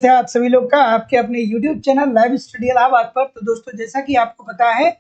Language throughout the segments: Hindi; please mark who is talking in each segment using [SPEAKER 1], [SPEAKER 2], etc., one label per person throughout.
[SPEAKER 1] है आप सभी लोग का आपके अपने YouTube channel live study Allahabad पर। तो दोस्तों, जैसा कि आपको पता है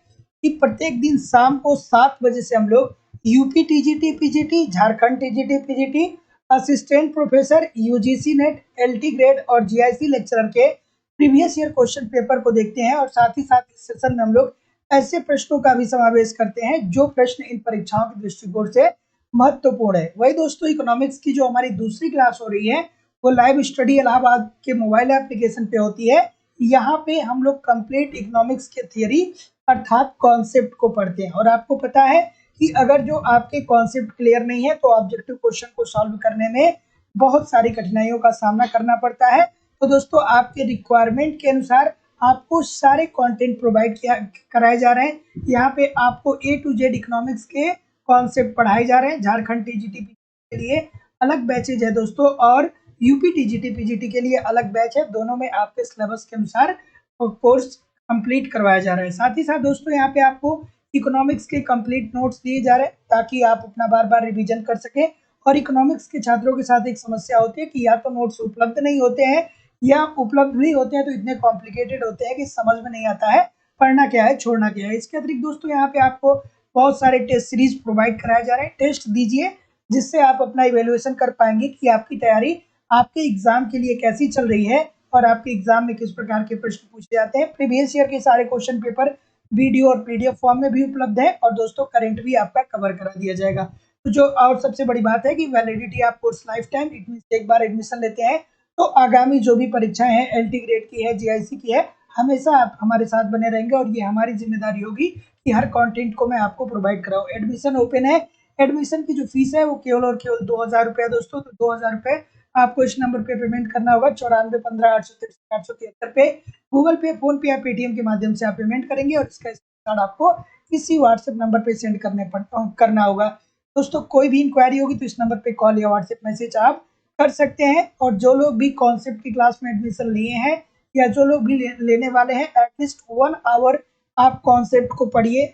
[SPEAKER 1] कि प्रत्येक दिन शाम को 7 बजे से हम लोग UP TGT PGT, Jharkhand TGT PGT, assistant professor, UGC net, LT grade और जीआईसी लेक्चरर के प्रीवियस ईयर क्वेश्चन पेपर को देखते हैं। और साथ ही साथ इस सेशन में हम लोग ऐसे प्रश्नों का भी समावेश करते हैं जो प्रश्न इन परीक्षाओं के दृष्टिकोण से महत्वपूर्ण है। वही दोस्तों, इकोनॉमिक्स की जो हमारी दूसरी क्लास हो रही है वो लाइव स्टडी इलाहाबाद के मोबाइल एप्लीकेशन पे होती है। यहाँ पे हम लोग कंप्लीट इकोनॉमिक्स के थियरी अर्थात कॉन्सेप्ट को पढ़ते हैं। और आपको पता है कि अगर जो आपके कॉन्सेप्ट क्लियर नहीं है तो ऑब्जेक्टिव क्वेश्चन को सॉल्व करने में बहुत सारी कठिनाइयों का सामना करना पड़ता है। तो दोस्तों, आपके रिक्वायरमेंट के अनुसार आपको सारे कंटेंट प्रोवाइड किया कराए जा रहे हैं। यहाँ पे आपको ए टू जेड इकोनॉमिक्स के कॉन्सेप्ट पढ़ाए जा रहे हैं। झारखंड टीजीटी के लिए अलग बैचेज है दोस्तों, और यूपी टीजीटी पीजीटी के लिए अलग बैच है। दोनों में आपके सिलेबस के अनुसार कोर्स कंप्लीट करवाया जा रहा है। साथ ही साथ दोस्तों, यहाँ पे आपको इकोनॉमिक्स के कंप्लीट नोट्स दिए जा रहे हैं ताकि आप अपना बार बार रिवीजन कर सकें। और इकोनॉमिक्स के छात्रों के साथ एक समस्या होती है कि या तो नोट्स उपलब्ध नहीं होते हैं, या उपलब्ध भी होते हैं तो इतने कॉम्प्लिकेटेड होते हैं कि समझ में नहीं आता है पढ़ना क्या है छोड़ना क्या है। इसके अतिरिक्त दोस्तों, यहाँ पे आपको बहुत सारे टेस्ट सीरीज प्रोवाइड कराए जा रहे हैं। टेस्ट दीजिए जिससे आप अपना इवेल्युएशन कर पाएंगे कि आपकी तैयारी आपके एग्जाम के लिए कैसी चल रही है और आपके एग्जाम में किस प्रकार के प्रश्न पूछे जाते हैं। प्रीवियस ईयर के सारे क्वेश्चन पेपर वीडियो और पीडीएफ फॉर्म में भी उपलब्ध है, और दोस्तों करंट भी आपका कवर करा दिया जाएगा। तो जो और सबसे बड़ी बात है कि वैलिडिटी आप course life time, it means एक बार एडमिशन लेते हैं तो आगामी जो भी परीक्षाएं हैं, एलटी ग्रेड की है, जीआईसी की है, हमेशा आप हमारे साथ बने रहेंगे। और ये हमारी जिम्मेदारी होगी कि हर कंटेंट को मैं आपको प्रोवाइड कराऊं। एडमिशन ओपन है। एडमिशन की जो फीस है वो केवल और केवल 2000 रुपये दोस्तों। तो 2000 रुपये आपको इस नंबर पे पेमेंट करना होगा, 9415 863 873 पे। गूगल पे, फोन पे या पेटीएम के माध्यम से आप पेमेंट करेंगे और इसका स्क्रीनशॉट आपको इसी व्हाट्सएप नंबर पे सेंड करना होगा। दोस्तों, कोई भी इंक्वायरी होगी तो इस नंबर पे कॉल या व्हाट्सएप मैसेज आप कर सकते हैं। और जो लोग भी कॉन्सेप्ट की क्लास में एडमिशन लिए हैं या जो लोग भी लेने वाले हैं, एटलीस्ट 1 आवर आप कॉन्सेप्ट को पढ़िए,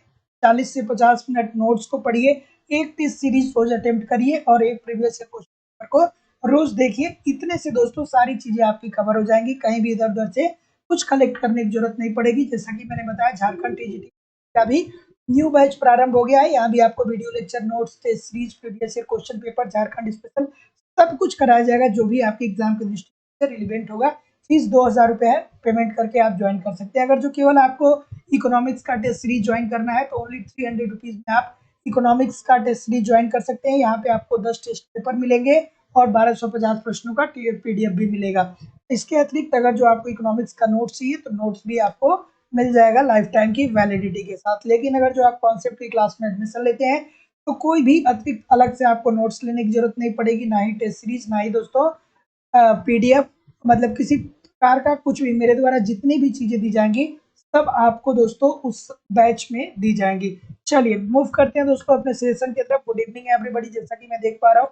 [SPEAKER 1] 40 से 50 मिनट नोट्स को पढ़िए, एक टेस्ट सीरीज रोज अटेम्प्ट करिए और एक प्रीवियस क्वेश्चन पेपर को रोज देखिए। इतने से दोस्तों सारी चीजें आपकी कवर हो जाएंगी, कहीं भी इधर उधर से कुछ कलेक्ट करने की जरूरत नहीं पड़ेगी। जैसा कि मैंने बताया, झारखंड टीजीटी का भी न्यू बैच प्रारंभ हो गया है। यहाँ भी आपको video lecture, notes, test series, previous question paper, Jharkhand special सब कुछ कराया जाएगा जो भी आपके एग्जाम के दृष्टि से रिलेवेंट होगा। फीस 2000 रुपये है, पेमेंट करके आप ज्वाइन कर सकते हैं। अगर जो केवल आपको इकोनॉमिक्स का टेस्ट सीरीज ज्वाइन करना है तो ओनली 300 रुपीज में आप इकोनॉमिक्स का टेस्ट सीरीज ज्वाइन कर सकते हैं। यहाँ पे आपको 10 टेस्ट पेपर मिलेंगे और 1250 प्रश्नों का पीडीएफ भी मिलेगा। इसके अतिरिक्त अगर जो आपको इकोनॉमिक्स का नोट्स चाहिए तो नोट्स भी आपको मिल जाएगा लाइफ टाइम की वैलिडिटी के साथ। लेकिन अगर जो आप कॉन्सेप्ट की क्लास में एडमिशन लेते हैं तो कोई भी अतिरिक्त अलग से आपको नोट्स लेने की जरूरत नहीं पड़ेगी, ना ही टेस्ट सीरीज, ना ही दोस्तों पीडीएफ, मतलब किसी प्रकार का कुछ भी। मेरे द्वारा जितनी भी चीजें दी जाएंगी सब आपको दोस्तों उस बैच में दी जाएंगी। चलिए मूव करते हैं दोस्तों अपने सेशन की तरफ। गुड इवनिंग एवरीबॉडी, जैसा कि मैं देख पा रहा हूँ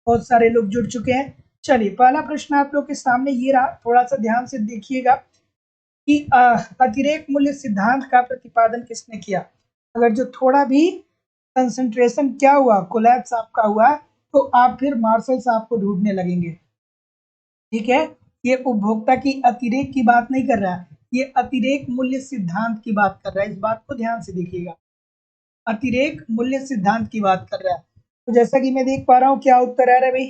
[SPEAKER 1] बहुत सारे लोग जुड़ चुके हैं। चलिए, पहला प्रश्न आप लोग के सामने ये रहा, थोड़ा सा ध्यान से देखिएगा कि अतिरेक मूल्य सिद्धांत का प्रतिपादन किसने किया। अगर जो थोड़ा भी कंसंट्रेशन क्या हुआ, कोलैप्स आपका हुआ, तो आप फिर मार्शल साहब को ढूंढने लगेंगे। ठीक है, ये उपभोक्ता की अतिरेक की बात नहीं कर रहा है, ये अतिरेक मूल्य सिद्धांत की बात कर रहा है। इस बात को ध्यान से देखिएगा, अतिरेक मूल्य सिद्धांत की बात कर रहा है। तो जैसा कि मैं देख पा रहा हूँ, क्या उत्तर आ रहा है भाई?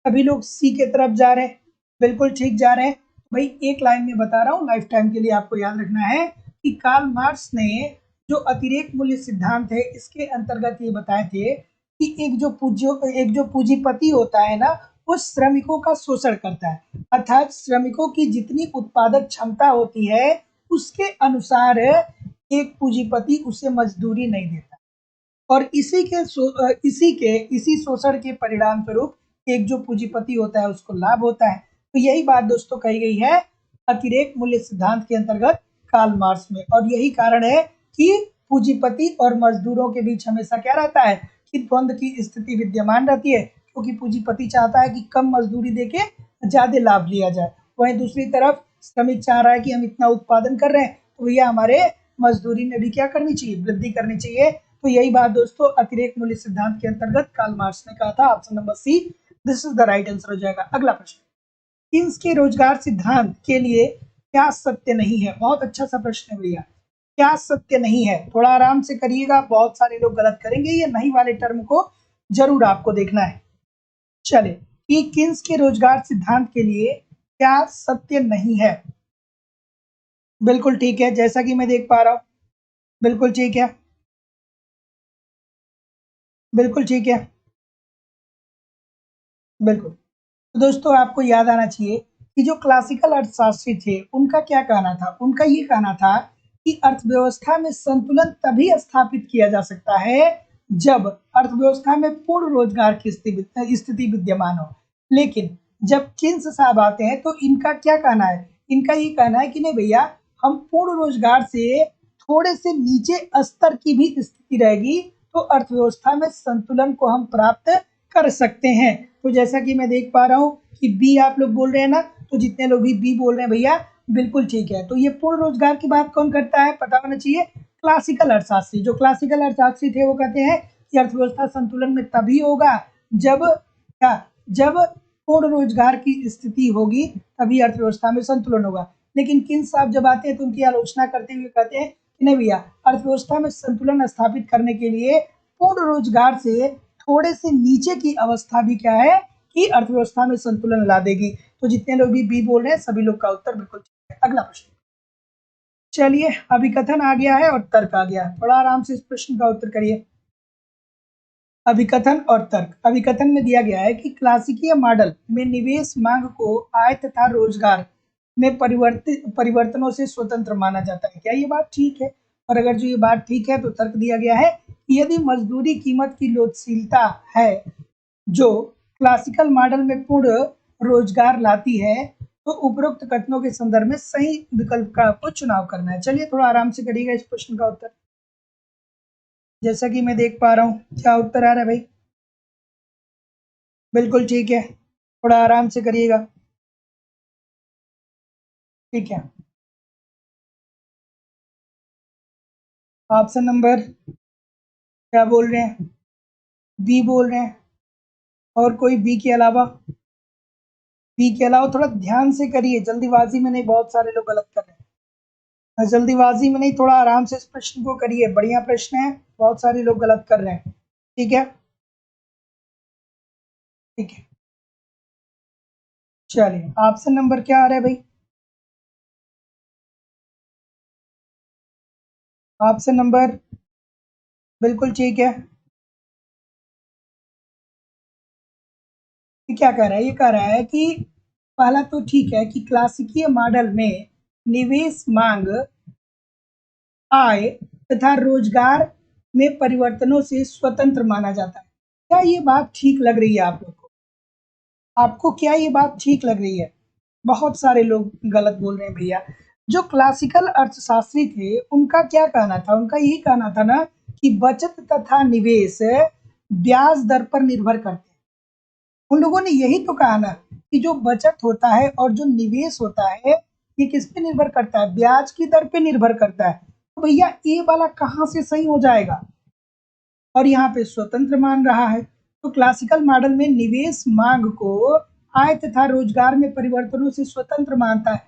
[SPEAKER 1] सभी लोग सी के तरफ जा रहे हैं, बिल्कुल ठीक जा रहे हैं भाई। एक लाइन में बता रहा हूँ, लाइफ टाइम के लिए आपको याद रखना है कि कार्ल मार्क्स ने जो अतिरेक मूल्य सिद्धांत है इसके अंतर्गत ये बताए थे कि एक जो पूंजीपति होता है ना, वो श्रमिकों का शोषण करता है। अर्थात श्रमिकों की जितनी उत्पादक क्षमता होती है उसके अनुसार एक पूंजीपति उसे मजदूरी नहीं देता, और इसी शोषण के परिणाम स्वरूप एक जो पूंजीपति होता है उसको लाभ होता है। तो यही बात दोस्तों कही गई है अतिरेक मूल्य सिद्धांत के अंतर्गत कार्ल मार्क्स में। और यही कारण है कि पूंजीपति और मजदूरों के बीच हमेशा क्या रहता है कि द्वंद्व की स्थिति विद्यमान रहती है, क्योंकि पूंजीपति चाहता है कि कम मजदूरी देके ज्यादा लाभ लिया जाए। वहीं दूसरी तरफ श्रमिक चाह रहा है कि हम इतना उत्पादन कर रहे हैं तो भैया हमारे मजदूरी में भी क्या करनी चाहिए, वृद्धि करनी चाहिए। तो यही बात दोस्तों अतिरेक मूल्य सिद्धांत के अंतर्गत कार्ल मार्क्स ने कहा था। Option number see this is the right answer हो जाएगा। अगला प्रश्न, किन्स के रोजगार सिद्धांत के लिए क्या सत्य नहीं है? बहुत अच्छा सा प्रश्न है भैया। क्या सत्य नहीं है? थोड़ा आराम से करिएगा, बहुत सारे लोग गलत करेंगे। ये नहीं वाले टर्म को जरूर आपको देखना है। चले, कि किन्स के रोजगार सिद्धांत के लिए क्या सत्य नहीं है? बिल्कुल ठीक है, जैसा कि मैं देख पा रहा हूं। बिल्कुल ठीक है, बिल्कुल ठीक है, बिल्कुल। तो दोस्तों आपको याद आना चाहिए कि जो क्लासिकल अर्थशास्त्री थे उनका क्या कहना था? उनका ये कहना था कि अर्थव्यवस्था में संतुलन तभी स्थापित किया जा सकता है जब अर्थव्यवस्था में पूर्ण रोजगार की स्थिति विद्यमान हो। लेकिन जब किन्स साहब आते हैं तो इनका क्या कहना है? इनका ये कहना है कि नहीं भैया, हम पूर्ण रोजगार से थोड़े से नीचे स्तर की भी स्थिति रहेगी तो अर्थव्यवस्था में संतुलन को हम प्राप्त कर सकते हैं। तो जैसा कि मैं देख पा रहा हूँ कि बी आप लोग बोल रहे हैं ना, तो जितने लोग भी बी बोल रहे हैं भैया बिल्कुल ठीक है। तो ये पूर्ण रोजगार की बात कौन करता है? पता होना चाहिए, क्लासिकल अर्थशास्त्री। जो क्लासिकल अर्थशास्त्री थे वो कहते हैं कि अर्थव्यवस्था संतुलन में तभी होगा जब क्या, जब पूर्ण रोजगार की स्थिति होगी तभी अर्थव्यवस्था में संतुलन होगा। लेकिन किन्स साहब जब आते हैं तो उनकी आलोचना करते हुए कहते हैं कि नहीं भैया, अर्थव्यवस्था में संतुलन स्थापित करने के लिए पूर्ण रोजगार से थोड़े से नीचे की अवस्था भी क्या है कि अर्थव्यवस्था में संतुलन ला देगी। तो जितने लोग भी बी बोल रहे हैं सभी लोग का उत्तर बिल्कुल ठीक है। अगला प्रश्न, चलिए अभिकथन आ गया है और तर्क आ गया है, थोड़ा आराम से इस प्रश्न का उत्तर करिए। अभिकथन और तर्क। अभिकथन में दिया गया है कि क्लासिकीय मॉडल में निवेश मांग को आय तथा रोजगार में परिवर्तनों से स्वतंत्र माना जाता है। क्या ये बात ठीक है? और अगर जो ये बात ठीक है तो तर्क दिया गया है कि यदि मजदूरी कीमत की लोचशीलता है जो क्लासिकल मॉडल में पूर्ण रोजगार लाती है तो उपरोक्त कथनों के संदर्भ में सही विकल्प का आपको चुनाव करना है। चलिए थोड़ा आराम से करिएगा इस प्रश्न का उत्तर। जैसा कि मैं देख पा रहा हूँ, क्या उत्तर आ रहा है भाई? बिल्कुल ठीक है, थोड़ा आराम से करिएगा। ठीक है, ऑप्शन नंबर क्या बोल रहे हैं? बी बोल रहे हैं। और कोई बी के अलावा? बी के अलावा थोड़ा ध्यान से करिए, जल्दीबाजी में नहीं, बहुत सारे लोग गलत कर रहे हैं। जल्दीबाजी में नहीं, थोड़ा आराम से इस प्रश्न को करिए, बढ़िया प्रश्न है, बहुत सारे लोग गलत कर रहे हैं। ठीक है, ठीक है, चलिए ऑप्शन नंबर क्या आ रहा है भाई? ऑप्शन नंबर बिल्कुल ठीक है। ये क्या कह रहा है? ये कह रहा है कि पहला तो ठीक है कि क्लासिकीय मॉडल में निवेश मांग आय तथा रोजगार में परिवर्तनों से स्वतंत्र माना जाता है। क्या ये बात ठीक लग रही है आप लोग को? आपको क्या ये बात ठीक लग रही है? बहुत सारे लोग गलत बोल रहे हैं भैया। जो क्लासिकल अर्थशास्त्री थे उनका क्या कहना था? उनका यही कहना था ना कि बचत तथा निवेश ब्याज दर पर निर्भर करते हैं। उन लोगों ने यही तो कहा ना कि जो बचत होता है और जो निवेश होता है ये किस पे निर्भर करता है? ब्याज की दर पे निर्भर करता है। तो भैया ये वाला कहाँ से सही हो जाएगा? और यहाँ पे स्वतंत्र मान रहा है। तो क्लासिकल मॉडल में निवेश मांग को आय तथा रोजगार में परिवर्तनों से स्वतंत्र मानता है।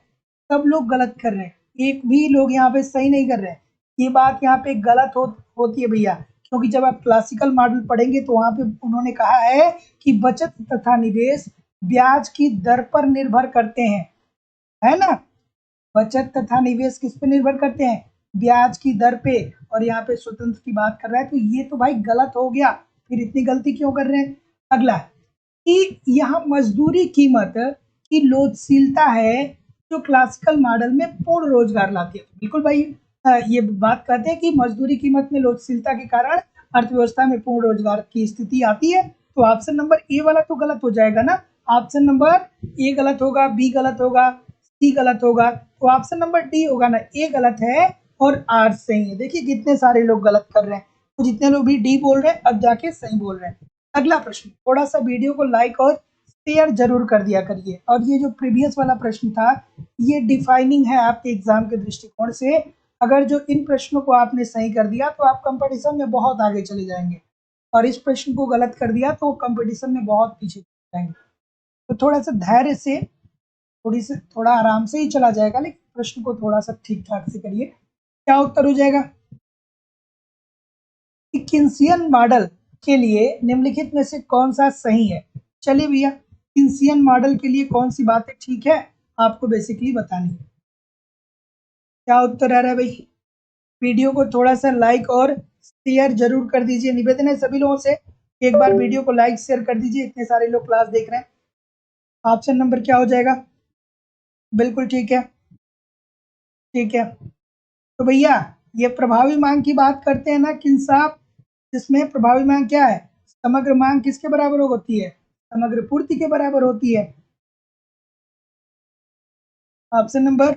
[SPEAKER 1] सब लोग गलत कर रहे हैं, एक भी लोग यहाँ पे सही नहीं कर रहे हैं। ये बात यहाँ पे गलत होती है भैया, क्योंकि जब आप क्लासिकल मॉडल पढ़ेंगे तो वहां पे उन्होंने कहा है कि बचत तथा निवेश ब्याज की दर पर निर्भर करते हैं, है ना? बचत तथा निवेश किस पे निर्भर करते हैं? ब्याज की दर पे। और यहाँ पे स्वतंत्र की बात कर रहा है, तो ये तो भाई गलत हो गया। फिर इतनी गलती क्यों कर रहे हैं? अगला कि यहाँ मजदूरी कीमत की लोचशीलता है जो क्लासिकल मॉडल में पूर्ण रोजगार लाती है। तो बिल्कुल भाई ये बात कहते हैं कि मजदूरी कीमत में लोचशीलता के कारण अर्थव्यवस्था में पूर्ण रोजगार की स्थिति आती है। तो ऑप्शन नंबर ए वाला तो गलत हो जाएगा ना। ऑप्शन नंबर ए गलत होगा, बी गलत होगा, सी गलत होगा, तो ऑप्शन नंबर डी होगा ना। ए गलत है और आर सही है। देखिए कितने सारे लोग गलत कर रहे हैं। तो जितने लोग भी डी बोल रहे हैं अब जाके सही बोल रहे हैं। अगला प्रश्न, थोड़ा सा वीडियो को लाइक और शेयर जरूर कर दिया करिए। और ये जो प्रीवियस वाला प्रश्न था ये डिफाइनिंग है आपके एग्जाम के दृष्टिकोण से। अगर जो इन प्रश्नों को आपने सही कर दिया तो आप कंपटीशन में बहुत आगे चले जाएंगे, और इस प्रश्न को गलत कर दिया तो कंपटीशन में बहुत पीछे चले जाएंगे। तो थोड़ा सा धैर्य से थोड़ा आराम से ही चला जाएगा, लेकिन प्रश्न को थोड़ा सा ठीक ठाक से करिए। क्या उत्तर हो जाएगा? कि किन्सियन मॉडल के लिए निम्नलिखित में से कौन सा सही है? चलिए भैया, किन्सियन मॉडल के लिए कौन सी बातें ठीक है आपको बेसिकली बतानी है। क्या उत्तर आ रहा है भाई? वीडियो को थोड़ा सा लाइक और शेयर जरूर कर दीजिए। निवेदन है सभी लोगों से, एक बार वीडियो को लाइक शेयर कर दीजिए, इतने सारे लोग क्लास देख रहे हैं। ऑप्शन नंबर क्या हो जाएगा? बिल्कुल ठीक है, ठीक है। तो भैया ये प्रभावी मांग की बात करते हैं ना किंसाफ, जिसमें प्रभावी मांग क्या है? समग्र मांग किसके बराबर होती है? समग्र पूर्ति के बराबर होती है। ऑप्शन नंबर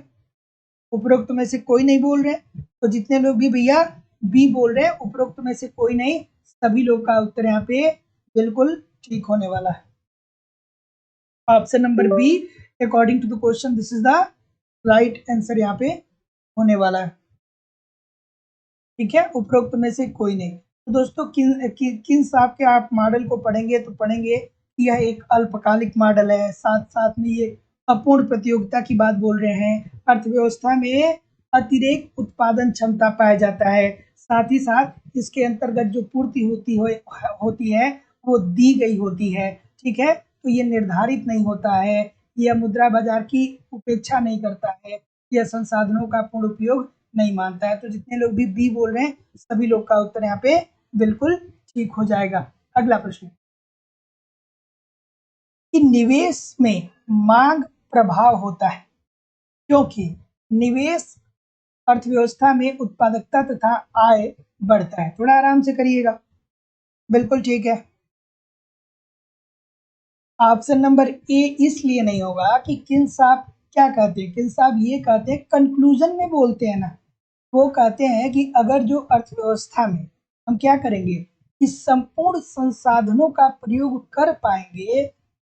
[SPEAKER 1] उपरोक्त में से कोई नहीं बोल रहे, तो जितने लोग भी भैया बी बोल रहे हैं, उपरोक्त में से कोई नहीं, सभी लोग का उत्तर यहाँ पे बिल्कुल ठीक होने वाला है। Option number B, according to the question this is the right answer यहाँ पे होने वाला है। ठीक है, उपरोक्त में से कोई नहीं। तो दोस्तों किन साहब के आप मॉडल को पढ़ेंगे तो पढ़ेंगे कि यह एक अल्पकालिक मॉडल है, साथ साथ में ये अपूर्ण प्रतियोगिता की बात बोल रहे हैं, अर्थव्यवस्था में अतिरिक्त उत्पादन क्षमता पाया जाता है, साथ ही साथ इसके अंतर्गत जो पूर्ति होती है वो दी गई होती है। ठीक है, तो ये निर्धारित नहीं होता है, यह मुद्रा बाजार की उपेक्षा नहीं करता है, यह संसाधनों का पूर्ण उपयोग नहीं मानता है। तो जितने लोग भी बी बोल रहे हैं, सभी लोग का उत्तर यहाँ पे बिल्कुल ठीक हो जाएगा। अगला प्रश्न, कि निवेश में मांग प्रभाव होता है क्योंकि निवेश अर्थव्यवस्था में उत्पादकता तथा आय बढ़ता है। थोड़ा आराम से करिएगा। बिल्कुल ठीक है। ऑप्शन नंबर ए इसलिए नहीं होगा कि किन साहब क्या कहते हैं, किन साहब ये कहते हैं, कंक्लूजन में बोलते हैं ना, वो कहते हैं कि अगर जो अर्थव्यवस्था में हम क्या करेंगे कि संपूर्ण संसाधनों का प्रयोग कर पाएंगे,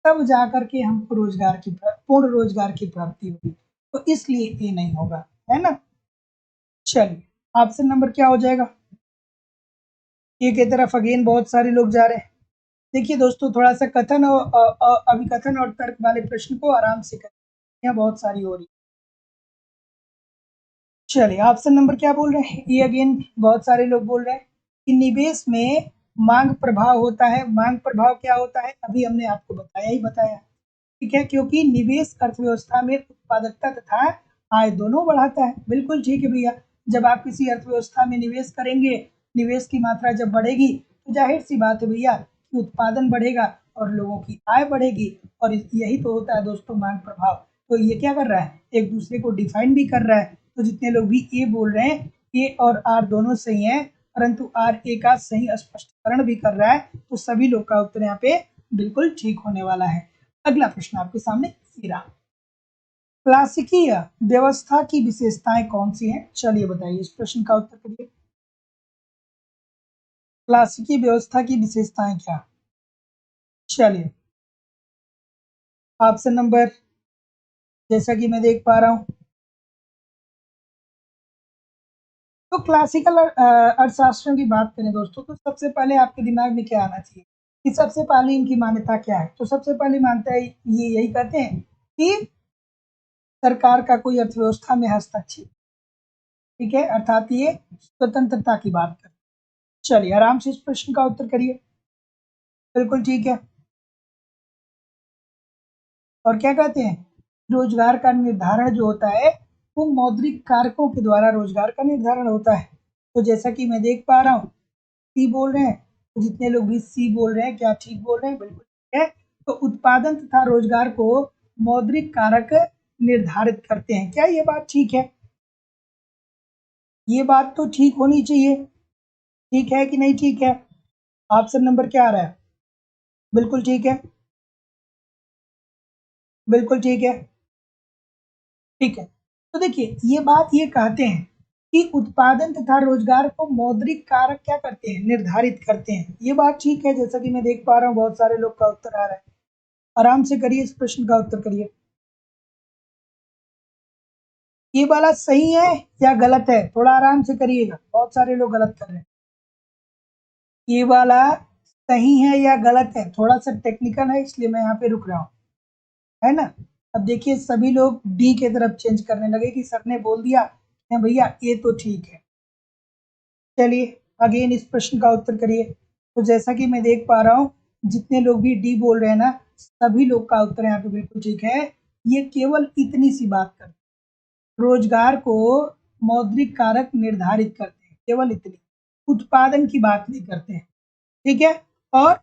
[SPEAKER 1] तब जाकर के हमको पूर्ण रोजगार की प्राप्ति होगी, तो इसलिए ये नहीं होगा, है ना। चलिए, ऑप्शन नंबर क्या हो जाएगा? ए की तरफ अगेन बहुत सारे लोग जा रहे हैं। देखिए दोस्तों, थोड़ा सा कथन और अभिकथन और तर्क वाले प्रश्न को आराम से करें, यहाँ बहुत सारी हो रही। चलिए, ऑप्शन नंबर क्या बोल रहे हैं? ये अगेन बहुत सारे लोग बोल रहे हैं कि निवेश में मांग प्रभाव होता है। मांग प्रभाव क्या होता है? अभी हमने आपको बताया। ठीक है, क्योंकि निवेश अर्थव्यवस्था में उत्पादकता तथा आय दोनों बढ़ाता है। बिल्कुल ठीक है भैया, जब आप किसी अर्थव्यवस्था में निवेश करेंगे, निवेश की मात्रा जब बढ़ेगी, तो जाहिर सी बात है भैया कि उत्पादन बढ़ेगा और लोगों की आय बढ़ेगी, और यही तो होता है दोस्तों मांग प्रभाव। तो ये क्या कर रहा है? एक दूसरे को डिफाइन भी कर रहा है। तो जितने लोग भी ए बोल रहे हैं, ए और आर दोनों सही है, परंतु आर ए का सही स्पष्टीकरण भी कर रहा है, तो सभी लोग का उत्तर यहाँ पे बिल्कुल ठीक होने वाला है। अगला प्रश्न आपके सामने सीरा, क्लासिकीय व्यवस्था की विशेषताएं कौन सी हैं? चलिए बताइए, इस प्रश्न का उत्तर करिए। क्लासिकी व्यवस्था की विशेषताएं क्या? चलिए, ऑप्शन नंबर, जैसा कि मैं देख पा रहा हूं, तो क्लासिकल अर्थशास्त्रों की बात करें दोस्तों, तो सबसे पहले आपके दिमाग में क्या आना चाहिए कि सबसे पहले इनकी मान्यता क्या है? तो सबसे पहले मानता है ये यही कहते हैं कि सरकार का कोई अर्थव्यवस्था में हस्तक्षेप, ठीक है, अर्थात ये स्वतंत्रता की बात करते हैं। चलिए, आराम से इस प्रश्न का उत्तर करिए। बिल्कुल ठीक है। और क्या कहते हैं? रोजगार का निर्धारण जो होता है वो मौद्रिक कारकों के द्वारा रोजगार का निर्धारण होता है। तो जैसा कि मैं देख पा रहा हूँ, सी बोल रहे हैं, तो जितने लोग भी सी बोल रहे हैं, क्या ठीक बोल रहे हैं? बिल्कुल ठीक है। तो उत्पादन तथा रोजगार को मौद्रिक कारक निर्धारित करते हैं। क्या ये बात ठीक है? ये बात तो ठीक होनी चाहिए। ठीक है कि नहीं ठीक है? ऑप्शन नंबर क्या आ रहा है? बिल्कुल ठीक है, बिल्कुल ठीक है, ठीक है। तो देखिए, ये बात ये कहते हैं कि उत्पादन तथा रोजगार को मौद्रिक कारक क्या करते हैं? निर्धारित करते हैं। ये बात ठीक है, जैसा कि मैं देख पा रहा हूँ बहुत सारे लोग का उत्तर आ रहा है। आराम से करिए, इस प्रश्न का उत्तर करिए। ये वाला सही है या गलत है? थोड़ा आराम से करिएगा, बहुत सारे लोग गलत कर रहे हैं। ये वाला सही है या गलत है? थोड़ा सा टेक्निकल है, इसलिए मैं यहाँ पे रुक रहा हूँ, है ना। अब देखिए सभी लोग डी के तरफ चेंज करने लगे कि सर ने बोल दिया है भैया ये तो ठीक है। चलिए अगेन इस प्रश्न का उत्तर करिए। तो जैसा कि मैं देख पा रहा हूँ जितने लोग भी डी बोल रहे हैं ना, सभी लोग का उत्तर यहाँ पे बिल्कुल ठीक है। ये केवल इतनी सी बात करते हैं, रोजगार को मौद्रिक कारक निर्धारित करते हैं, केवल इतनी, उत्पादन की बात नहीं करते हैं। ठीक है, और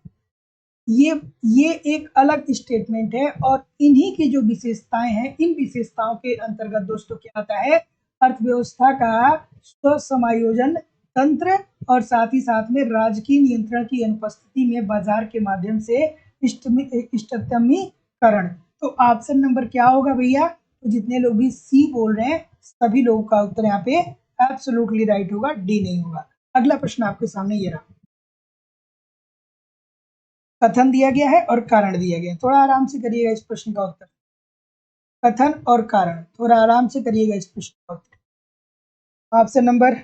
[SPEAKER 1] ये एक अलग स्टेटमेंट है और इन्हीं की जो विशेषताएं हैं, इन विशेषताओं के अंतर्गत दोस्तों क्या आता है, अर्थव्यवस्था का स्वसमायोजन तंत्र और साथ ही साथ में राजकीय नियंत्रण की अनुपस्थिति में बाजार के माध्यम से इष्टतमीकरण। तो ऑप्शन नंबर क्या होगा भैया? तो जितने लोग भी सी बोल रहे हैं सभी लोगों का उत्तर यहाँ पे एब्सोल्युटली राइट होगा, डी नहीं होगा। अगला प्रश्न आपके सामने ये रहा, कथन दिया गया है और कारण दिया गया है। थोड़ा आराम से करिएगा इस प्रश्न का उत्तर। कथन और कारण, थोड़ा आराम से करिएगा इस प्रश्न का उत्तर। ऑप्शन नंबर,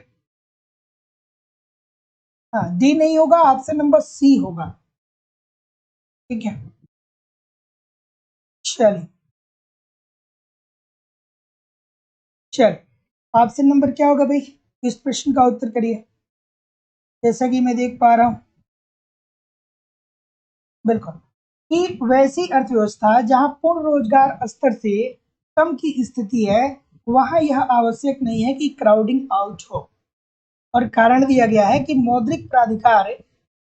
[SPEAKER 1] हाँ डी नहीं होगा, ऑप्शन नंबर सी होगा। ठीक है, चलिए ऑप्शन नंबर क्या होगा भाई? इस प्रश्न का उत्तर करिए। जैसा कि मैं देख पा रहा हूं, बिल्कुल, कि वैसी अर्थव्यवस्था जहां पूर्ण रोजगार स्तर से कम की स्थिति है, वहां यह आवश्यक नहीं है कि क्राउडिंग आउट हो। और कारण दिया गया है कि मौद्रिक प्राधिकार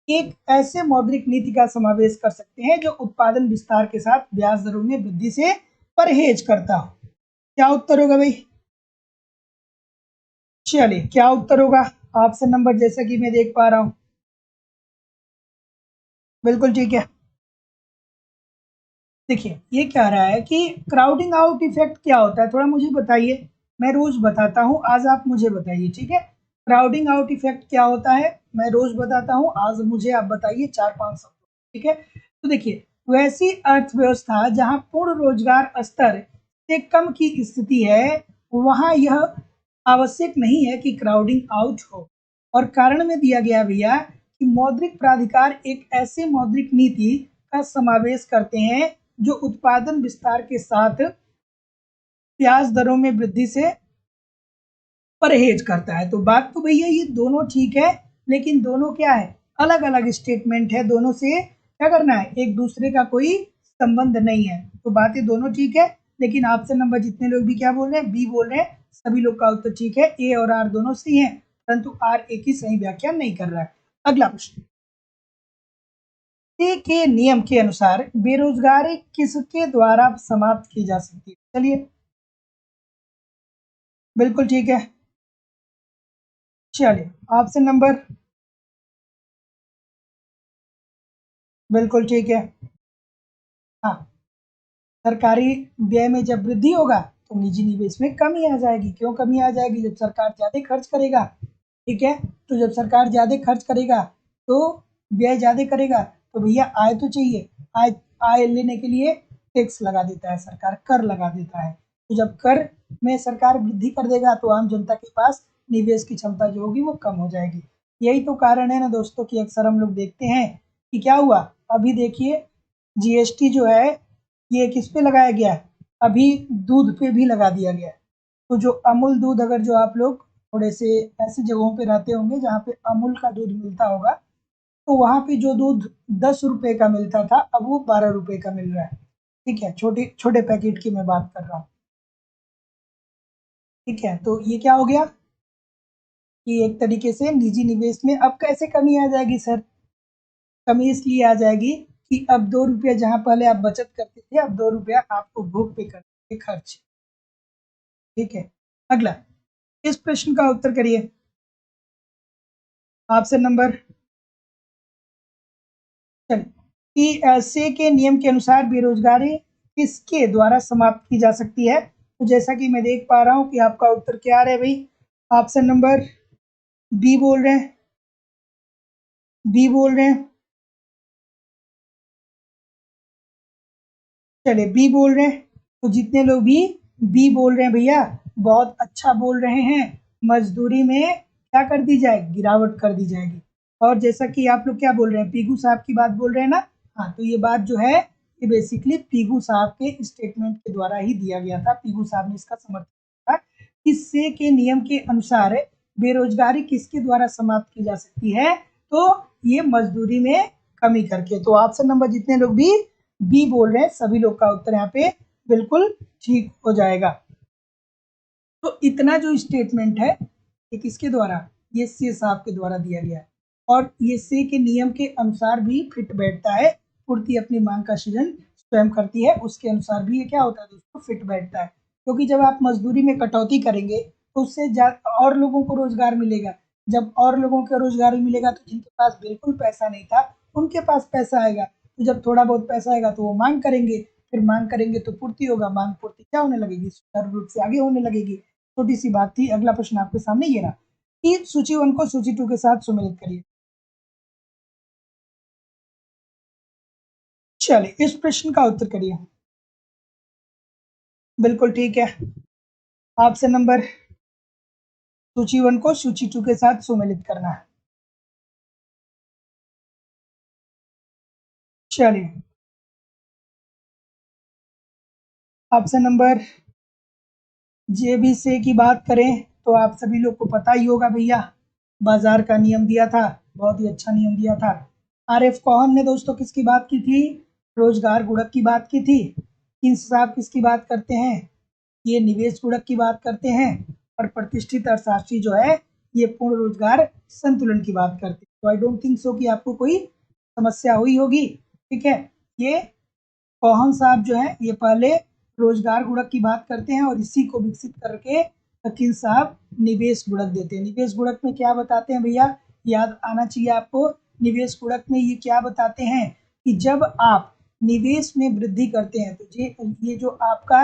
[SPEAKER 1] एक ऐसे मौद्रिक नीति का समावेश कर सकते हैं जो उत्पादन विस्तार के साथ ब्याज दरों में वृद्धि से परहेज करता हो। क्या उत्तर होगा भाई? चलिए क्या उत्तर होगा? ऑप्शन नंबर जैसा कि मैं देख पा रहा हूं, बिल्कुल ठीक है। देखिए ये कह रहा है कि क्राउडिंग आउट इफेक्ट क्या होता है, थोड़ा मुझे बताइए। मैं रोज बताता हूँ, आज आप मुझे बताइए, ठीक है? क्राउडिंग आउट इफेक्ट क्या होता है मैं रोज बताता हूँ, आज मुझे आप बताइए 4-5 शब्द, ठीक है? तो देखिए, वैसी अर्थव्यवस्था जहां पूर्ण रोजगार स्तर से कम की स्थिति है, वहां यह आवश्यक नहीं है कि क्राउडिंग आउट हो। और कारण में दिया गया भैया कि मौद्रिक प्राधिकार एक ऐसे मौद्रिक नीति का समावेश करते हैं जो उत्पादन विस्तार के साथ ब्याज दरों में वृद्धि से परहेज करता है। तो बात तो भैया ये दोनों ठीक है, लेकिन दोनों क्या है, अलग अलग स्टेटमेंट है, दोनों से क्या करना है, एक दूसरे का कोई संबंध नहीं है। तो बातें दोनों ठीक है, लेकिन ऑप्शन नंबर जितने लोग भी क्या बोल रहे हैं, बी बोल रहे हैं, सभी लोग का उत्तर ठीक है। ए और आर दोनों सही है, परंतु आर ए की सही व्याख्या नहीं कर रहा है। अगला प्रश्न, के नियम के अनुसार बेरोजगारी किसके द्वारा समाप्त की जा सकती है? चलिए बिल्कुल ठीक है। चलिए ऑप्शन नंबर, बिल्कुल ठीक है। हाँ, सरकारी व्यय में जब वृद्धि होगा तो निजी निवेश में कमी आ जाएगी। क्यों कमी आ जाएगी? जब सरकार ज्यादा खर्च करेगा, ठीक है? तो जब सरकार ज्यादा खर्च करेगा तो व्यय ज्यादा करेगा, तो भैया आय तो चाहिए। आय आय लेने के लिए टैक्स लगा देता है सरकार, कर लगा देता है। तो जब कर में सरकार वृद्धि कर देगा तो आम जनता के पास निवेश की क्षमता जो होगी वो कम हो जाएगी। यही तो कारण है ना दोस्तों कि अक्सर हम लोग देखते हैं कि क्या हुआ, अभी देखिए जीएसटी जो है ये किस पे लगाया गया है, अभी दूध पे भी लगा दिया गया है। तो जो अमूल दूध, अगर जो आप लोग थोड़े से ऐसी जगहों पे रहते होंगे जहाँ पे अमूल का दूध मिलता होगा, तो वहाँ पे जो दूध 10 रुपए का मिलता था अब वो 12 रुपए का मिल रहा है। ठीक है, छोटे छोटे पैकेट की मैं बात कर रहा हूँ। ठीक है, तो ये क्या हो गया कि एक तरीके से निजी निवेश में अब कैसे कमी आ जाएगी सर? कमी इसलिए आ जाएगी कि अब 2 रुपया जहाँ पहले आप बचत करते थे, अब 2 रुपया आपको भोग पे करने के खर्च। ठीक है, अगला, इस प्रश्न का उत्तर करिए। ऑप्शन नंबर, चलिए, कि ऐसे के नियम के अनुसार बेरोजगारी किसके द्वारा समाप्त की जा सकती है? तो जैसा कि मैं देख पा रहा हूँ कि आपका उत्तर क्या आ रहा है भाई? ऑप्शन नंबर बी बोल रहे हैं, बी बोल रहे हैं। चलिए बी बोल रहे हैं, तो जितने लोग भी बी बोल रहे हैं भैया बहुत अच्छा बोल रहे हैं। मजदूरी में क्या कर दी जाए, गिरावट कर दी जाएगी। और जैसा कि आप लोग क्या बोल रहे हैं, पीगू साहब की बात बोल रहे हैं ना, हाँ तो ये बात जो है ये बेसिकली पीगू साहब के स्टेटमेंट के द्वारा ही दिया गया था। पीगू साहब ने इसका समर्थन किया कि से के नियम के अनुसार बेरोजगारी किसके द्वारा समाप्त की जा सकती है, तो ये मजदूरी में कमी करके। तो ऑप्शन नंबर जितने लोग भी बी बोल रहे हैं सभी लोग का उत्तर यहाँ पे बिल्कुल ठीक हो जाएगा। तो इतना जो स्टेटमेंट है ये किसके द्वारा, ये से साहब के द्वारा दिया गया है और ये से के नियम के अनुसार भी फिट बैठता है। पूर्ति अपनी मांग का सृजन स्वयं करती है, उसके अनुसार भी ये क्या होता है दोस्तों, फिट बैठता है। क्योंकि जब आप मजदूरी में कटौती करेंगे तो उससे और लोगों को रोजगार मिलेगा। जब और लोगों को रोजगार मिलेगा तो जिनके पास बिल्कुल पैसा नहीं था उनके पास पैसा आएगा। तो जब थोड़ा बहुत पैसा आएगा तो वो मांग करेंगे, फिर मांग करेंगे तो पूर्ति होगा, मांग पूर्ति क्या होने लगेगी, सुचारू रूप से आगे होने लगेगी। छोटी सी बात थी। अगला प्रश्न आपके सामने ये रहा कि सूची 1 को सूची 2 के साथ सम्मिलित करिए। चलिए इस प्रश्न का उत्तर करिए। बिल्कुल ठीक है। ऑप्शन नंबर सूची 1 को सूची 2 के साथ सम्मिलित करना है। चलिए ऑप्शन नंबर जे बी से की बात करें तो आप सभी लोग को पता ही होगा भैया, बाजार का नियम दिया था, बहुत ही अच्छा नियम दिया था। आर एफ कोहन ने दोस्तों किसकी बात की थी, रोजगार गुणक की बात की थी। किन्स साहब किसकी बात करते हैं, ये निवेश गुणक की बात करते हैं। और प्रतिष्ठित अर्थशास्त्री जो है ये पूर्ण रोजगार संतुलन की बात करते हैं। तो आई डोंट थिंक सो कि आपको कोई समस्या हुई होगी। ठीक है, ये कोहन साहब जो है ये पहले रोजगार गुणक की बात करते हैं और इसी को विकसित करके किन्स साहब निवेश गुणक देते हैं। निवेश गुणक में क्या बताते हैं भैया, याद आना चाहिए आपको। निवेश गुणक में ये क्या बताते हैं कि जब आप निवेश में वृद्धि करते हैं तो ये जो आपका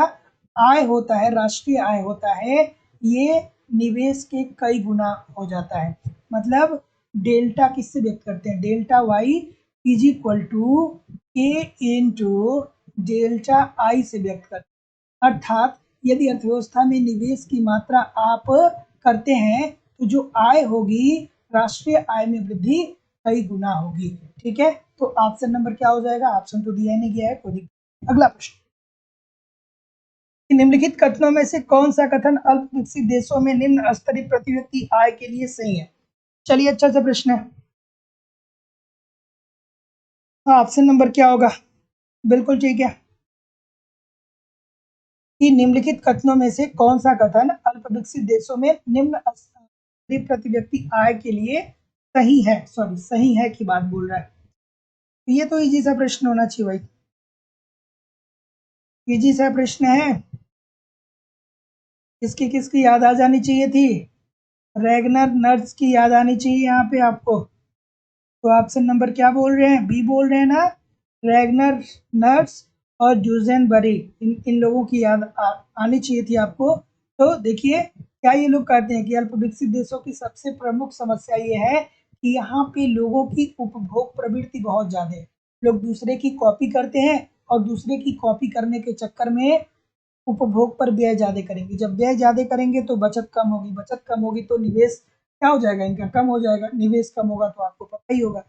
[SPEAKER 1] आय होता है, राष्ट्रीय आय होता है, ये निवेश के कई गुना हो जाता है। मतलब डेल्टा किससे व्यक्त करते हैं, delta Y is equal to K into delta I से व्यक्त करते हैं। अर्थात यदि अर्थव्यवस्था में निवेश की मात्रा आप करते हैं तो जो आय होगी, राष्ट्रीय आय में वृद्धि कई गुना होगी। ठीक है, तो ऑप्शन नंबर क्या हो जाएगा, ऑप्शन तो दिया ही नहीं गया है, कोई दिक्कत। अगला प्रश्न, निम्नलिखित कथनों में से कौन सा कथन अल्प विकसित देशों में निम्न स्तरीय प्रति व्यक्ति आय के लिए सही है। चलिए अच्छा सा प्रश्न है। हाँ, ऑप्शन नंबर क्या होगा, बिल्कुल ठीक है कि निम्नलिखित कथनों में से कौन सा कथन अल्प विकसित देशों में निम्न स्तरीय प्रति व्यक्ति आय के लिए सही है, सही है की बात बोल रहा है। तो ये तो इजी सा प्रश्न होना चाहिए भाई, इजी सा प्रश्न है। किसकी किसकी याद आ जानी चाहिए थी, रैगनर नर्स की याद आनी चाहिए यहाँ पे आपको। तो ऑप्शन नंबर क्या बोल रहे हैं, बी बोल रहे हैं ना, रैगनर नर्स और जूजेन बरी, इन लोगों की याद आनी चाहिए थी आपको। तो देखिए क्या ये लोग कहते हैं कि अल्प विकसित देशों की सबसे प्रमुख समस्या ये है कि यहाँ पे लोगों की उपभोग प्रवृत्ति बहुत ज्यादा है। लोग दूसरे की कॉपी करते हैं और दूसरे की कॉपी करने के चक्कर में उपभोग पर व्यय ज्यादा करेंगे। जब व्यय ज्यादा करेंगे तो बचत कम होगी, बचत कम होगी तो निवेश क्या हो जाएगा, इनका कम हो जाएगा। निवेश कम होगा तो आपको पता ही होगा।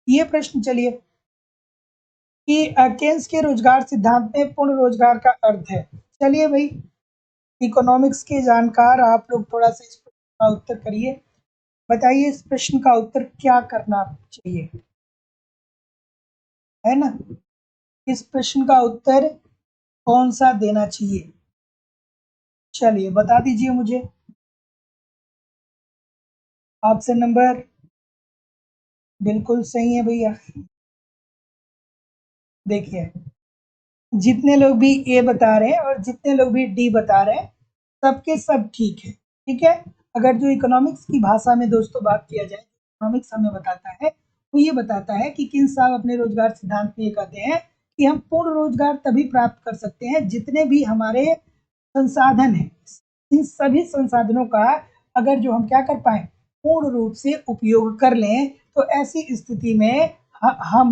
[SPEAKER 1] ये प्रश्न चलिए कि केन्स के रोजगार सिद्धांत में पूर्ण रोजगार का अर्थ है। चलिए भाई, इकोनॉमिक्स के जानकार आप लोग थोड़ा सा इस प्रश्न का उत्तर करिए। बताइए इस प्रश्न का उत्तर क्या करना चाहिए, है ना, इस प्रश्न का उत्तर कौन सा देना चाहिए, चलिए बता दीजिए मुझे। ऑप्शन नंबर बिल्कुल सही है भैया। देखिए जितने लोग भी ए बता रहे हैं और जितने लोग भी डी बता रहे हैं सबके सब ठीक है। ठीक है, अगर जो इकोनॉमिक्स की भाषा में दोस्तों बात किया जाए, इकोनॉमिक्स हमें बताता है वो ये बताता है कि किन साहब अपने रोजगार सिद्धांत में ये कहते हैं कि हम पूर्ण रोजगार तभी प्राप्त कर सकते हैं जितने भी हमारे संसाधन हैं, इन सभी संसाधनों का अगर जो हम क्या कर पाए, पूर्ण रूप से उपयोग कर लें, तो ऐसी स्थिति में हम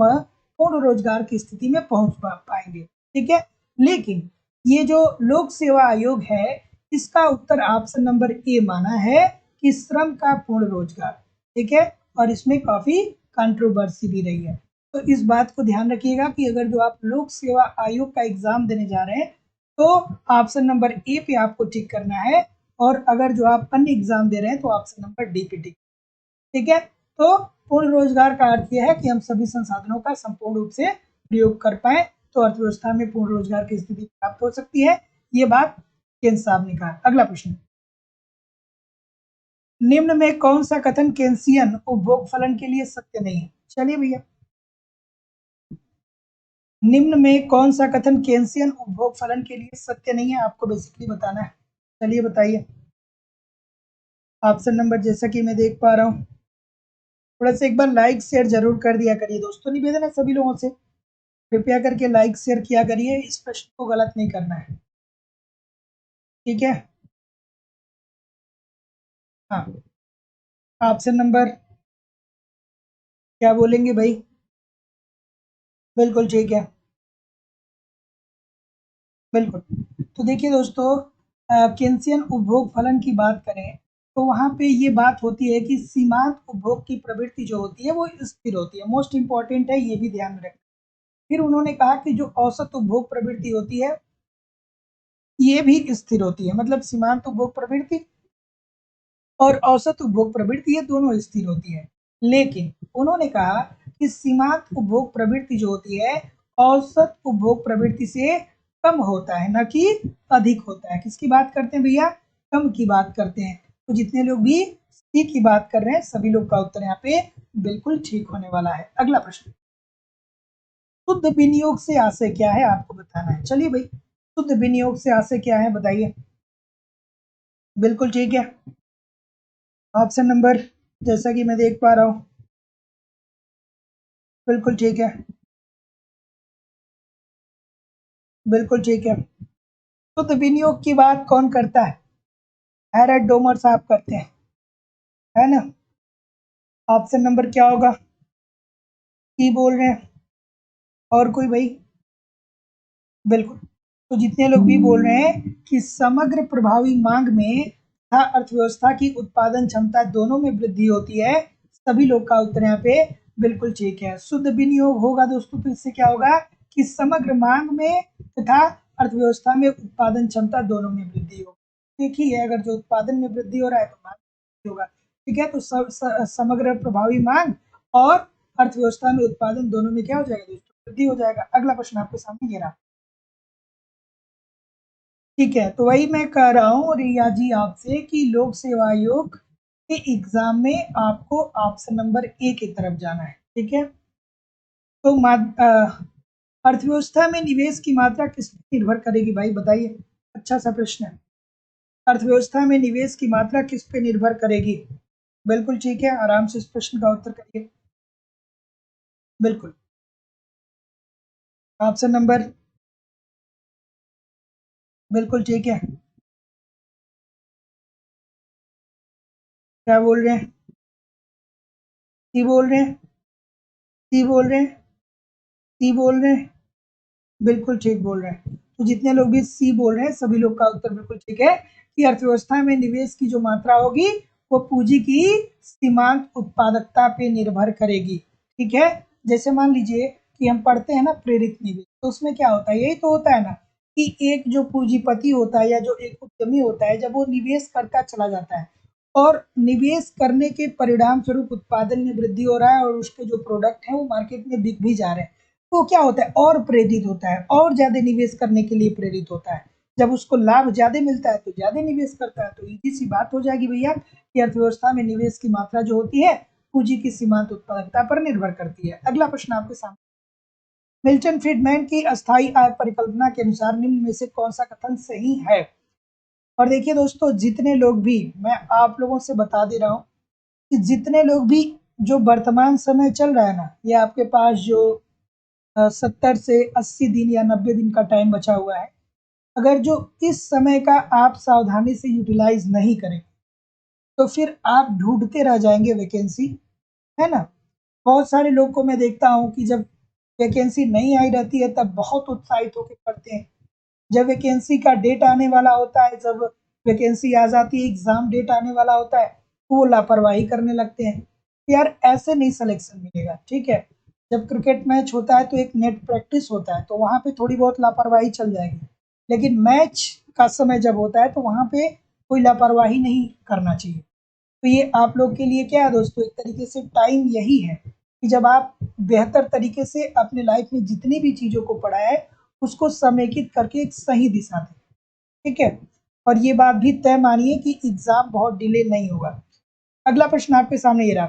[SPEAKER 1] पूर्ण रोजगार की स्थिति में पहुंच पाएंगे। ठीक है, लेकिन ये जो लोक सेवा आयोग है इसका उत्तर ऑप्शन नंबर ए माना है कि श्रम का पूर्ण रोजगार। ठीक है, और इसमें काफी कंट्रोवर्सी भी रही है। तो इस बात को ध्यान रखिएगा कि अगर जो आप लोक सेवा आयोग का एग्जाम देने जा रहे हैं तो ऑप्शन नंबर ए पे आपको टिक करना है, और अगर जो आप अन्य एग्जाम दे रहे हैं तो ऑप्शन नंबर डी पे टिक। ठीक है, तो पूर्ण रोजगार का अर्थ यह है कि हम सभी संसाधनों का संपूर्ण रूप से प्रयोग कर पाए, तो अर्थव्यवस्था में पूर्ण रोजगार की स्थिति प्राप्त हो सकती है। ये बात केंद्र साहब ने कहा। अगला प्रश्न, निम्न में कौन सा कथन केंसियन उपभोग फलन के लिए सत्य नहीं है? चलिए भैया, निम्न में कौन सा कथन केंसियन उपभोग फलन के लिए सत्य नहीं है, आपको बेसिकली बताना है। चलिए बताइए। ऑप्शन नंबर जैसा कि मैं देख पा रहा हूँ, थोड़ा सा एक बार लाइक शेयर जरूर कर दिया करिए दोस्तों, निवेदन है सभी लोगों से, कृपया करके लाइक शेयर किया करिए, इस प्रश्न को गलत नहीं करना है। ठीक है, हाँ, ऑप्शन नंबर क्या बोलेंगे भाई? बिल्कुल ठीक है, बिल्कुल। तो देखिए दोस्तों, केंसियन उपभोग फलन की बात करें तो वहां पे ये बात होती है कि सीमांत उपभोग की प्रवृत्ति जो होती है वो स्थिर होती है। मोस्ट इंपॉर्टेंट है, ये भी ध्यान में रखें। फिर उन्होंने कहा कि जो औसत उपभोग प्रवृत्ति होती है ये भी स्थिर होती है, मतलब सीमांत उपभोग प्रवृत्ति और औसत उपभोग प्रवृत्ति ये दोनों स्थिर होती है। लेकिन उन्होंने कहा कि सीमांत उपभोग प्रवृत्ति जो होती है औसत उपभोग प्रवृत्ति से कम होता है, न कि अधिक होता है। किसकी बात करते हैं भैया? कम की बात करते हैं। तो जितने लोग भी सी की बात कर रहे हैं सभी लोग का उत्तर यहाँ पे बिल्कुल ठीक होने वाला है। अगला प्रश्न, शुद्ध विनियोग से आशय क्या है, आपको बताना है। चलिए भाई, शुद्ध विनियोग से आशय क्या है बताइए। बिल्कुल ठीक है, ऑप्शन नंबर जैसा कि मैं देख पा रहा हूँ, बिल्कुल ठीक है, बिल्कुल ठीक है। शुद्ध विनियोग की बात कौन करता है? हैरड डोमर साहब करते हैं, है ना। ऑप्शन नंबर क्या होगा? की बोल रहे हैं, और कोई भाई? बिल्कुल। तो जितने लोग भी बोल रहे हैं कि समग्र प्रभावी मांग में तथा अर्थव्यवस्था की उत्पादन क्षमता दोनों में वृद्धि होती है, सभी लोग का उत्तर यहाँ पे बिल्कुल ठीक है। शुद्ध विनियोग होगा दोस्तों तो इससे क्या होगा कि समग्र मांग में तथा अर्थव्यवस्था में उत्पादन क्षमता दोनों में वृद्धि होगी। देखिए, अगर जो उत्पादन में वृद्धि हो रहा है तो मांग में होगा। ठीक है, तो समग्र प्रभावी मांग और अर्थव्यवस्था में उत्पादन दोनों में क्या हो जाएगा दोस्तों? वृद्धि हो जाएगा। अगला प्रश्न आपके सामने ये रहा। ठीक है, तो वही मैं कह रहा हूँ रिया जी आपसे कि लोक सेवा आयोग के एग्जाम में आपको ऑप्शन नंबर ए की तरफ जाना है। ठीक है, तो अर्थव्यवस्था में निवेश की मात्रा किस पर निर्भर करेगी भाई बताइए? अच्छा सा प्रश्न है। अर्थव्यवस्था में निवेश की मात्रा किस पे निर्भर करेगी? बिल्कुल ठीक है, आराम से इस प्रश्न का उत्तर करिए। बिल्कुल, ऑप्शन नंबर बिल्कुल ठीक है। क्या बोल रहे हैं? सी बोल रहे हैं, सी बोल रहे हैं, सी बोल रहे हैं, बिल्कुल ठीक बोल रहे हैं। तो जितने लोग भी सी बोल रहे हैं सभी लोग का उत्तर बिल्कुल ठीक है कि अर्थव्यवस्था में निवेश की जो मात्रा होगी वो पूंजी की सीमांत उत्पादकता पे निर्भर करेगी। ठीक है, जैसे मान लीजिए कि हम पढ़ते हैं ना प्रेरित निवेश, तो उसमें क्या होता है? यही तो होता है ना कि एक जो पूंजीपति होता है या जो एक उद्यमी होता है, जब वो निवेश करता चला जाता है और निवेश करने के परिणाम स्वरूप उत्पादन में वृद्धि हो रहा है और उसके जो प्रोडक्ट है वो मार्केट में बिक भी जा रहे हैं, तो क्या होता है? और प्रेरित होता है, और ज्यादा निवेश करने के लिए प्रेरित होता है। जब उसको लाभ ज्यादा मिलता है तो ज्यादा निवेश करता है। तो इजी सी बात हो जाएगी भैया कि अर्थव्यवस्था में निवेश की मात्रा जो होती है पूंजी की सीमांत उत्पादकता पर निर्भर करती है। अगला प्रश्न आपके सामने, मिल्टन फ्रीडमैन की अस्थायी आय परिकल्पना के अनुसार निम्न में से कौन सा कथन सही है? और देखिए दोस्तों, जितने लोग भी, मैं आप लोगों से बता दे रहा हूँ कि जितने लोग भी, जो वर्तमान समय चल रहा है ना, ये आपके पास जो 70 से 80 दिन या 90 दिन का टाइम बचा हुआ है, अगर जो इस समय का आप सावधानी से यूटिलाइज नहीं करें तो फिर आप ढूंढते रह जाएंगे वैकेंसी, है ना। बहुत सारे लोग को मैं देखता हूँ कि जब वैकेंसी नहीं आई रहती है तब बहुत उत्साहित होकर पढ़ते हैं, जब वैकेंसी का डेट आने वाला होता है, जब वैकेंसी आ जाती है, एग्जाम डेट आने वाला होता है, तो वो लापरवाही करने लगते हैं। यार ऐसे नहीं सिलेक्शन मिलेगा। ठीक है, जब क्रिकेट मैच होता है तो एक नेट प्रैक्टिस होता है, तो वहाँ पे थोड़ी बहुत लापरवाही चल जाएगी, लेकिन मैच का समय जब होता है तो वहाँ पे कोई लापरवाही नहीं करना चाहिए। तो ये आप लोग के लिए क्या है दोस्तों, एक तरीके से टाइम यही है कि जब आप बेहतर तरीके से अपने लाइफ में जितनी भी चीज़ों को पढ़ा है उसको समेकित करके एक सही दिशा दें, ठीक है। और ये बात भी तय मानिए कि एग्जाम बहुत डिले नहीं होगा। अगला प्रश्न आपके सामने ये रहा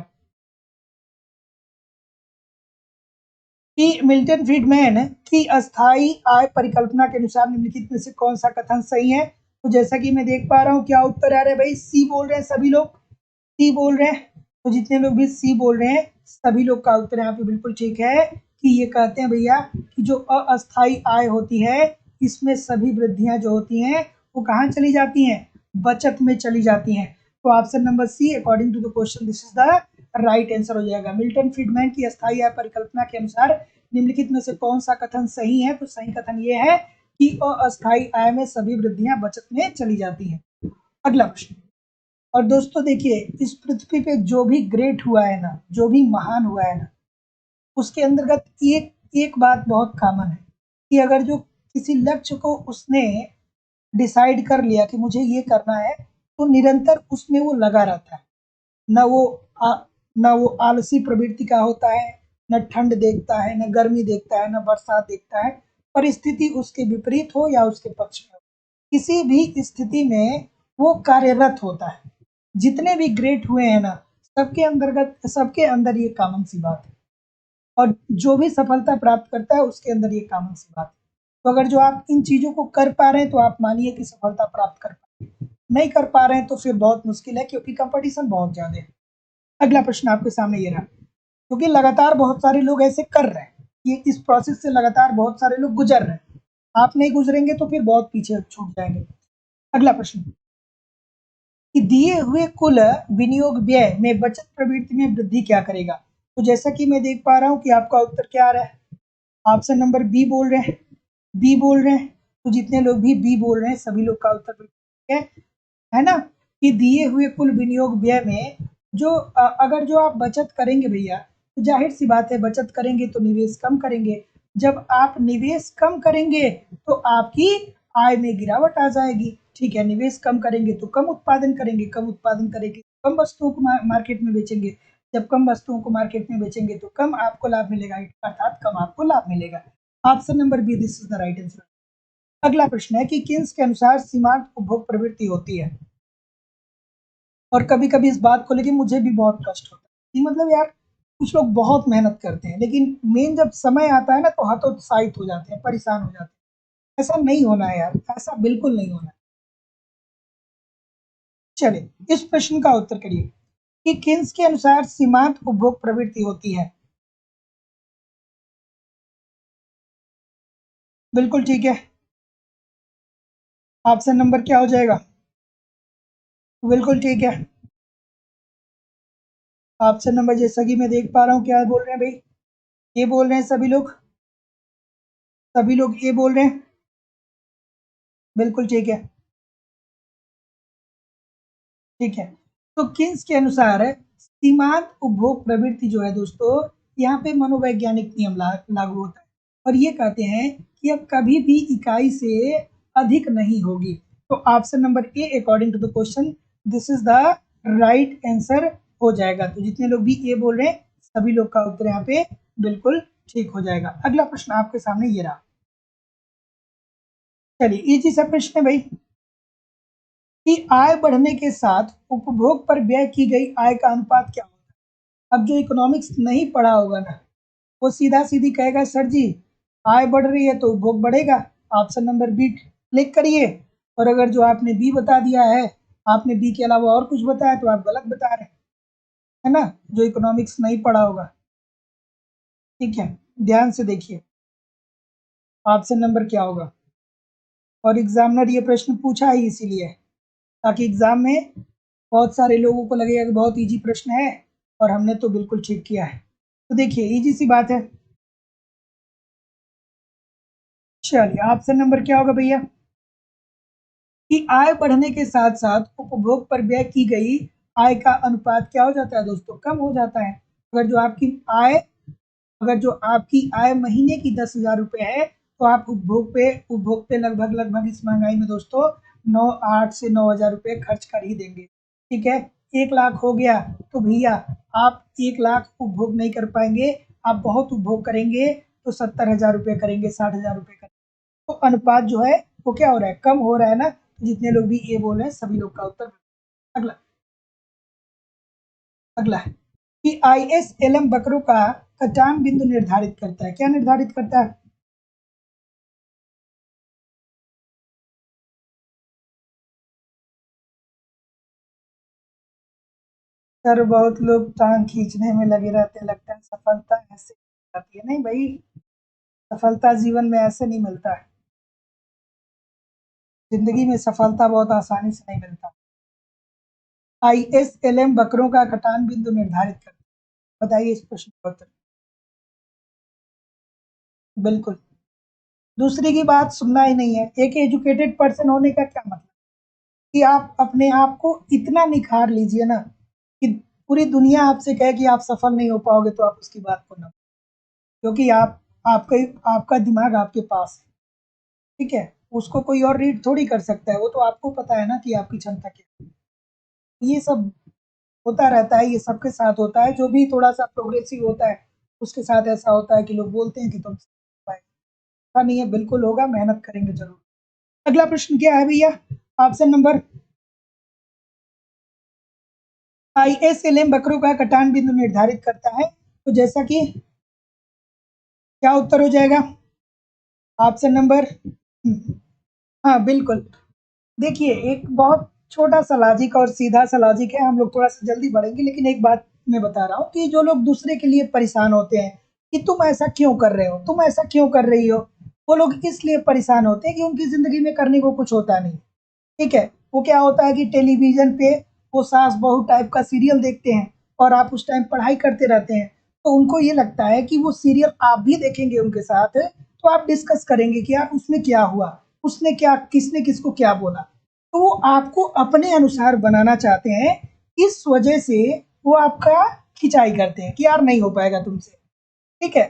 [SPEAKER 1] कि मिल्टन फ्रीडमैन की अस्थाई आय परिकल्पना के अनुसार निम्नलिखित में से कौन सा कथन सही है। तो जैसा कि मैं देख पा रहा हूँ, क्या उत्तर आ रहा है भाई, सी बोल रहे हैं सभी लोग, सी बोल रहे हैं। तो जितने लोग भी सी बोल रहे हैं सभी लोग का उत्तर यहाँ पे बिल्कुल ठीक है कि ये कहते हैं भैया कि जो अस्थाई आय होती है इसमें सभी वृद्धियां जो होती हैं वो कहाँ चली जाती हैं, बचत में चली जाती हैं। तो option number C according to the question this is the right answer हो जाएगा। मिल्टन फ्रीडमैन की अस्थाई आय परिकल्पना के अनुसार निम्नलिखित में से कौन सा कथन सही है। तो सही कथन ये है कि अस्थाई आय में सभी वृद्धियां बचत में चली जाती हैं। अगला प्रश्न, और दोस्तों देखिए इस पृथ्वी पे जो भी ग्रेट हुआ है ना, जो भी महान हुआ है ना, उसके अंतर्गत एक एक बात बहुत कॉमन है कि अगर जो किसी लक्ष्य को उसने डिसाइड कर लिया कि मुझे ये करना है तो निरंतर उसमें वो लगा रहता है। न वो आ, न वो आलसी प्रवृत्ति का होता है, न ठंड देखता है, न गर्मी देखता है, न बरसात देखता है। परिस्थिति उसके विपरीत हो या उसके पक्ष में हो, किसी भी स्थिति में वो कार्यरत होता है। जितने भी ग्रेट हुए हैं ना, सबके अंतर्गत सबके अंदर ये कॉमन सी बात है, और जो भी सफलता प्राप्त करता है उसके अंदर ये कॉमन सी बात है। तो अगर जो आप इन चीजों को कर पा रहे हैं तो आप मानिए कि सफलता प्राप्त कर पा रहे हैं, नहीं कर पा रहे हैं तो फिर बहुत मुश्किल है क्योंकि कंपटीशन बहुत ज्यादा है। अगला प्रश्न आपके सामने ये रहा, क्योंकि लगातार बहुत सारे लोग ऐसे कर रहे हैं, ये इस प्रोसेस से लगातार बहुत सारे लोग गुजर रहे हैं, आप नहीं गुजरेंगे तो फिर बहुत पीछे छूट जाएंगे। अगला प्रश्न कि दिए हुए कुल विनियोग व्यय में बचत प्रवृत्ति में वृद्धि क्या करेगा। तो जैसा कि मैं देख पा रहा हूँ कि आपका उत्तर क्या आ रहा है, ऑप्शन नंबर बी बोल रहे हैं, बी बोल रहे हैं। तो जितने लोग भी बी बोल रहे हैं सभी लोग का उत्तर बिल्कुल ठीक है ना, कि दिए हुए कुल विनियोग व्यय में जो अगर जो आप बचत करेंगे भैया तो जाहिर सी बात है बचत करेंगे तो निवेश कम करेंगे, जब आप निवेश कम करेंगे तो आपकी आय में गिरावट आ जाएगी, ठीक है। निवेश कम करेंगे तो कम उत्पादन करेंगे, कम उत्पादन करेंगे कम वस्तुओं को मार्केट में बेचेंगे, जब कम वस्तुओं को मार्केट में बेचेंगे तो कम आपको लाभ मिलेगा, अर्थात कम आपको लाभ मिलेगा। Option number B this is the right answer. अगला प्रश्न है कि किन्स के अनुसार सीमांत उपभोग प्रवृत्ति होती है। और कभी कभी इस बात को लेके मुझे भी बहुत कष्ट होता है कि मतलब यार कुछ लोग बहुत मेहनत करते हैं लेकिन मेन जब समय आता है ना तो हतोत्साहित हो जाते हैं, परेशान हो जाते हैं। ऐसा नहीं होना है यार, ऐसा बिल्कुल नहीं होना है। चलिए इस प्रश्न का उत्तर करिए कि किन्स के अनुसार सीमांत उपभोग प्रवृत्ति होती है। बिल्कुल ठीक है, ऑप्शन नंबर क्या हो जाएगा, बिल्कुल ठीक है। ऑप्शन नंबर जैसा कि मैं देख पा रहा हूँ क्या बोल रहे हैं भाई, ये बोल रहे हैं सभी लोग, सभी लोग ये बोल रहे हैं, बिल्कुल ठीक है, ठीक है। तो किन्स के अनुसार सीमांत उपभोग प्रवृत्ति जो है दोस्तों, यहाँ पे मनोवैज्ञानिक नियम लागू होता है और ये कहते हैं कि यह कभी भी इकाई से अधिक नहीं होगी। तो option number A according to the question this is the right answer हो जाएगा। तो जितने लोग भी ए बोल रहे हैं सभी लोग का उत्तर यहाँ पे बिल्कुल ठीक हो जाएगा। अगला प्रश्न आपके सामने ये रहा, चलिए इजी सा प्रश्न है भाई कि आय बढ़ने के साथ उपभोग पर व्यय की गई आय का अनुपात क्या होता है। अब जो इकोनॉमिक्स नहीं पढ़ा होगा ना वो सीधा सीधी कहेगा सर जी आय बढ़ रही है तो उपभोग बढ़ेगा, ऑप्शन नंबर बी क्लिक करिए। और अगर जो आपने बी बता दिया है, आपने बी के अलावा और कुछ बताया तो आप गलत बता रहे हैं, है ना, जो इकोनॉमिक्स नहीं पढ़ा होगा। ठीक है, ध्यान से देखिए ऑप्शन नंबर क्या होगा। और एग्जामिनर ये प्रश्न पूछा ही इसीलिए ताकि एग्जाम में बहुत सारे लोगों को लगेगा कि बहुत इजी प्रश्न है और हमने तो बिल्कुल ठीक किया है। तो देखिए इजी सी बात है, चलिए ऑप्शन नंबर क्या होगा भैया कि आय बढ़ने के साथ साथ उपभोग पर व्यय की गई आय का अनुपात क्या हो जाता है दोस्तों, कम हो जाता है। अगर जो आपकी आय अगर जो आपकी आय महीने की 10,000 रुपये है तो आप उपभोग पे लगभग इस महंगाई में दोस्तों 8 से 9,000 रुपये खर्च कर ही देंगे। ठीक है, 1,00,000 हो गया तो भैया आप 1,00,000 उपभोग नहीं कर पाएंगे, आप बहुत उपभोग करेंगे तो 70,000 रुपये करेंगे, 60,000 रुपये करेंगे। तो अनुपात जो है वो क्या हो रहा है, कम हो रहा है ना। जितने लोग भी ए बोल रहे हैं सभी लोग का उत्तर। अगला अगला है कि ISLM वक्रों का कटान बिंदु निर्धारित करता है। क्या निर्धारित करता है? सर बहुत लोग टांग खींचने में लगे रहते हैं, लगता है सफलता ऐसे आती है। नहीं भाई, सफलता जीवन में ऐसे नहीं मिलता है। जिंदगी में सफलता बहुत आसानी से नहीं मिलता। ISLM वक्रों का कटान बिंदु निर्धारित करता है। बताइए इस प्रश्न का उत्तर। बिल्कुल, दूसरे की बात सुनना ही नहीं है। एक एजुकेटेड पर्सन होने का क्या मतलब कि आप अपने आप को इतना निखार लीजिए ना कि पूरी दुनिया आपसे कहे कि आप सफल नहीं हो पाओगे तो आप उसकी बात को ना, क्योंकि आपका दिमाग आपके पास है। ठीक है, उसको कोई और रीड थोड़ी कर सकता है, वो तो आपको पता है ना कि आपकी क्षमता क्या है। ये सब होता रहता है, ये सबके साथ होता है। जो भी थोड़ा सा प्रोग्रेसिव होता है उसके साथ ऐसा होता है कि लोग बोलते हैं कि तुम ऐसा नहीं है, बिल्कुल होगा, मेहनत करेंगे जरूर। अगला प्रश्न क्या है भैया? ऑप्शन नंबर ISLM वक्रों का कटान बिंदु निर्धारित करता है। तो जैसा कि क्या उत्तर हो जाएगा? ऑप्शन नंबर हाँ बिल्कुल। देखिए, एक बहुत छोटा सा लॉजिक और सीधा सा लॉजिक है। हम लोग थोड़ा सा जल्दी बढ़ेंगे, लेकिन एक बात मैं बता रहा हूँ कि जो लोग दूसरे के लिए परेशान होते हैं कि तुम ऐसा क्यों कर रहे हो, तुम ऐसा क्यों कर रही हो, वो लोग इसलिए परेशान होते हैं कि उनकी जिंदगी में करने को कुछ होता नहीं। ठीक है, वो क्या होता है कि टेलीविजन पे वो सास बहू टाइप का सीरियल देखते हैं और आप उस टाइम पढ़ाई करते रहते हैं, तो उनको ये लगता है कि वो सीरियल आप भी देखेंगे उनके साथ, तो आप डिस्कस करेंगे कि यार उसमें क्या हुआ, उसने क्या, किसने किसको क्या बोला। तो वो आपको अपने अनुसार बनाना चाहते हैं, इस वजह से वो आपका खिंचाई करते हैं कि यार नहीं हो पाएगा तुमसे। ठीक है,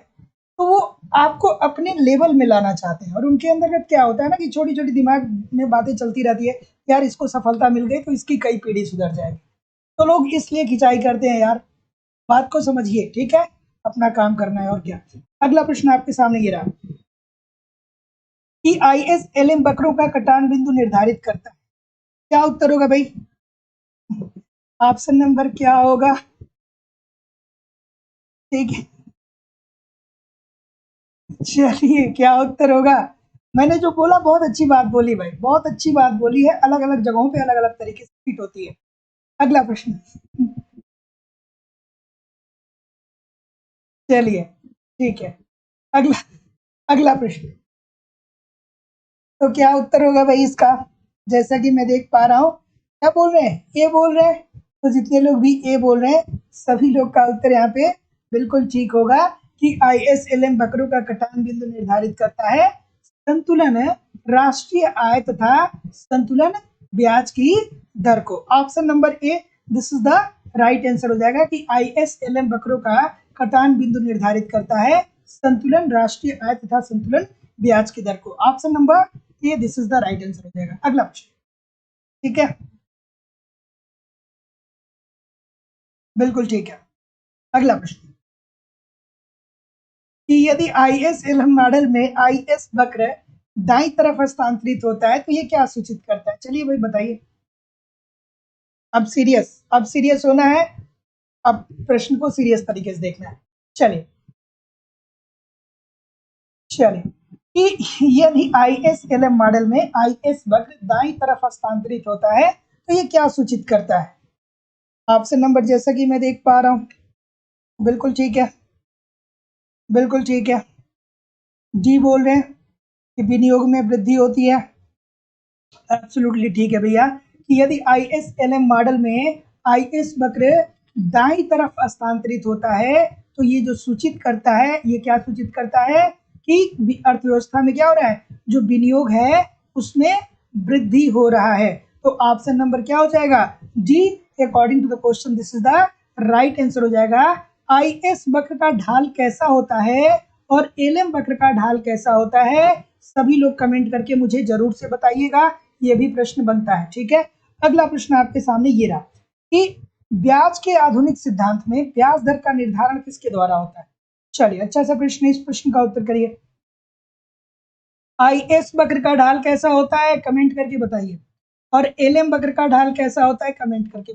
[SPEAKER 1] तो वो आपको अपने लेवल में लाना चाहते हैं और उनके अंतर्गत क्या होता है ना कि छोटी छोटी दिमाग में बातें चलती रहती है, यार इसको सफलता मिल गई तो इसकी कई पीढ़ी सुधर जाएगी। तो लोग इसलिए खिंचाई करते हैं यार, बात को समझिए। ठीक है, अपना काम करना है और क्या। अगला प्रश्न आपके सामने ये रहा कि ISLM वक्रों का कटान बिंदु निर्धारित करता है। क्या उत्तर होगा भाई? ऑप्शन नंबर क्या होगा? ठीक है, चलिए क्या उत्तर होगा? मैंने जो बोला बहुत अच्छी बात बोली भाई, बहुत अच्छी बात बोली है। अलग अलग जगहों पे अलग अलग तरीके से फिट होती है। अगला प्रश्न, चलिए ठीक है। अगला अगला प्रश्न, तो क्या उत्तर होगा भाई इसका? जैसा कि मैं देख पा रहा हूँ, क्या बोल रहे हैं, ए बोल रहे हैं। तो जितने लोग भी ए बोल रहे हैं सभी लोग का उत्तर यहाँ पे बिल्कुल ठीक होगा कि ISLM वक्रों का कटान बिंदु निर्धारित करता है संतुलन राष्ट्रीय आय तथा संतुलन ब्याज की दर को। Option number A this is the right answer हो जाएगा कि ISLM वक्रों का कटान बिंदु निर्धारित करता है संतुलन राष्ट्रीय आय तथा संतुलन ब्याज की दर को। Option number A this is the right answer हो जाएगा। अगला प्रश्न, ठीक है, बिल्कुल ठीक है। अगला प्रश्न कि यदि ISLM मॉडल में IS वक्र दाई तरफ हस्तांतरित होता है तो ये क्या सूचित करता है? चलिए भाई बताइए। अब सीरियस होना है, अब प्रश्न को सीरियस तरीके से देखना है। चलिए चलिए कि यदि ISLM मॉडल में IS वक्र दाई तरफ हस्तांतरित होता है तो ये क्या सूचित करता है? ऑप्शन नंबर जैसा कि मैं देख पा रहा हूँ, बिल्कुल ठीक है, बिल्कुल ठीक है। डी बोल रहे हैं कि विनियोग में वृद्धि होती है। एब्सोल्युटली ठीक है भैया कि यदि ISLM मॉडल में IS वक्र दाई तरफ हस्तांतरित होता है तो ये जो सूचित करता है, ये क्या सूचित करता है कि अर्थव्यवस्था में क्या हो रहा है, जो विनियोग है उसमें वृद्धि हो रहा है। तो ऑप्शन नंबर क्या हो जाएगा? D, according to the question this is the right answer हो जाएगा। IS वक्र का ढाल कैसा होता है और LM वक्र का ढाल कैसा होता है, सभी लोग कमेंट करके मुझे जरूर से बताइएगा, ये भी प्रश्न बनता है। ठीक है, अगला प्रश्न आपके सामने ये रहा कि ब्याज के आधुनिक सिद्धांत में ब्याज दर का निर्धारण किसके द्वारा होता है। चलिए, अच्छा सा प्रश्न है, इस प्रश्न का उत्तर करिए। IS वक्र का ढाल कैसा होता है, कमेंट करके बताइए, और LM वक्र का ढाल कैसा होता है, कमेंट करके।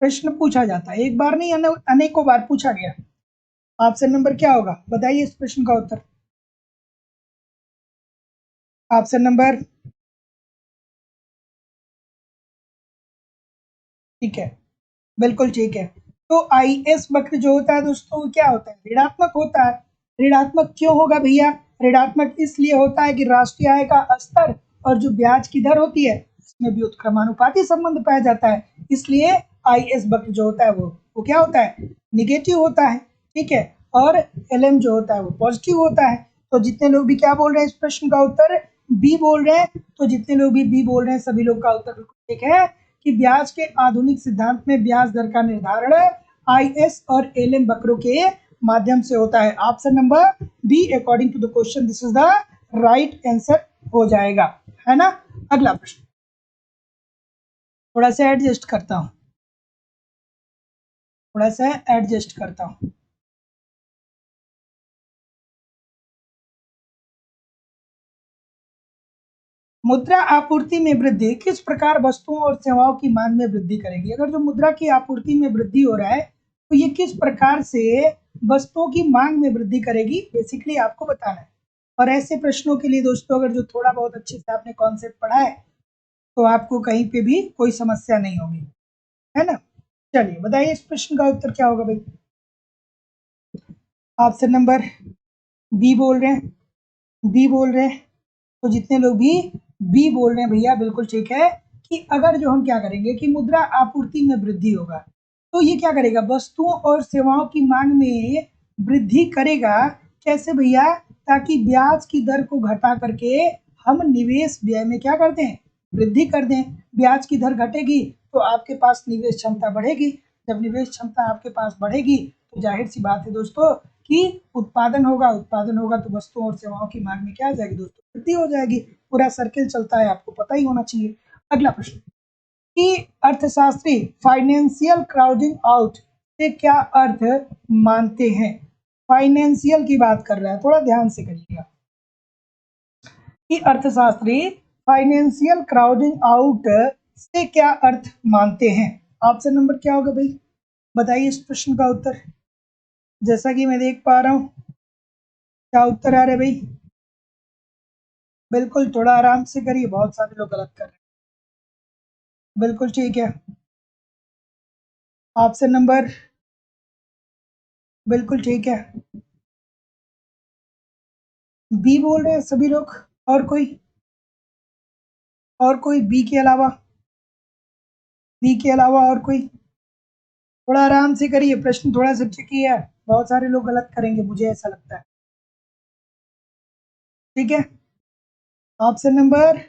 [SPEAKER 1] प्रश्न पूछा जाता है, एक बार नहीं अनेकों बार पूछा गया। ऑप्शन नंबर क्या होगा, बताइए इस प्रश्न का उत्तर। ऑप्शन नंबर, ठीक है, बिल्कुल ठीक है। तो IS वक्र जो होता है दोस्तों, क्या होता है, ऋणात्मक होता है। ऋणात्मक क्यों होगा भैया, ऋणात्मक इसलिए होता है कि राष्ट्रीय आय का स्तर और जो ब्याज की दर होती है इसमें भी उत्क्रमानुपाती संबंध पाया जाता है, इसलिए IS वक्र जो होता है वो क्या होता है, निगेटिव होता है। ठीक है, और LM जो होता है वो पॉजिटिव होता है। तो जितने लोग भी क्या बोल रहे हैं, इस प्रश्न का उत्तर बी बोल रहे हैं, तो जितने लोग भी बी बोल रहे हैं सभी लोग का उत्तर बिल्कुल ठीक है कि ब्याज के आधुनिक सिद्धांत में ब्याज दर का निर्धारण IS और LM वक्रों के माध्यम से होता है। Option number B according to the question this is the right answer हो जाएगा, है ना। अगला प्रश्न, थोड़ा सा एडजस्ट करता हूं, थोड़ा सा एडजस्ट करता हूं। मुद्रा आपूर्ति में वृद्धि किस प्रकार वस्तुओं और सेवाओं की मांग में वृद्धि करेगी। अगर जो मुद्रा की आपूर्ति में वृद्धि हो रहा है तो ये किस प्रकार से वस्तुओं की मांग में वृद्धि करेगी, बेसिकली आपको बताना है। और ऐसे प्रश्नों के लिए दोस्तों, अगर जो थोड़ा बहुत अच्छे से आपने कॉन्सेप्ट पढ़ा है तो आपको कहीं पे भी कोई समस्या नहीं होगी, है ना। चलिए बताइए इस प्रश्न का उत्तर क्या होगा भाई। ऑप्शन नंबर बी बोल रहे हैं, बी बोल रहे हैं, तो जितने लोग भी बी बोल रहे हैं भैया बिल्कुल ठीक है कि अगर जो हम क्या करेंगे कि मुद्रा आपूर्ति में वृद्धि होगा तो ये क्या करेगा, वस्तुओं और सेवाओं की मांग में वृद्धि करेगा। कैसे भैया, ताकि ब्याज की दर को घटा करके हम निवेश व्यय में क्या कर दें, वृद्धि कर दें। ब्याज की दर घटेगी तो आपके पास निवेश क्षमता बढ़ेगी, जब निवेश क्षमता आपके पास बढ़ेगी तो जाहिर सी बात है दोस्तों कि उत्पादन होगा, उत्पादन होगा तो वस्तुओं और सेवाओं की मांग में क्या आ जाएगी दोस्तों, वृद्धि हो जाएगी। पूरा सर्किल चलता है, आपको पता ही होना चाहिए। अगला प्रश्न कि अर्थशास्त्री फाइनेंशियल क्राउडिंग आउट से क्या अर्थ मानते हैं। फाइनेंशियल की बात कर रहा है, थोड़ा ध्यान से करिएगा कि अर्थशास्त्री फाइनेंशियल क्राउडिंग आउट से क्या अर्थ मानते हैं। ऑप्शन नंबर क्या होगा भाई, बताइए इस प्रश्न का उत्तर। जैसा कि मैं देख पा रहा हूं, क्या उत्तर आ रहा है भाई, बिल्कुल थोड़ा आराम से करिए, बहुत सारे लोग गलत कर रहे हैं। बिल्कुल ठीक है, ऑप्शन नंबर बिल्कुल ठीक है, बी बोल रहे हैं सभी लोग। और कोई, और कोई बी के अलावा, बी के अलावा और कोई, थोड़ा आराम से करिए, प्रश्न थोड़ा सा ट्रिकी है, बहुत सारे लोग गलत करेंगे मुझे ऐसा लगता है। ठीक है, ऑप्शन नंबर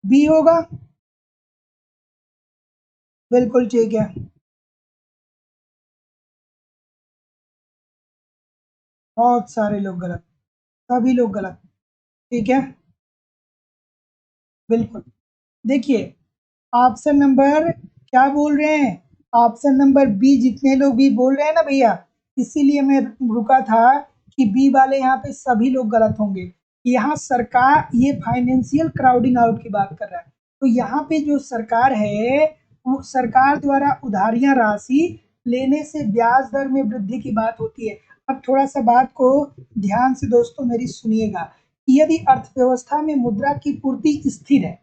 [SPEAKER 1] बी होगा, बिल्कुल ठीक है, बहुत सारे लोग गलत, सभी लोग गलत। ठीक है, बिल्कुल, देखिए ऑप्शन नंबर क्या बोल रहे हैं, ऑप्शन नंबर बी, जितने लोग भी बोल रहे हैं ना भैया, इसीलिए मैं रुका था कि बी वाले यहाँ पे सभी लोग गलत होंगे। यहाँ सरकार ये फाइनेंशियल क्राउडिंग आउट की बात कर रहा है, तो यहाँ पे जो सरकार है वो सरकार द्वारा उधारियां राशि लेने से ब्याज दर में वृद्धि की बात होती है। अब थोड़ा सा बात को ध्यान से दोस्तों मेरी सुनिएगा, यदि अर्थव्यवस्था में मुद्रा की पूर्ति स्थिर है,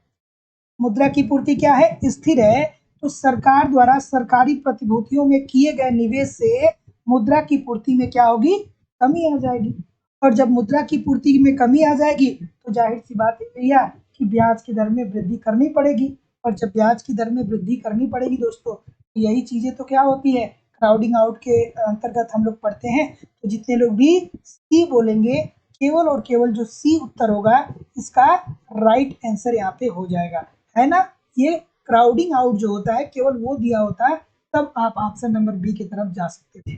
[SPEAKER 1] मुद्रा की पूर्ति क्या है, स्थिर है, तो सरकार द्वारा सरकारी प्रतिभूतियों में किए गए निवेश से मुद्रा की पूर्ति में क्या होगी, कमी आ जाएगी। और जब मुद्रा की पूर्ति में कमी आ जाएगी तो जाहिर सी बात है भैया कि ब्याज की दर में वृद्धि करनी पड़ेगी। और जब ब्याज की दर में वृद्धि करनी पड़ेगी दोस्तों, तो यही चीजें तो क्या होती है, क्राउडिंग आउट के अंतर्गत हम लोग पढ़ते हैं। तो जितने लोग भी सी बोलेंगे, केवल और केवल जो सी उत्तर होगा इसका राइट आंसर यहाँ पे हो जाएगा, है ना। ये क्राउडिंग आउट जो होता है केवल वो दिया होता है तब आप ऑप्शन नंबर बी की तरफ जा सकते थे।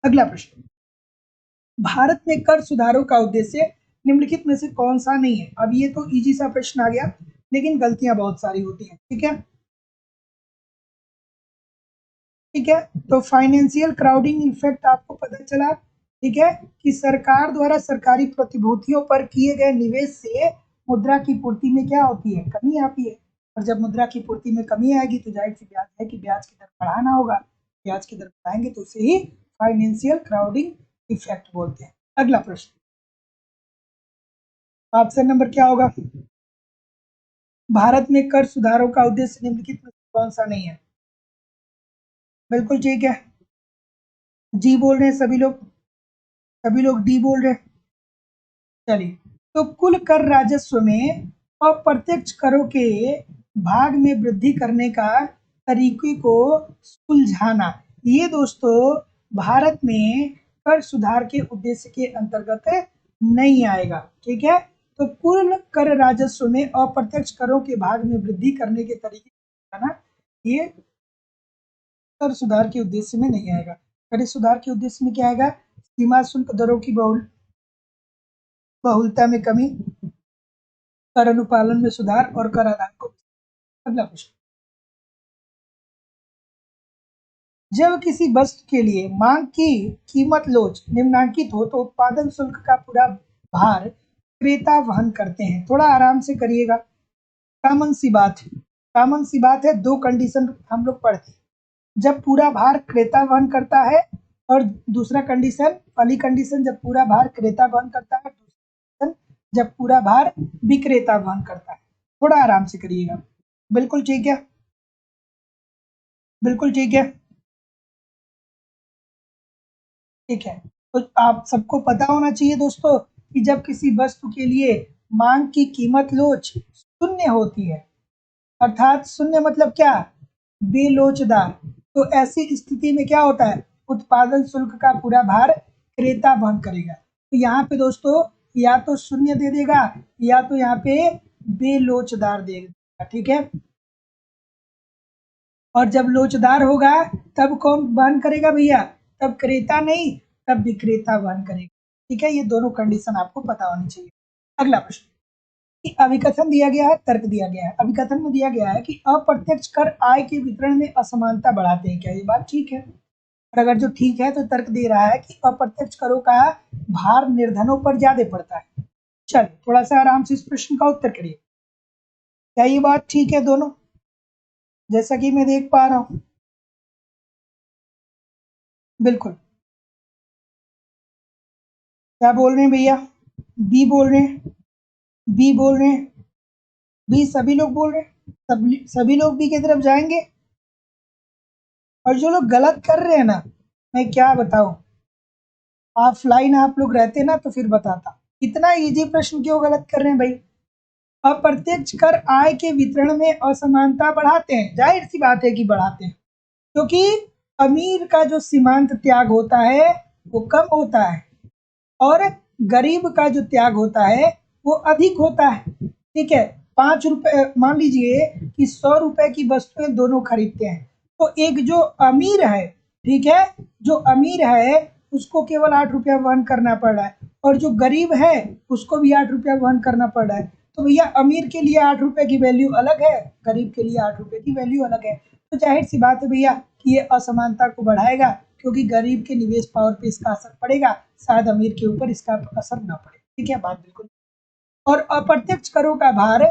[SPEAKER 1] अगला प्रश्न, भारत में कर सुधारों का उद्देश्य निम्नलिखित में से कौन सा नहीं है। अब ये तो इजी सा प्रश्न आ गया, लेकिन गलतियां बहुत सारी होती हैं। ठीक है, ठीक है। तो फाइनेंशियल क्राउडिंग इफेक्ट आपको पता चला, ठीक है, कि सरकार द्वारा सरकारी प्रतिभूतियों पर किए गए निवेश से मुद्रा की पूर्ति में क्या होती है, कमी आती है। और जब मुद्रा की पूर्ति में कमी आएगी तो जाहिर सी बात है कि ब्याज की दर बढ़ाना होगा। ब्याज की दर बढ़ाएंगे तो उसे ही फाइनेंशियल क्राउडिंग इफेक्ट बोलते हैं। अगला प्रश्न, ऑप्शन नंबर क्या होगा, भारत में कर सुधारों का उद्देश्य निम्नलिखित में से कौन सा नहीं है। बिल्कुल ठीक है, जी बोल रहे हैं सभी लोग, सभी लोग डी बोल रहे हैं। चलिए, तो कुल कर राजस्व में अप्रत्यक्ष करों के भाग में वृद्धि करने का तरीके को सुलझाना, ये दोस्तों भारत में कर सुधार के उद्देश्य के अंतर्गत नहीं आएगा। ठीक है, तो कुल कर राजस्व में अप्रत्यक्ष करों के भाग में वृद्धि करने के तरीके को सुलझाना, ये कर सुधार के उद्देश्य में नहीं आएगा। कर सुधार के उद्देश्य में क्या आएगा, सीमा शुल्क दरों की बहुलता में कमी, कर अनुपालन में सुधार और कर आदान को। अगला प्रश्न, जब किसी वस्तु के लिए मांग की कीमत लोच निम्नांकित हो तो उत्पादन शुल्क का पूरा भार क्रेता वहन करते हैं। थोड़ा आराम से करिएगा, कॉमन सी बात है, कॉमन सी बात है। दो कंडीशन हम लोग पढ़ते हैं, जब पूरा भार क्रेता वहन करता है, और दूसरा कंडीशन, पहली कंडीशन जब पूरा भार क्रेता वहन करता है, दूसरी कंडीशन जब पूरा भार विक्रेता वहन करता है। थोड़ा आराम से करिएगा। बिल्कुल ठीक है, बिल्कुल ठीक है, ठीक है। तो आप सबको पता होना चाहिए दोस्तों कि जब किसी वस्तु के लिए मांग की कीमत लोच शून्य होती है, अर्थात शून्य मतलब क्या, बेलोचदार, तो ऐसी स्थिति में क्या होता है, उत्पादन शुल्क का पूरा भार क्रेता वहन करेगा। तो यहाँ पे दोस्तों या तो शून्य दे देगा या तो यहाँ पे बेलोचदार दे देगा। ठीक है, और जब लोचदार होगा तब कौन वहन करेगा भैया, तब क्रेता नहीं, तब विक्रेता वहन करेगा। ठीक है, ये दोनों कंडीशन आपको पता होनी चाहिए। अगला प्रश्न, कि अभिकथन दिया गया है, तर्क दिया गया है। अभिकथन में दिया गया है कि अप्रत्यक्ष कर आय के वितरण में असमानता बढ़ाते हैं। क्या ये बात ठीक है, और अगर जो ठीक है तो तर्क दे रहा है कि अप्रत्यक्ष करों का भार निर्धनों पर ज्यादा पड़ता है। चलिए थोड़ा सा आराम से इस प्रश्न का उत्तर करिए, क्या ये बात ठीक है दोनों, जैसा कि मैं देख पा रहा हूं। बिल्कुल, क्या बोल रहे हैं भैया, बी बोल रहे हैं, बी बोल रहे हैं, बी सभी लोग बोल रहे हैं, सभी लोग बी की तरफ जाएंगे। और जो लोग गलत कर रहे हैं ना, मैं क्या बताऊं, ऑफलाइन आप लोग रहते ना तो फिर बताता। इतना इजी प्रश्न क्यों गलत कर रहे हैं भाई। अप्रत्यक्ष कर आय के वितरण में असमानता बढ़ाते हैं, जाहिर सी बात है कि बढ़ाते हैं, क्योंकि अमीर का जो सीमांत त्याग होता है वो कम होता है, और गरीब का जो त्याग होता है वो अधिक होता है। ठीक है, 5 रुपए मान लीजिए कि 100 रुपए की वस्तुएं दोनों खरीदते हैं, तो एक जो अमीर है, ठीक है, जो अमीर है उसको केवल 8 रुपया वहन करना पड़ रहा है, और जो गरीब है उसको भी 8 रुपया वहन करना पड़ रहा है। तो भैया अमीर के लिए 8 रुपए की वैल्यू अलग है, गरीब के लिए 8 रुपए की वैल्यू अलग है। तो जाहिर सी बात है भैया कि ये असमानता को बढ़ाएगा, क्योंकि गरीब के निवेश पावर पे इसका असर पड़ेगा, शायद अमीर के ऊपर इसका असर ना पड़े। ठीक है, बात बिल्कुल। और अप्रत्यक्ष करों का भार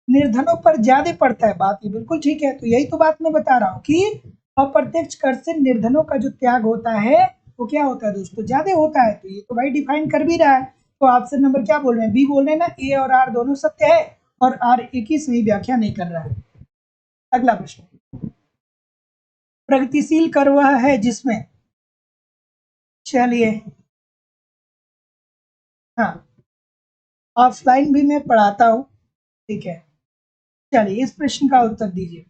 [SPEAKER 1] निर्धनों पर ज्यादा पड़ता है, बात ये बिल्कुल ठीक है। तो यही तो बात मैं बता रहा हूँ कि अप्रत्यक्ष कर से निर्धनों का जो त्याग होता है वो क्या होता है दोस्तों, ज्यादा होता है। तो ये तो भाई डिफाइन कर भी रहा है। तो ऑप्शन नंबर क्या बोल रहे हैं, बी बोल रहे हैं ना, ए और आर दोनों सत्य है, और आर एक ही सही व्याख्या नहीं कर रहा है। अगला प्रश्न, प्रगतिशील कर वह है जिसमें, चलिए, हाँ, ऑफलाइन भी मैं पढ़ाता हूँ, ठीक है। चलिए इस प्रश्न का उत्तर दीजिए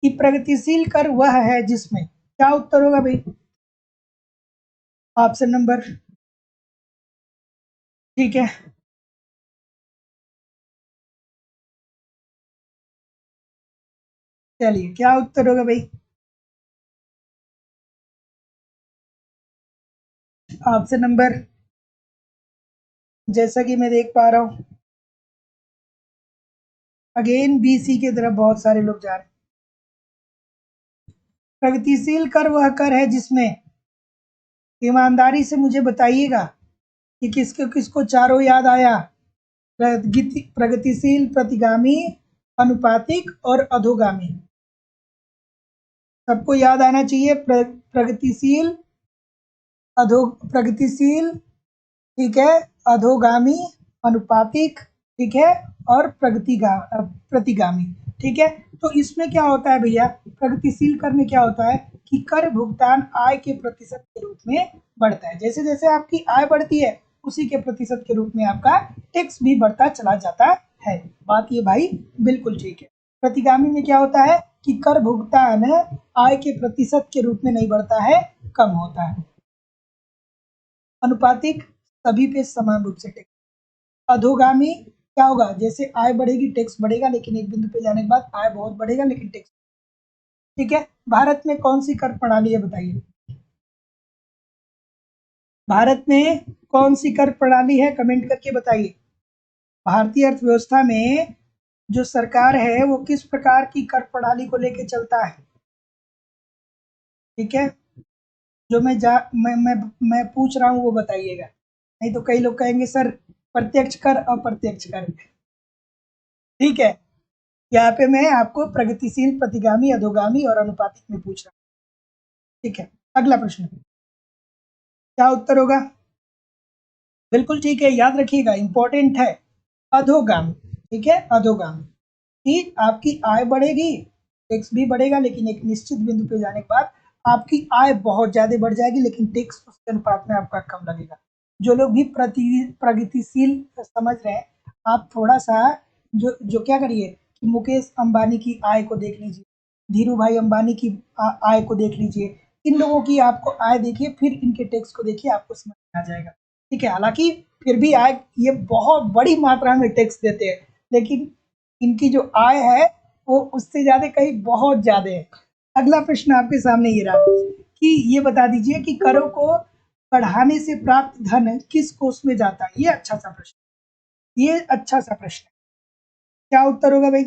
[SPEAKER 1] कि प्रगतिशील कर वह है जिसमें, क्या उत्तर होगा भाई, ऑप्शन नंबर, ठीक है, चलिए क्या उत्तर होगा भाई, ऑप्शन नंबर जैसा कि मैं देख पा रहा हूँ अगेन BC की तरफ बहुत सारे लोग जा रहे हैं। प्रगतिशील कर वह कर है जिसमें, ईमानदारी से मुझे बताइएगा कि किसको किसको चारों याद आया। प्रगतिशील, प्रतिगामी, अनुपातिक और अधोगामी। सबको याद आना चाहिए। प्रगतिशील, प्रगतिशील, ठीक है, अधोगामी, अनुपातिक, ठीक है, और प्रतिगामी, ठीक है। तो इसमें क्या होता है भैया, प्रगतिशील कर में क्या होता है कि कर भुगतान आय के प्रतिशत के रूप में बढ़ता है। जैसे जैसे आपकी आय बढ़ती है उसी के प्रतिशत के रूप में आपका टैक्स भी बढ़ता चला जाता है। बात ये भाई बिल्कुल ठीक है। प्रतिगामी में क्या होता है कि कर भुगतान आय के प्रतिशत के रूप में नहीं बढ़ता है, कम होता है। अनुपातिक, सभी पे समान रूप से टैक्स। अधोगामी क्या होगा, जैसे आय बढ़ेगी टैक्स बढ़ेगा, लेकिन एक बिंदु पे जाने के बाद आय बहुत बढ़ेगा लेकिन टैक्स, ठीक है। भारत में कौन सी कर प्रणाली है बताइए, भारत में कौन सी कर प्रणाली है, कमेंट करके बताइए। भारतीय अर्थव्यवस्था में जो सरकार है वो किस प्रकार की कर प्रणाली को लेके चलता है, ठीक है। जो मैं पूछ रहा हूँ वो बताइएगा, नहीं तो कई लोग कहेंगे सर प्रत्यक्ष कर अप्रत्यक्ष कर, ठीक है। यहाँ पे मैं आपको प्रगतिशील, प्रतिगामी, अधोगामी और अनुपातिक में पूछ रहा हूँ, ठीक है। अगला प्रश्न, क्या उत्तर होगा, बिल्कुल ठीक है, याद रखिएगा, इंपॉर्टेंट है, अधोगामी, ठीक है, अधोगामी। कि आपकी आय बढ़ेगी, टैक्स भी बढ़ेगा, लेकिन एक निश्चित बिंदु पे जाने के बाद आपकी आय बहुत ज्यादा बढ़ जाएगी लेकिन टैक्स उसके अनुपात में आपका कम लगेगा। जो लोग भी प्रगतिशील समझ रहे हैं, आप थोड़ा सा जो जो क्या करिए कि मुकेश अंबानी की आय को देख लीजिए, धीरू भाई अंबानी की आय को देख लीजिए, इन लोगों की आपको आय देखिए, फिर इनके टैक्स को देखिए, आपको समझ में आ जाएगा, ठीक है। हालांकि फिर भी आय ये बहुत बड़ी मात्रा में टैक्स देते हैं, लेकिन इनकी जो आय है वो उससे ज्यादा कहीं बहुत ज्यादा है। अगला प्रश्न आपके सामने ये रहा कि ये बता दीजिए कि करों को बढ़ाने से प्राप्त धन किस कोष में जाता है। ये अच्छा सा प्रश्न, ये अच्छा सा प्रश्न, क्या उत्तर होगा भाई,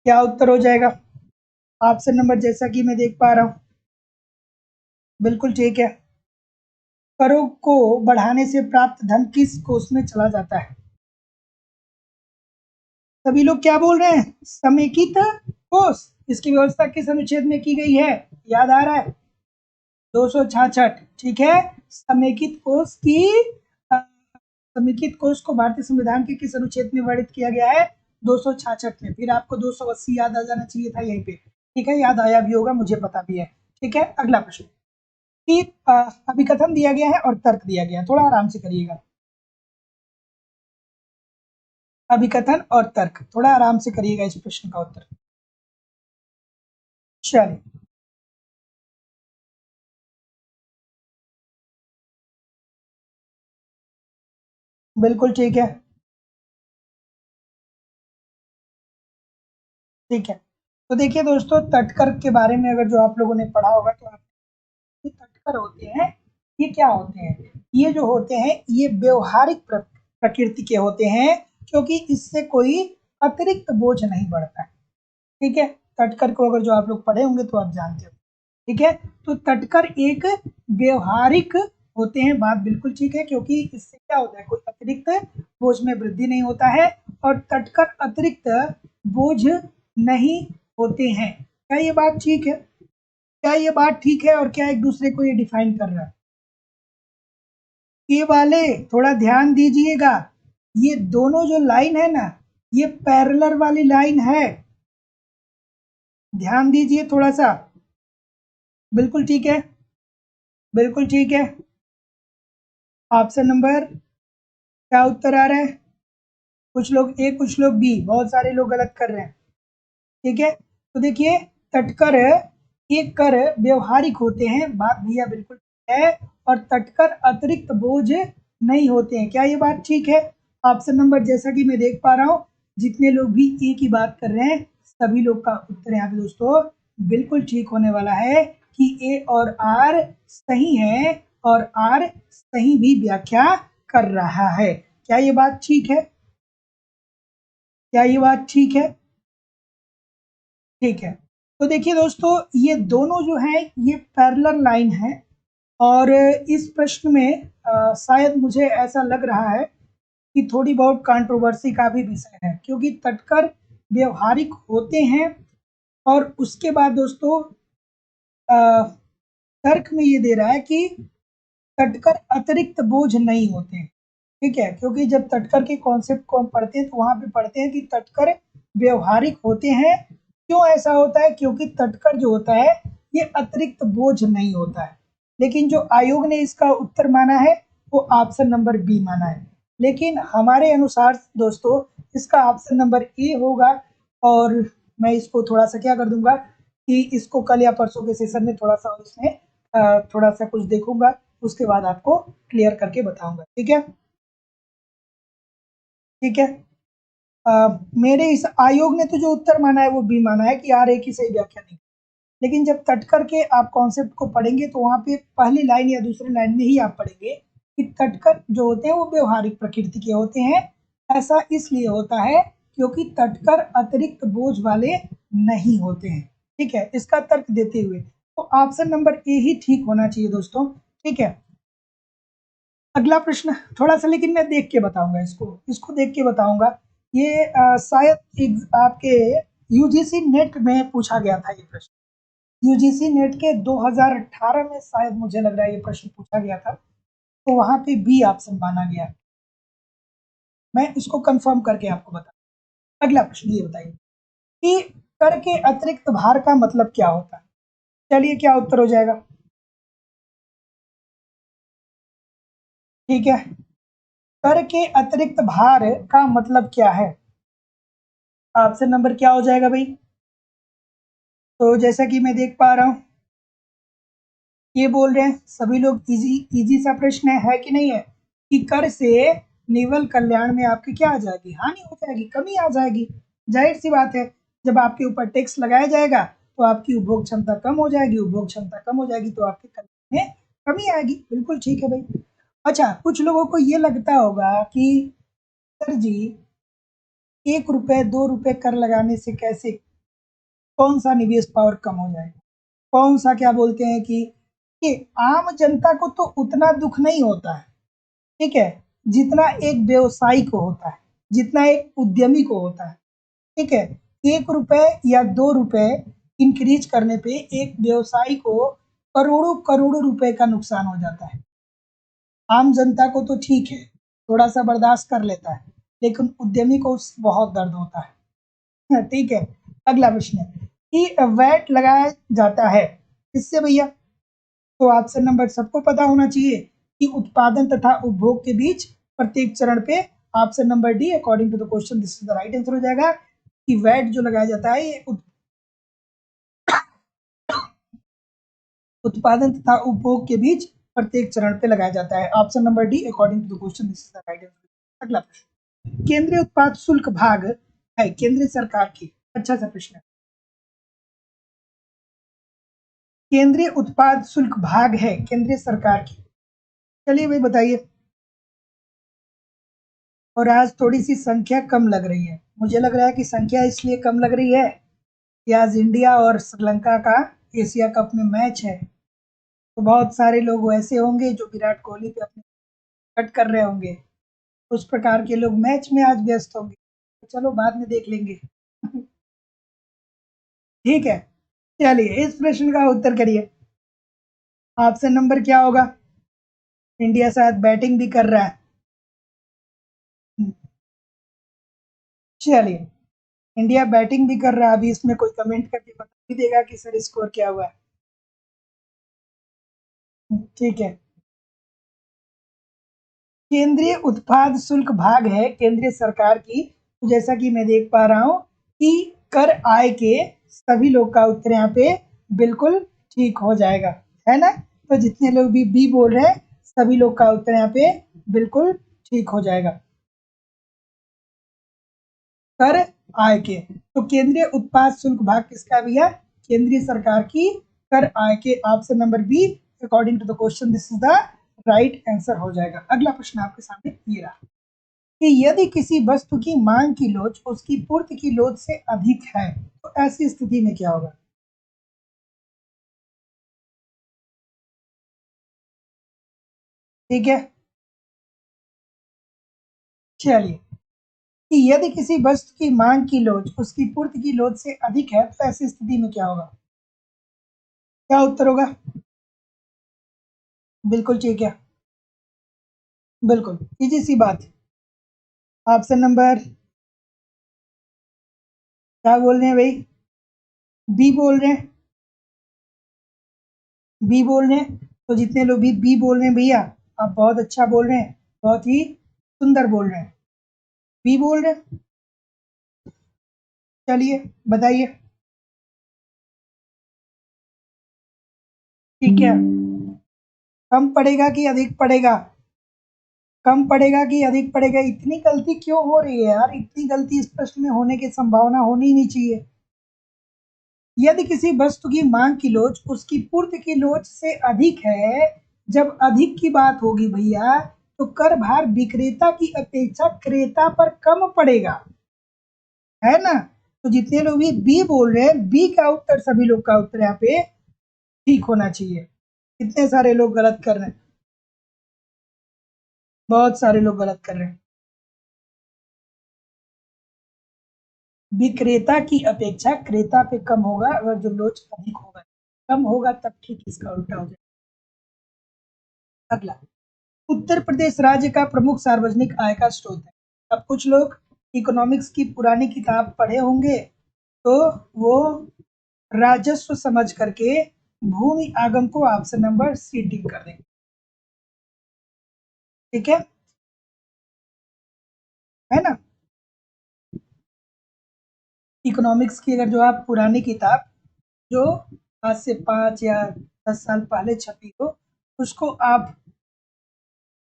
[SPEAKER 1] क्या उत्तर हो जाएगा। ऑप्शन नंबर जैसा कि मैं देख पा रहा हूं, बिल्कुल ठीक है, करों को बढ़ाने से प्राप्त धन किस कोष में चला जाता है। सभी लोग क्या बोल रहे हैं, समेकित कोष। इसकी व्यवस्था किस अनुच्छेद में की गई है, याद आ रहा है, 266, ठीक है। समेकित कोष की समेकित कोष को भारतीय संविधान के किस अनुच्छेद में वर्णित किया गया है, 266 में। फिर आपको 280 याद आ जाना चाहिए था यहीं पे, ठीक है, याद आया भी होगा, मुझे पता भी है, ठीक है। अगला प्रश्न, कि अभिकथन दिया गया है और तर्क दिया गया है, थोड़ा आराम से करिएगा। अभिकथन और तर्क, थोड़ा आराम से करिएगा इस प्रश्न का उत्तर। चलिए, बिल्कुल ठीक है, ठीक है। तो देखिए दोस्तों, तटकर के बारे में अगर जो आप लोगों ने पढ़ा होगा तो आप, तटकर होते हैं, ये क्या होते हैं, ये जो होते हैं ये व्यवहारिक प्रकृति के होते हैं, क्योंकि इससे कोई अतिरिक्त बोझ नहीं बढ़ता है, ठीक है। तटकर को अगर जो आप लोग पढ़े होंगे तो आप जानते हो, ठीक है। तो तटकर एक व्यवहारिक होते हैं, बात बिल्कुल ठीक है, क्योंकि इससे क्या होता है, कोई अतिरिक्त बोझ में वृद्धि नहीं होता है, और तटकर अतिरिक्त बोझ नहीं होते हैं। क्या ये बात ठीक है, क्या ये बात ठीक है, और क्या एक दूसरे को ये डिफाइन कर रहा है। ये वाले थोड़ा ध्यान दीजिएगा, ये दोनों जो लाइन है ना, ये पैरेलल वाली लाइन है, ध्यान दीजिए थोड़ा सा, बिल्कुल ठीक है, बिल्कुल ठीक है। ऑप्शन नंबर, क्या उत्तर आ रहा है, कुछ लोग ए कुछ लोग बी, बहुत सारे लोग गलत कर रहे हैं, ठीक है। तो देखिए, तटकर एक कर व्यवहारिक होते हैं, बात भैया बिल्कुल ठीक है, और तटकर अतिरिक्त बोझ नहीं होते हैं, क्या ये बात ठीक है। ऑप्शन नंबर जैसा कि मैं देख पा रहा हूँ, जितने लोग भी ए की बात कर रहे हैं सभी लोग का उत्तर यहाँ पे दोस्तों बिल्कुल ठीक होने वाला है कि ए और आर सही है, और आर सही भी व्याख्या कर रहा है। क्या ये बात ठीक है? क्या ये बात ठीक है? ठीक है। तो देखिए दोस्तों, ये दोनों जो है ये पैरेलल लाइन है और इस प्रश्न में शायद मुझे ऐसा लग रहा है कि थोड़ी बहुत कंट्रोवर्सी का भी विषय है, क्योंकि तटकर व्यवहारिक होते हैं और उसके बाद दोस्तों तर्क में ये दे रहा है कि तटकर अतिरिक्त बोझ नहीं होते हैं। ठीक है, क्योंकि जब तटकर के कॉन्सेप्ट को हम पढ़ते हैं तो वहां पे पढ़ते हैं कि तटकर व्यवहारिक होते हैं। क्यों ऐसा होता है? क्योंकि तटकर जो होता है ये अतिरिक्त बोझ नहीं होता है। लेकिन जो आयोग ने इसका उत्तर माना है वो ऑप्शन नंबर बी माना है, लेकिन हमारे अनुसार दोस्तों इसका ऑप्शन नंबर ए होगा। और मैं इसको थोड़ा सा क्या कर दूंगा कि इसको कल या परसों के सेशन में थोड़ा सा इसमें थोड़ा सा कुछ देखूंगा, उसके बाद आपको क्लियर करके बताऊंगा। ठीक है, ठीक है। मेरे इस आयोग ने तो जो उत्तर माना है वो बी माना है कि यार एक ही सही व्याख्या नहीं। लेकिन जब तटकर के आप कॉन्सेप्ट को पढ़ेंगे तो वहां पे पहली लाइन या दूसरी लाइन में ही आप पढ़ेंगे कि तटकर जो होते हैं वो व्यवहारिक प्रकृति के होते हैं। ऐसा इसलिए होता है क्योंकि तटकर अतिरिक्त बोझ वाले नहीं होते हैं। ठीक है, इसका तर्क देते हुए तो ऑप्शन नंबर ए ही ठीक होना चाहिए दोस्तों। ठीक है, अगला प्रश्न थोड़ा सा, लेकिन मैं देख के बताऊंगा, इसको देख के बताऊंगा। ये शायद आपके यूजीसी नेट में पूछा गया था ये प्रश्न। यूजीसी नेट के 2018 में शायद मुझे लग रहा है ये प्रश्न पूछा गया था, तो वहां पे बी ऑप्शन माना गया। मैं इसको कंफर्म करके आपको बता। अगला प्रश्न ये बताइए कि कर के अतिरिक्त भार का मतलब क्या होता है? चलिए, क्या उत्तर हो जाएगा? ठीक है, कर के अतिरिक्त भार का मतलब क्या है? ऑप्शन नंबर क्या हो जाएगा भाई? तो जैसा कि मैं देख पा रहा हूं, ये बोल रहे हैं सभी लोग इजी इजी सा प्रश्न है कि नहीं है कि कर से निवल कल्याण में आपकी क्या आ जाएगी? हानि हो जाएगी, कमी आ जाएगी। जाहिर सी बात है, जब आपके ऊपर टैक्स लगाया जाएगा तो आपकी उपभोग क्षमता कम हो जाएगी, उपभोग क्षमता कम हो जाएगी तो आपके कल्याण में कमी आएगी। बिल्कुल ठीक है भाई। अच्छा, कुछ लोगों को ये लगता होगा कि सर जी 1 रुपए 2 रुपए कर लगाने से कैसे, कौन सा निवेश पावर कम हो जाएगा, कौन सा क्या बोलते हैं कि आम जनता को तो उतना दुख नहीं होता है। ठीक है, जितना एक व्यवसायी को होता है, जितना एक उद्यमी को होता है। ठीक है, 1 रुपए या 2 रुपए इंक्रीज करने पे एक व्यवसायी को करोड़ों करोड़ों रुपए का नुकसान हो जाता है। आम जनता को तो ठीक है, थोड़ा सा बर्दाश्त कर लेता है, लेकिन उद्यमी को बहुत दर्द होता है। ठीक है, अगला प्रश्न है कि वैट लगाया जाता है किससे भैया? तो ऑप्शन नंबर सबको पता होना चाहिए कि उत्पादन तथा उपभोग के बीच प्रत्येक चरण पे। Option number D according to the question this is the right answer हो जाएगा कि वैट जो लगाया जाता है ये उत्पादन तथा उपभोग के बीच प्रत्येक चरण पे लगाया जाता है। Option number D according to the question this is the right answer. अगला प्रश्न, केंद्रीय उत्पाद शुल्क भाग है केंद्र सरकार की। अच्छा सा प्रश्न है। केंद्रीय उत्पाद शुल्क भाग है केंद्रीय सरकार की। चलिए भाई बताइए। और आज थोड़ी सी संख्या कम लग रही है, मुझे लग रहा है कि संख्या इसलिए कम लग रही है कि आज इंडिया और श्रीलंका का एशिया कप में मैच है। तो बहुत सारे लोग वैसे होंगे जो विराट कोहली पे अपने कट कर रहे होंगे, उस प्रकार के लोग मैच में आज व्यस्त होंगे। तो चलो बाद में देख लेंगे। ठीक है, चलिए इस प्रश्न का उत्तर करिए। ऑप्शन नंबर क्या होगा? इंडिया शायद बैटिंग भी कर रहा है। चलिए, इंडिया बैटिंग भी कर रहा है, अभी इसमें कोई कमेंट करके बता भी देगा कि सर स्कोर क्या हुआ है। ठीक है, केंद्रीय उत्पाद शुल्क भाग है केंद्रीय सरकार की। तो जैसा कि मैं देख पा रहा हूं कि कर आय के सभी लोग का उत्तर यहाँ पे बिल्कुल ठीक हो जाएगा, है ना? तो जितने लोग भी बी बोल रहे हैं सभी लोग का उत्तर यहाँ पे बिल्कुल ठीक हो जाएगा। कर आय के, तो केंद्रीय उत्पाद शुल्क भाग किसका भैया? केंद्रीय सरकार की कर आय के। Option number B according to the question this is the right answer हो जाएगा। अगला प्रश्न आपके सामने ये रहा कि यदि किसी वस्तु की मांग की लोच उसकी पूर्ति की लोच से अधिक है तो ऐसी स्थिति में क्या होगा? ठीक है, चलिए कि यदि किसी वस्तु की मांग की लोच उसकी पूर्ति की लोच से अधिक है तो ऐसी स्थिति में क्या होगा? क्या उत्तर होगा? बिल्कुल ठीक है, बिल्कुल सीधी सी बात। ऑप्शन नंबर क्या बोल रहे हैं भाई? बी बोल रहे हैं, बी बोल रहे हैं। तो जितने लोग भी बी बोल रहे हैं भैया, आप बहुत अच्छा बोल रहे हैं, बहुत ही सुंदर बोल रहे हैं। बी बोल रहे हैं, चलिए बताइए। ठीक है, कम पड़ेगा कि अधिक पड़ेगा? कम पड़ेगा कि अधिक पड़ेगा? इतनी गलती क्यों हो रही है यार? इतनी गलती इस प्रश्न में होने की संभावना होनी ही नहीं चाहिए। यदि किसी वस्तु की मांग की लोच उसकी पूर्ति की लोच से अधिक है, जब अधिक की बात होगी भैया तो कर भार विक्रेता की अपेक्षा क्रेता पर कम पड़ेगा, है ना? तो जितने लोग भी बी बोल रहे हैं, बी का उत्तर सभी लोग का उत्तर यहाँ पे ठीक होना चाहिए। कितने सारे लोग गलत कर रहे हैं? बहुत सारे लोग गलत कर रहे हैं। विक्रेता की अपेक्षा क्रेता पे कम होगा अगर जो लोच अधिक होगा, कम होगा तब ठीक, इसका उल्टा हो जाएगा। अगला, उत्तर प्रदेश राज्य का प्रमुख सार्वजनिक आय का स्रोत है। अब कुछ लोग इकोनॉमिक्स की पुरानी किताब पढ़े होंगे तो वो राजस्व समझ करके भूमि आगम को ऑप्शन नंबर सी टिक कर देंगे। ठीक है ना? इकोनॉमिक्स की अगर जो आप पुरानी किताब जो आज से 5 या 10 साल पहले छपी हो उसको आप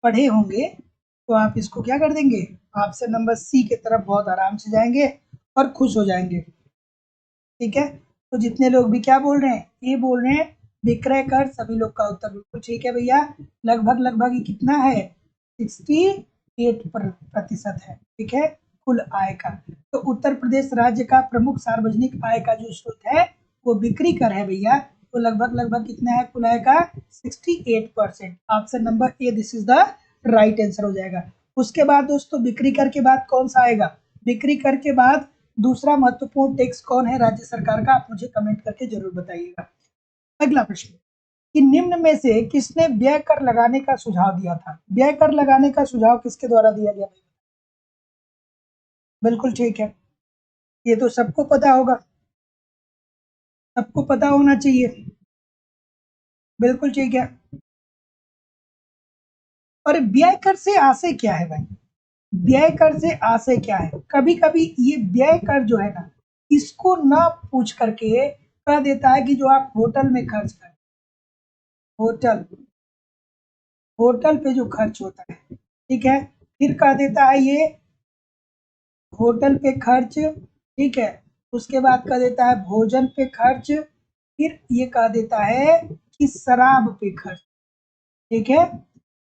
[SPEAKER 1] पढ़े होंगे तो आप इसको क्या कर देंगे, ऑप्शन नंबर सी की तरफ बहुत आराम से जाएंगे और खुश हो जाएंगे। ठीक है, तो जितने लोग भी क्या बोल रहे हैं, ये बोल रहे हैं विक्रय कर, सभी लोग का उत्तर बिल्कुल ठीक है भैया। लगभग लगभग ये कितना है, 68% है। ठीक है, कुल आय का। तो उत्तर प्रदेश राज्य का प्रमुख सार्वजनिक आय का जो स्रोत है वो बिक्री कर है भैया। तो लगभग लगभग कितना है कुल आय का, 68%। Option number A this is the right answer हो जाएगा। उसके बाद दोस्तों बिक्री कर के बाद कौन सा आएगा? बिक्री कर के बाद दूसरा महत्वपूर्ण टैक्स कौन है राज्य सरकार का, आप मुझे कमेंट करके जरूर बताइएगा। अगला प्रश्न कि निम्न में से किसने व्यय कर लगाने का सुझाव दिया था? व्यय कर लगाने का सुझाव किसके द्वारा दिया गया? बिल्कुल ठीक है, ये तो सबको पता होगा, सबको पता होना चाहिए। बिल्कुल ठीक है। और व्यय कर से आशय क्या है भाई? व्यय कर से आशय क्या है? कभी कभी ये व्यय कर जो है ना, इसको ना पूछ करके कह देता है कि जो आप होटल में खर्च कर, होटल होटल पे जो खर्च होता है, ठीक है, फिर कह देता है ये होटल पे खर्च, ठीक है, उसके बाद कह देता है भोजन पे खर्च, फिर ये कह देता है कि शराब पे खर्च। ठीक है,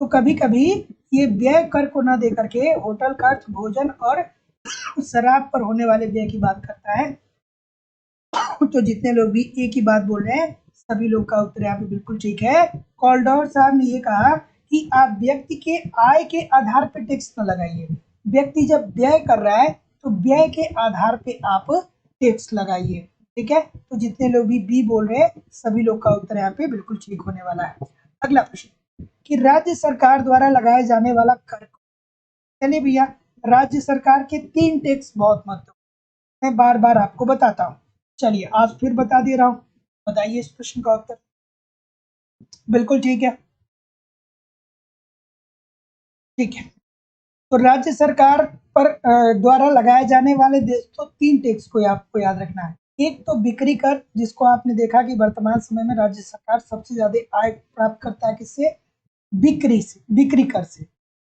[SPEAKER 1] तो कभी कभी ये व्यय कर को ना दे करके होटल खर्च, भोजन और शराब पर होने वाले व्यय की बात करता है। तो जितने लोग भी एक ही बात बोल रहे हैं सभी लोग का उत्तर यहाँ पे बिल्कुल ठीक है। कॉलडोर साहब ने ये कहा कि आप व्यक्ति के आय के आधार पे टैक्स न लगाइए। व्यक्ति जब व्यय कर रहा है तो व्यय के आधार पे आप टैक्स लगाइए। ठीक है, तो जितने लोग भी बी बोल रहे हैं सभी लोग का उत्तर यहाँ पे बिल्कुल ठीक होने वाला है। अगला प्रश्न कि राज्य सरकार द्वारा लगाए जाने वाला कर। चलिए भैया, राज्य सरकार के 3 टैक्स बहुत महत्वपूर्ण, मैं बार बार आपको बताता हूँ। चलिए आज फिर बता दे रहा हूँ, बताइए इस प्रश्न का उत्तर। बिल्कुल ठीक है, ठीक है। तो राज्य सरकार पर द्वारा लगाए जाने वाले दोस्तों 3 टैक्स को आपको याद रखना है। एक तो बिक्री कर, जिसको आपने देखा कि वर्तमान समय में राज्य सरकार सबसे ज्यादा आय प्राप्त करता है किससे? बिक्री से, बिक्री कर से।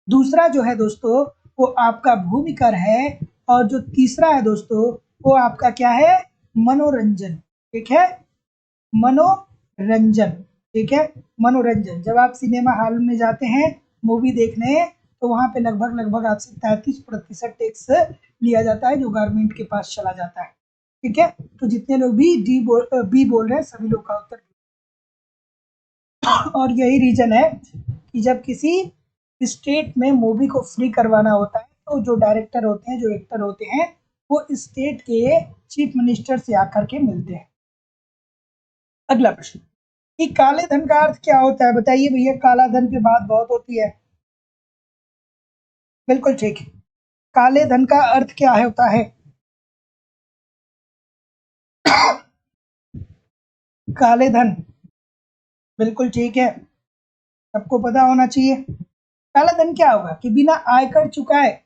[SPEAKER 1] दूसरा जो है दोस्तों वो आपका भूमि कर है, और जो तीसरा है दोस्तों वो आपका क्या है? मनोरंजन। ठीक है, मनोरंजन। ठीक है। मनोरंजन, जब आप सिनेमा हॉल में जाते हैं मूवी देखने, तो वहां पे लगभग लगभग आपसे 33% टैक्स लिया जाता है, जो गवर्नमेंट के पास चला जाता है। ठीक है, तो जितने लोग भी बी बोल रहे हैं सभी लोग का उत्तर। और यही रीजन है कि जब किसी स्टेट में मूवी को फ्री करवाना होता है, तो जो डायरेक्टर होते हैं, जो एक्टर होते हैं, वो स्टेट के चीफ मिनिस्टर से आकर के मिलते हैं। अगला प्रश्न, कि काले धन का अर्थ क्या होता है? बताइए भैया, काला धन पे बात बहुत होती है। बिल्कुल ठीक है। काले धन का अर्थ क्या है होता है? काले धन, बिल्कुल ठीक है, सबको पता होना चाहिए। काला धन क्या होगा? कि बिना आयकर चुकाए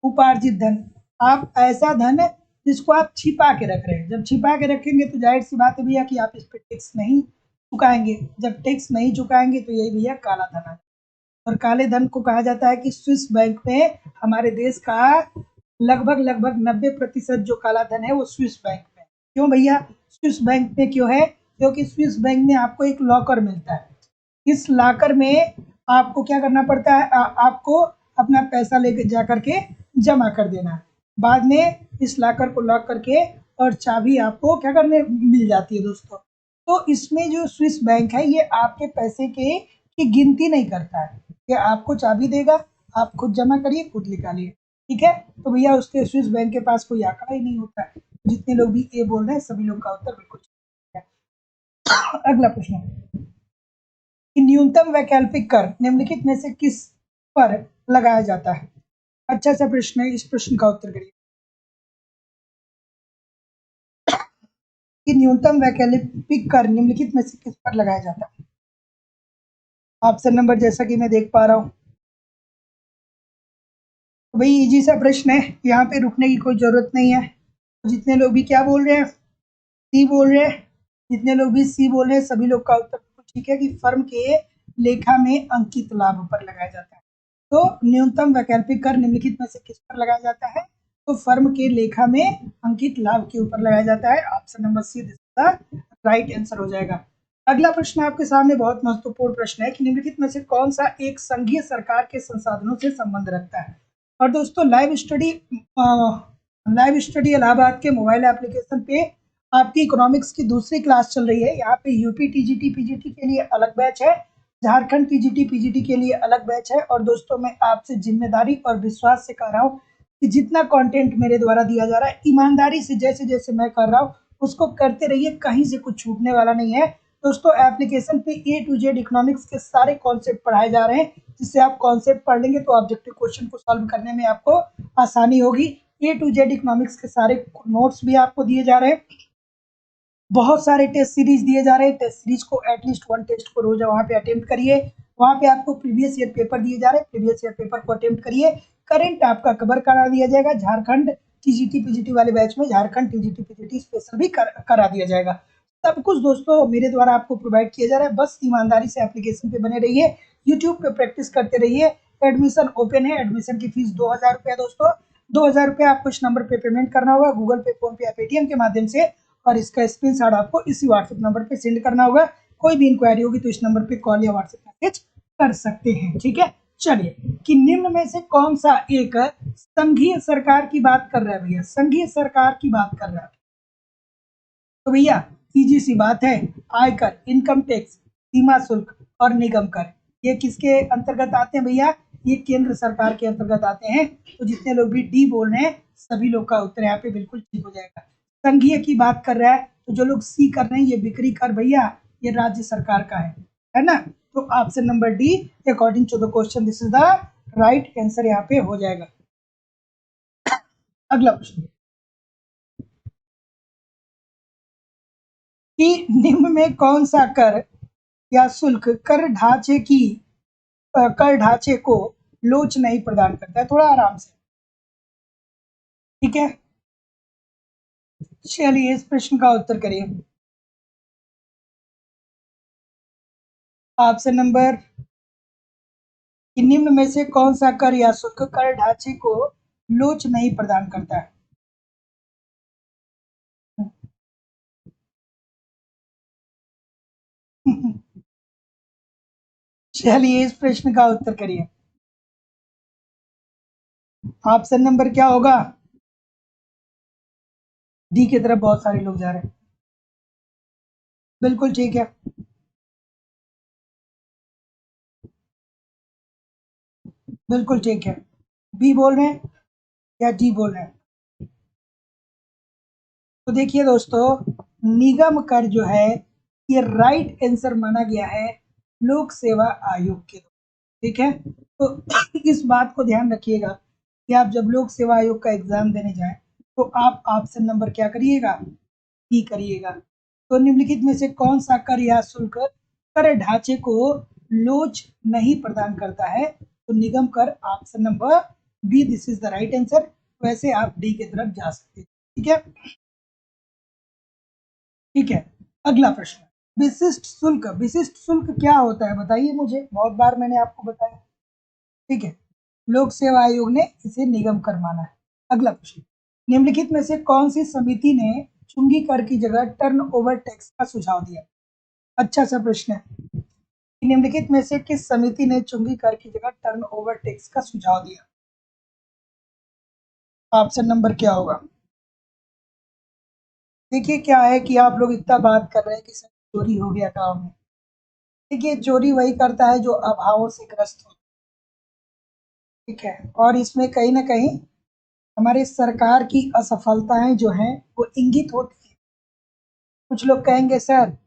[SPEAKER 1] उपार्जित धन। आप ऐसा धन है जिसको आप छिपा के रख रहे हैं, जब छिपा के रखेंगे तो जाहिर सी बात है भैया कि आप इस पे टैक्स नहीं चुकाएंगे। जब टैक्स नहीं चुकाएंगे तो यही भैया काला धन है। और काले धन को कहा जाता है कि स्विस बैंक में हमारे देश का लगभग लगभग 90% जो काला धन है वो स्विस बैंक में। क्यों भैया स्विस बैंक में क्यों है? क्योंकि स्विस बैंक में आपको एक लॉकर मिलता है। इस लॉकर में आपको क्या करना पड़ता है? आपको अपना पैसा लेकर जा करके जमा कर देना है। बाद में इस लॉकर को लॉक करके और चाबी आपको क्या करने मिल जाती है दोस्तों। तो इसमें जो स्विस बैंक है ये आपके पैसे के की गिनती नहीं करता है, ये आपको चाबी देगा, आप खुद जमा करिए खुद निकालिए। ठीक है, तो भैया उसके स्विस बैंक के पास कोई आंकड़ा ही नहीं होता है। जितने लोग भी ए बोल रहे हैं सभी लोग का उत्तर बिल्कुल ठीक है। अगला प्रश्न, कि न्यूनतम वैकल्पिक कर निम्नलिखित में से किस पर लगाया जाता है? अच्छा सा प्रश्न है, इस प्रश्न का उत्तर करिए कि न्यूनतम वैकल्पिक कर निम्नलिखित में से किस पर लगाया जाता है? ऑप्शन नंबर जैसा कि मैं देख पा रहा हूँ, तो भाई इजी सा प्रश्न है, यहाँ पे रुकने की कोई जरूरत नहीं है। जितने लोग भी क्या बोल रहे हैं? सी बोल रहे हैं। जितने लोग भी सी बोल रहे हैं सभी लोग का उत्तर बिल्कुल ठीक है कि फर्म के लेखा में अंकित लाभ पर लगाया जाता है। तो न्यूनतम वैकल्पिक कर निम्नलिखित में से किस पर लगाया जाता है? तो फर्म के लेखा में अंकित लाभ के ऊपर लगाया जाता है। ऑप्शन नंबर सी इसका राइट आंसर हो जाएगा। अगला प्रश्न आपके सामने बहुत महत्वपूर्ण प्रश्न है कि निम्नलिखित में से कौन सा एक संघीय सरकार के संसाधनों से संबंध रखता है? और दोस्तों लाइव स्टडी इलाहाबाद के मोबाइल एप्लीकेशन पे आपकी इकोनॉमिक्स की दूसरी क्लास चल रही है। यहाँ पे यूपी टीजीटी पीजीटी के लिए अलग बैच है, झारखंड टीजीटी पीजीटी के लिए अलग बैच है। और दोस्तों मैं आपसे जिम्मेदारी और विश्वास से कह रहा हूँ कि जितना कंटेंट मेरे द्वारा दिया जा रहा है ईमानदारी से जैसे जैसे मैं कर रहा हूँ उसको करते रहिए, कहीं से कुछ छूटने वाला नहीं है। दोस्तों एप्लीकेशन पे ए टू जेड इकोनॉमिक्स के सारे कॉन्सेप्ट पढ़ाए जा रहे हैं, जिससे आप कॉन्सेप्ट पढ़ लेंगे तो ऑब्जेक्टिव क्वेश्चन को सॉल्व करने में आपको आसानी होगी। ए टू जेड इकोनॉमिक्स के सारे नोट्स भी आपको दिए जा रहे हैं, बहुत सारे टेस्ट सीरीज दिए जा रहे हैं। टेस्ट सीरीज को एटलीस्ट वन टेस्ट को रोज वहाँ पे अटेम्प्ट करिए। वहाँ पे आपको प्रीवियस ईयर पेपर दिए जा रहे हैं, प्रीवियस ईयर पेपर को अटेम्प्ट करिए। करंट आपका कवर करा दिया जाएगा। झारखंड टीजीटी पीजीटी वाले बैच में झारखंड टीजीटी पीजीटी स्पेशल भी करा दिया जाएगा। सब कुछ दोस्तों मेरे द्वारा आपको प्रोवाइड किया जा रहा है, बस ईमानदारी से एप्लीकेशन पे बने रहिए, यूट्यूब पे प्रैक्टिस करते रहिए। एडमिशन ओपन है, एडमिशन की फीस 2000 रुपये दोस्तों। 2000 रुपये आपको इस नंबर पे पेमेंट करना होगा, गूगल पे, फोन पे या पेटीएम के माध्यम से, और इसका स्क्रीनशॉट आपको इसी व्हाट्सएप नंबर पे सेंड करना होगा। कोई भी इंक्वायरी होगी तो इस नंबर पे कॉल या व्हाट्सएप मैसेज कर सकते हैं। ठीक है, चलिए, कि निम्न में से कौन सा एक संघीय सरकार की बात कर रहा है? भैया संघीय सरकार की बात कर रहा है, तो भैया इजी सी बात है, आयकर, इनकम टैक्स, सीमा शुल्क और निगम कर, ये किसके अंतर्गत आते हैं भैया? ये केंद्र सरकार के अंतर्गत आते हैं। तो जितने लोग भी डी बोल रहे हैं सभी लोग का उत्तर यहाँ पे बिल्कुल ठीक हो जाएगा। संघीय की बात कर रहा है, तो जो लोग सी कर रहे हैं ये बिक्री कर भैया ये राज्य सरकार का है ना? तो option number D according to the question this is the right answer यहाँ पे हो जाएगा। अगला प्रश्न, कि निम्न में कौन सा कर या शुल्क कर ढांचे को लोच नहीं प्रदान करता है? थोड़ा आराम से, ठीक है। चलिए इस प्रश्न का उत्तर करिए। ऑप्शन नंबर, कि निम्न में से कौन सा कर या शुल्क कर ढांचे को लोच नहीं प्रदान करता है? चलिए इस प्रश्न का उत्तर करिए। ऑप्शन नंबर क्या होगा? डी की तरफ बहुत सारे लोग जा रहे हैं। बिल्कुल ठीक है। बिल्कुल ठीक है। बी बोल रहे हैं या डी बोल रहे हैं? तो देखिए दोस्तों, निगम कर जो है ये राइट आंसर माना गया है लोक सेवा आयोग के द्वारा। ठीक है, तो इस बात को ध्यान रखिएगा कि आप जब लोक सेवा आयोग का एग्जाम देने जाएं तो आप ऑप्शन नंबर क्या करिएगा? बी करिएगा। तो निम्नलिखित में से कौन सा कर या शुल्क कर ढांचे को लोच नहीं प्रदान करता है? तो निगम कर option number B, this is the right answer. वैसे आप डी की तरफ जा सकते हैं। ठीक है, ठीक है। अगला प्रश्न, विशिष्ट शुल्क। विशिष्ट शुल्क क्या होता है बताइए मुझे, बहुत बार मैंने आपको बताया। ठीक है, लोक सेवा आयोग ने इसे निगम कर माना है। अगला प्रश्न, निम्नलिखित में से कौन सी समिति ने चुंगी कर की जगह टर्न ओवर टैक्स का सुझाव दिया? अच्छा सा प्रश्न है। निम्नलिखित में से किस समिति ने चुंगी कर की जगह टर्न ओवर टैक्स का सुझाव दिया? ऑप्शन नंबर क्या होगा? देखिए क्या है कि आप लोग इतना बात कर रहे हैं कि सर चोरी हो गया गाँव में। देखिए चोरी वही करता है जो अभावों से ग्रस्त हो। ठीक है, और इसमें कहीं ना कहीं हमारे सरकार की असफलताएं जो हैं वो इंगित होती है। कुछ लोग कहेंगे सर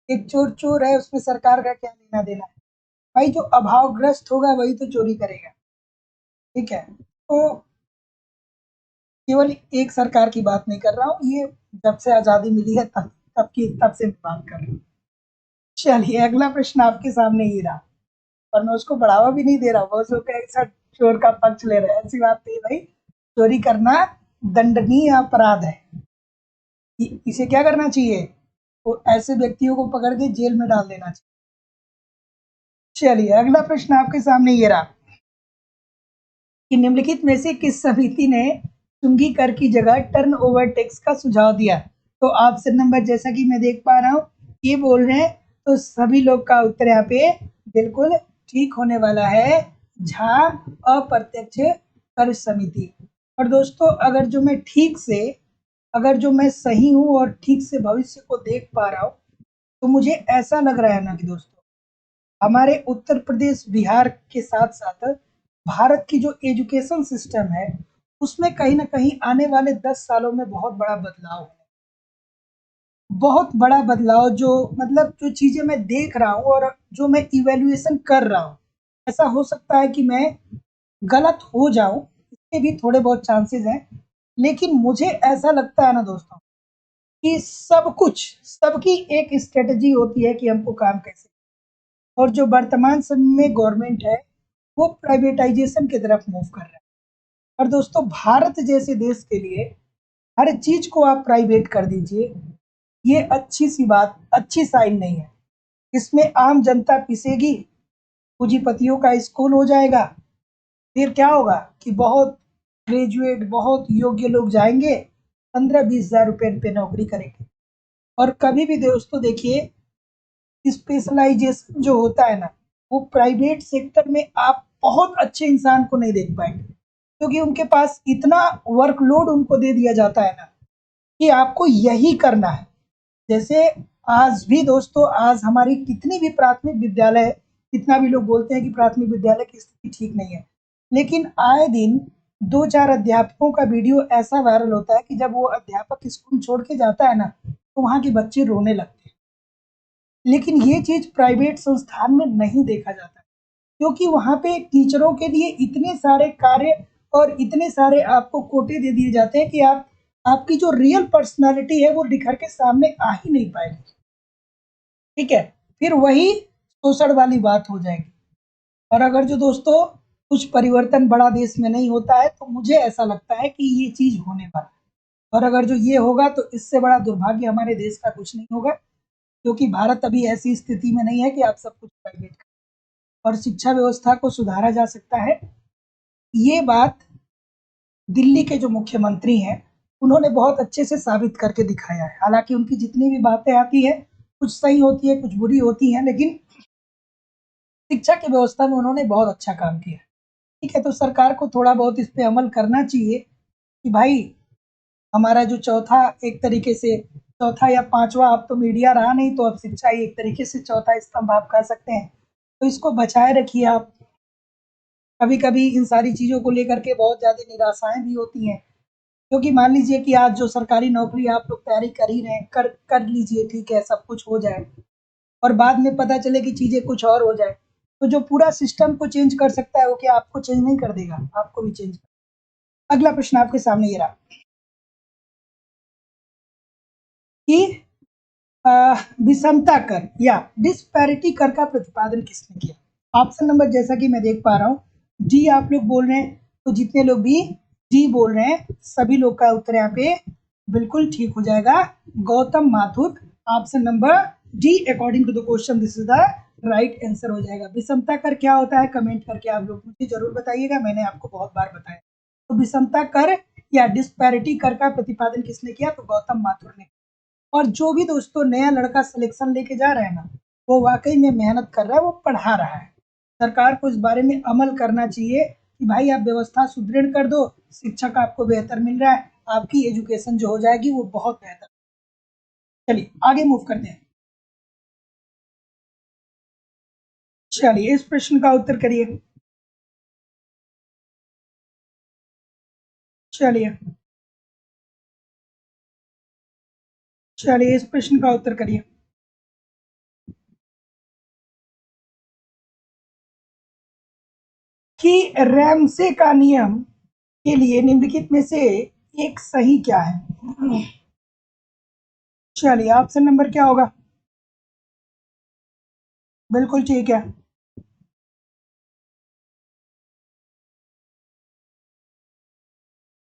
[SPEAKER 1] एक चोर चोर है, उसमें सरकार का क्या लेना देना है? भाई जो अभावग्रस्त होगा वही तो चोरी करेगा। ठीक है, तो केवल एक सरकार की बात नहीं कर रहा हूँ, ये जब से आजादी मिली है तब से मैं बात कर रहा हूँ। चलिए अगला प्रश्न आपके सामने ही रहा, और मैं उसको बढ़ावा भी नहीं दे रहा। बहुत लोग कहेंगे सर चोर का पक्ष ले रहे हैं, ऐसी बात नहीं भाई। चोरी करना दंडनीय अपराध है। इसे क्या करना चाहिए? तो ऐसे व्यक्तियों को पकड़ के जेल में डाल देना चाहिए। चलिए अगला प्रश्न आपके सामने ये रहा कि निम्नलिखित में से किस समिति ने चुंगी कर की जगह टर्न ओवर टैक्स का सुझाव दिया? तो ऑप्शन नंबर जैसा कि मैं देख पा रहा हूँ ये बोल रहे हैं, तो सभी लोग का उत्तर यहाँ पे बिल्कुल ठीक होने वाला है, झा अप्रत्यक्ष कर समिति। और दोस्तों अगर जो मैं सही हूँ और ठीक से भविष्य को देख पा रहा हूँ, तो मुझे ऐसा लग रहा है ना कि दोस्तों हमारे उत्तर प्रदेश बिहार के साथ साथ भारत की जो एजुकेशन सिस्टम है उसमें कहीं ना कहीं आने वाले 10 सालों में बहुत बड़ा बदलाव है। बहुत बड़ा बदलाव, जो मतलब जो चीजें मैं देख रहा हूँ और जो मैं इवेल्युएशन कर रहा हूँ, ऐसा हो सकता है कि मैं गलत हो जाऊं, इसके भी थोड़े बहुत चांसेस हैं। लेकिन मुझे ऐसा लगता है ना दोस्तों कि सब कुछ, सबकी एक स्ट्रेटजी होती है कि हमको काम कैसे, और जो वर्तमान समय में गवर्नमेंट है वो प्राइवेटाइजेशन की तरफ मूव कर रहा है। और दोस्तों भारत जैसे देश के लिए हर चीज को आप प्राइवेट कर दीजिए, ये अच्छी सी बात, अच्छी साइन नहीं है। इसमें आम जनता पिसेगी, पूंजीपतियों का स्कूल हो जाएगा, फिर क्या होगा कि बहुत ग्रेजुएट, बहुत योग्य लोग जाएंगे, 15-20 हज़ार रुपए पे नौकरी करेंगे। और कभी भी दोस्तों देखिए, स्पेशलाइजेशन जो होता है ना, वो प्राइवेट सेक्टर में आप बहुत अच्छे इंसान को नहीं देख पाएंगे, क्योंकि उनके पास इतना वर्कलोड उनको दे दिया जाता है ना कि आपको यही करना है। जैसे आज भी दोस्तों, आज हमारी कितनी भी प्राथमिक विद्यालय, कितना भी लोग बोलते हैं कि प्राथमिक विद्यालय की स्थिति ठीक नहीं है, लेकिन आए दिन दो चार अध्यापकों का वीडियो ऐसा वायरल होता है कि जब वो अध्यापक स्कूल छोड़ के जाता है ना, तो वहाँ के बच्चे रोने लगते हैं। लेकिन ये चीज प्राइवेट संस्थान में नहीं देखा जाता, क्योंकि वहाँ पे टीचरों के लिए इतने सारे कार्य और इतने सारे आपको कोटे दे दिए जाते हैं कि आपकी जो रियल पर्सनालिटी है वो निखर के सामने आ ही नहीं पाएगी। ठीक है, फिर वही शोषण वाली बात हो जाएगी। और अगर जो दोस्तों कुछ परिवर्तन बड़ा देश में नहीं होता है, तो मुझे ऐसा लगता है कि ये चीज होने वाला है। और अगर जो ये होगा तो इससे बड़ा दुर्भाग्य हमारे देश का कुछ नहीं होगा, क्योंकि भारत अभी ऐसी स्थिति में नहीं है कि आप सब कुछ प्राइवेट करें। और शिक्षा व्यवस्था को सुधारा जा सकता है, ये बात दिल्ली के जो मुख्यमंत्री हैं उन्होंने बहुत अच्छे से साबित करके दिखाया है। हालांकि उनकी जितनी भी बातें आती है कुछ सही होती है, कुछ बुरी होती हैं, लेकिन शिक्षा की व्यवस्था में उन्होंने बहुत अच्छा काम किया। ठीक है, तो सरकार को थोड़ा बहुत इस पे अमल करना चाहिए कि भाई हमारा जो चौथा एक तरीके से चौथा या पाँचवाँ अब तो मीडिया रहा नहीं, तो अब शिक्षा ही एक तरीके से चौथा स्तंभ आप कह सकते हैं। तो इसको बचाए रखिए आप। कभी-कभी इन सारी चीज़ों को लेकर के बहुत ज़्यादा निराशाएँ भी होती हैं, क्योंकि मान लीजिए कि आज जो सरकारी नौकरी आप लोग तैयारी कर ही रहे हैं, कर लीजिए, ठीक है, सब कुछ हो जाए और बाद में पता चले कि चीज़ें कुछ और हो जाए, तो जो पूरा सिस्टम को चेंज कर सकता है, वो क्या आपको चेंज नहीं कर देगा? आपको भी चेंज। अगला प्रश्न आपके सामने ये रहा कि अ, विषमता कर या डिस्पैरिटी कर का प्रतिपादन किसने किया? ऑप्शन नंबर जैसा कि मैं देख पा रहा हूँ, डी आप लोग बोल रहे हैं, तो जितने लोग भी डी बोल रहे हैं, सभी लोग का उत्तर यहाँ पे बिल्कुल ठीक हो जाएगा, Gautam Mathur. Option number D according to the question this is the right answer हो जाएगा। विषमता कर क्या होता है, कमेंट करके आप लोग मुझे जरूर बताइएगा, मैंने आपको बहुत बार बताया। तो विषमता कर या डिस्पैरिटी कर का प्रतिपादन किसने किया? तो गौतम माथुर ने। और जो भी दोस्तों नया लड़का सिलेक्शन लेके जा रहा है ना, वो वाकई में मेहनत कर रहा है, वो पढ़ा रहा है। सरकार को इस बारे में अमल करना चाहिए कि भाई आप व्यवस्था सुदृढ़ कर दो, शिक्षक आपको बेहतर मिल रहा है, आपकी एजुकेशन जो हो जाएगी वो बहुत बेहतर। चलिए आगे मूव करते हैं। चलिए इस प्रश्न का उत्तर करिए। चलिए चलिए इस प्रश्न का उत्तर करिए। कि रैमसे का नियम के लिए निम्नलिखित में से एक सही क्या है? चलिए ऑप्शन नंबर क्या होगा? बिल्कुल ठीक है।